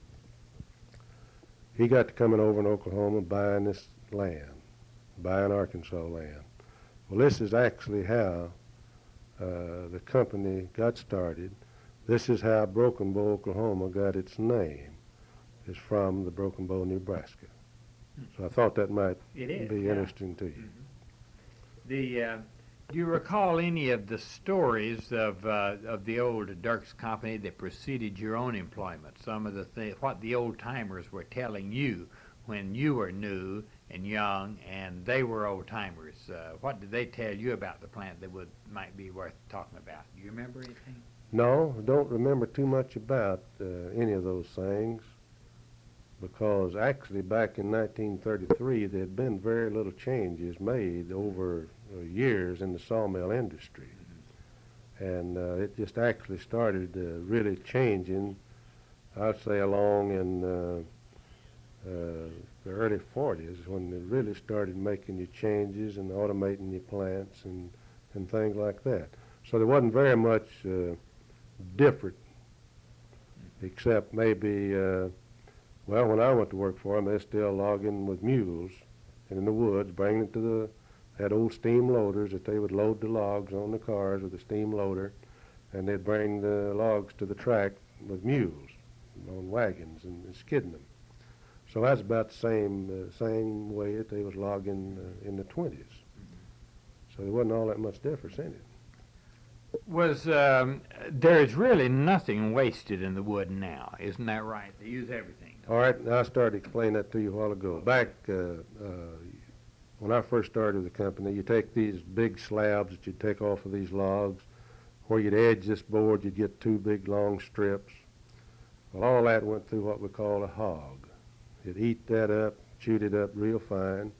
he got to coming over in Oklahoma buying this land, buying Arkansas land. Well, this is actually how the company got started. This is how Broken Bow, Oklahoma got its name, is from the Broken Bow, Nebraska. So I thought that might It is, be yeah. interesting to you. Do you recall any of the stories of the old Dierks company that preceded your own employment? Some of what the old timers were telling you when you were new and young, and they were old timers. What did they tell you about the plant that might be worth talking about? Do you remember anything? No, I don't remember too much about any of those things, because actually back in 1933 there had been very little changes made over years in the sawmill industry. And it just actually started really changing, I'd say along in the early 40s, when they really started making your changes and automating your plants and things like that. So there wasn't very much different, except maybe, well, when I went to work for them, they're still logging with mules in the woods, bringing it to had old steam loaders that they would load the logs on the cars with a steam loader, and they'd bring the logs to the track with mules on wagons and skidding them. So that's about the same way that they was logging in the 20s. So there wasn't all that much difference in it. There is really nothing wasted in the wood now, isn't that right? They use everything. All right, now I started explaining that to you a while ago. Back when I first started with the company, you take these big slabs that you take off of these logs. Where you'd edge this board, you'd get two big long strips. Well, all that went through what we call a hog. It'd eat that up, chewed it up real fine,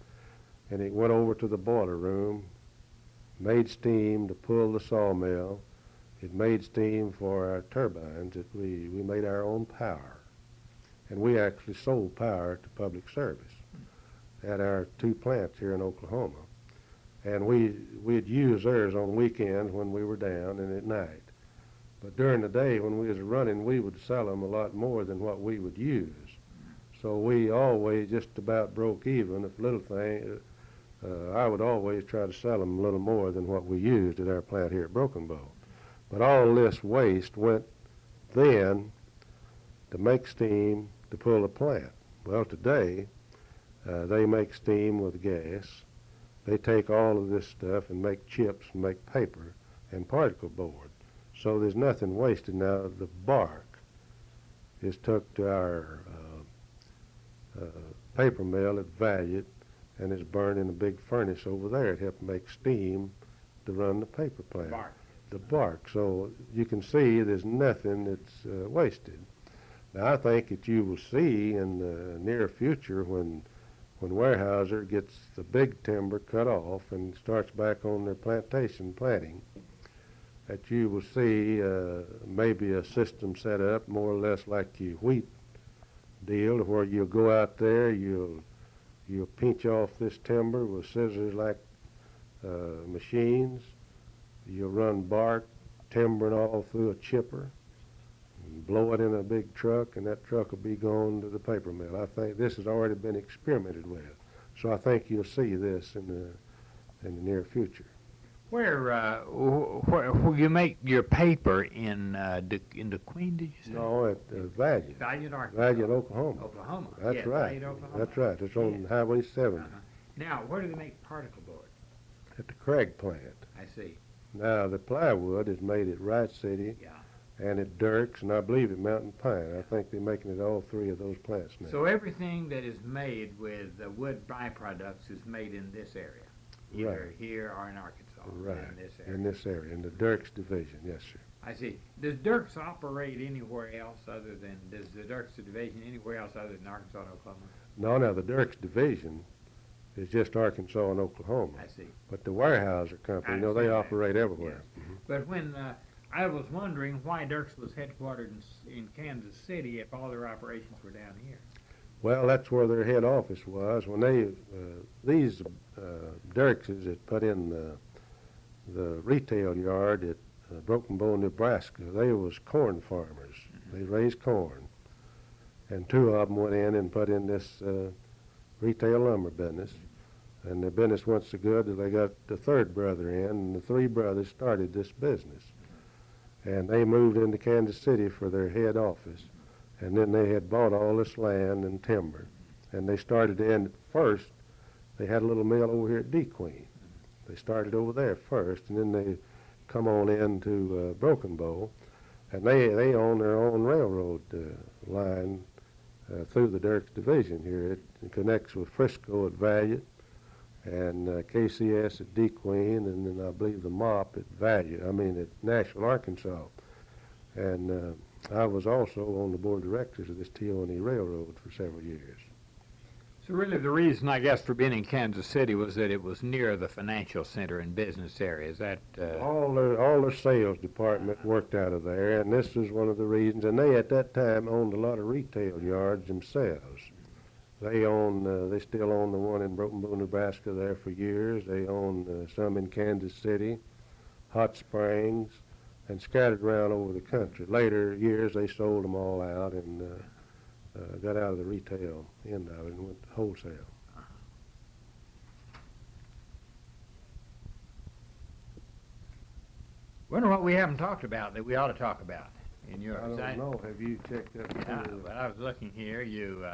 and it went over to the boiler room, made steam to pull the sawmill. It made steam for our turbines. We made our own power. And we actually sold power to public service at our two plants here in Oklahoma. And we'd use theirs on weekends when we were down and at night. But during the day when we was running, we would sell them a lot more than what we would use. So we always just about broke even. If little thing, I would always try to sell them a little more than what we used at our plant here at Broken Bow. But all this waste went then to make steam to pull the plant. Well, today, they make steam with gas. They take all of this stuff and make chips and make paper and particle board. So there's nothing wasted. Now, the bark is took to our paper mill at Valiant and is burned in a big furnace over there. It helps make steam to run the paper plant. Bark. The bark. So you can see there's nothing that's wasted. Now, I think that you will see in the near future when Weyerhauser gets the big timber cut off and starts back on their plantation planting, that you will see maybe a system set up more or less like your wheat deal, where you'll go out there, you'll pinch off this timber with scissors like machines. You'll run bark, timber and all through a chipper, and blow it in a big truck, and that truck will be going to the paper mill. I think this has already been experimented with, so I think you'll see this in the near future. Where you make your paper in the Queen, did you say? No, at Valiant. Valiant, Arkansas. Valiant, Oklahoma. Oklahoma. That's yes, right. Valiant, Oklahoma. That's right. It's on Highway 70 Now, where do they make particle board? at the Craig plant. I see. Now, the plywood is made at Wright City Yeah. and at Dierks, and I believe at Mountain Pine. I think they're making it all three of those plants now. So everything that is made with wood byproducts is made in this area, either here or in Arkansas. Right, In this area. in this area, in the Dierks division, yes, sir. I see. Does Dierks operate anywhere else does the Dierks division anywhere else other than Arkansas and Oklahoma? No, now the Dierks division is just Arkansas and Oklahoma. I see. But the Weyerhauser company, they understand that. operate everywhere. But when I was wondering why Dierks was headquartered in Kansas City if all their operations were down here. Well, that's where their head office was. When they, these Dierkses that put in the retail yard at Broken Bow, Nebraska, they was corn farmers. They raised corn. and two of them went in and put in this retail lumber business. And the business went so good that they got the third brother in, and the three brothers started this business. And they moved into Kansas City for their head office. And then they had bought all this land and timber. And they started in first, they had a little mill over here at DeQueen. They started over there first, and then they come on into Broken Bow. And they own their own railroad line through the Dierks division here. It connects with Frisco at Valiant, and KCS at DeQueen, and then I believe the MOP at Nashville, Arkansas. And I was also on the board of directors of this T.O.N.E. Railroad for several years. So really the reason, I guess, for being in Kansas City was that it was near the financial center and business area. Is that... All their sales department worked out of there, and this was one of the reasons. And they, at that time, owned a lot of retail yards themselves. They still own the one in Broken Bow, Nebraska there for years. They own some in Kansas City, Hot Springs, and scattered around over the country. Later years, they sold them all out and got out of the retail end of it and went wholesale. Wonder what we haven't talked about that we ought to talk about in yours. I don't know. Have you checked that? Yeah, but I was looking here. You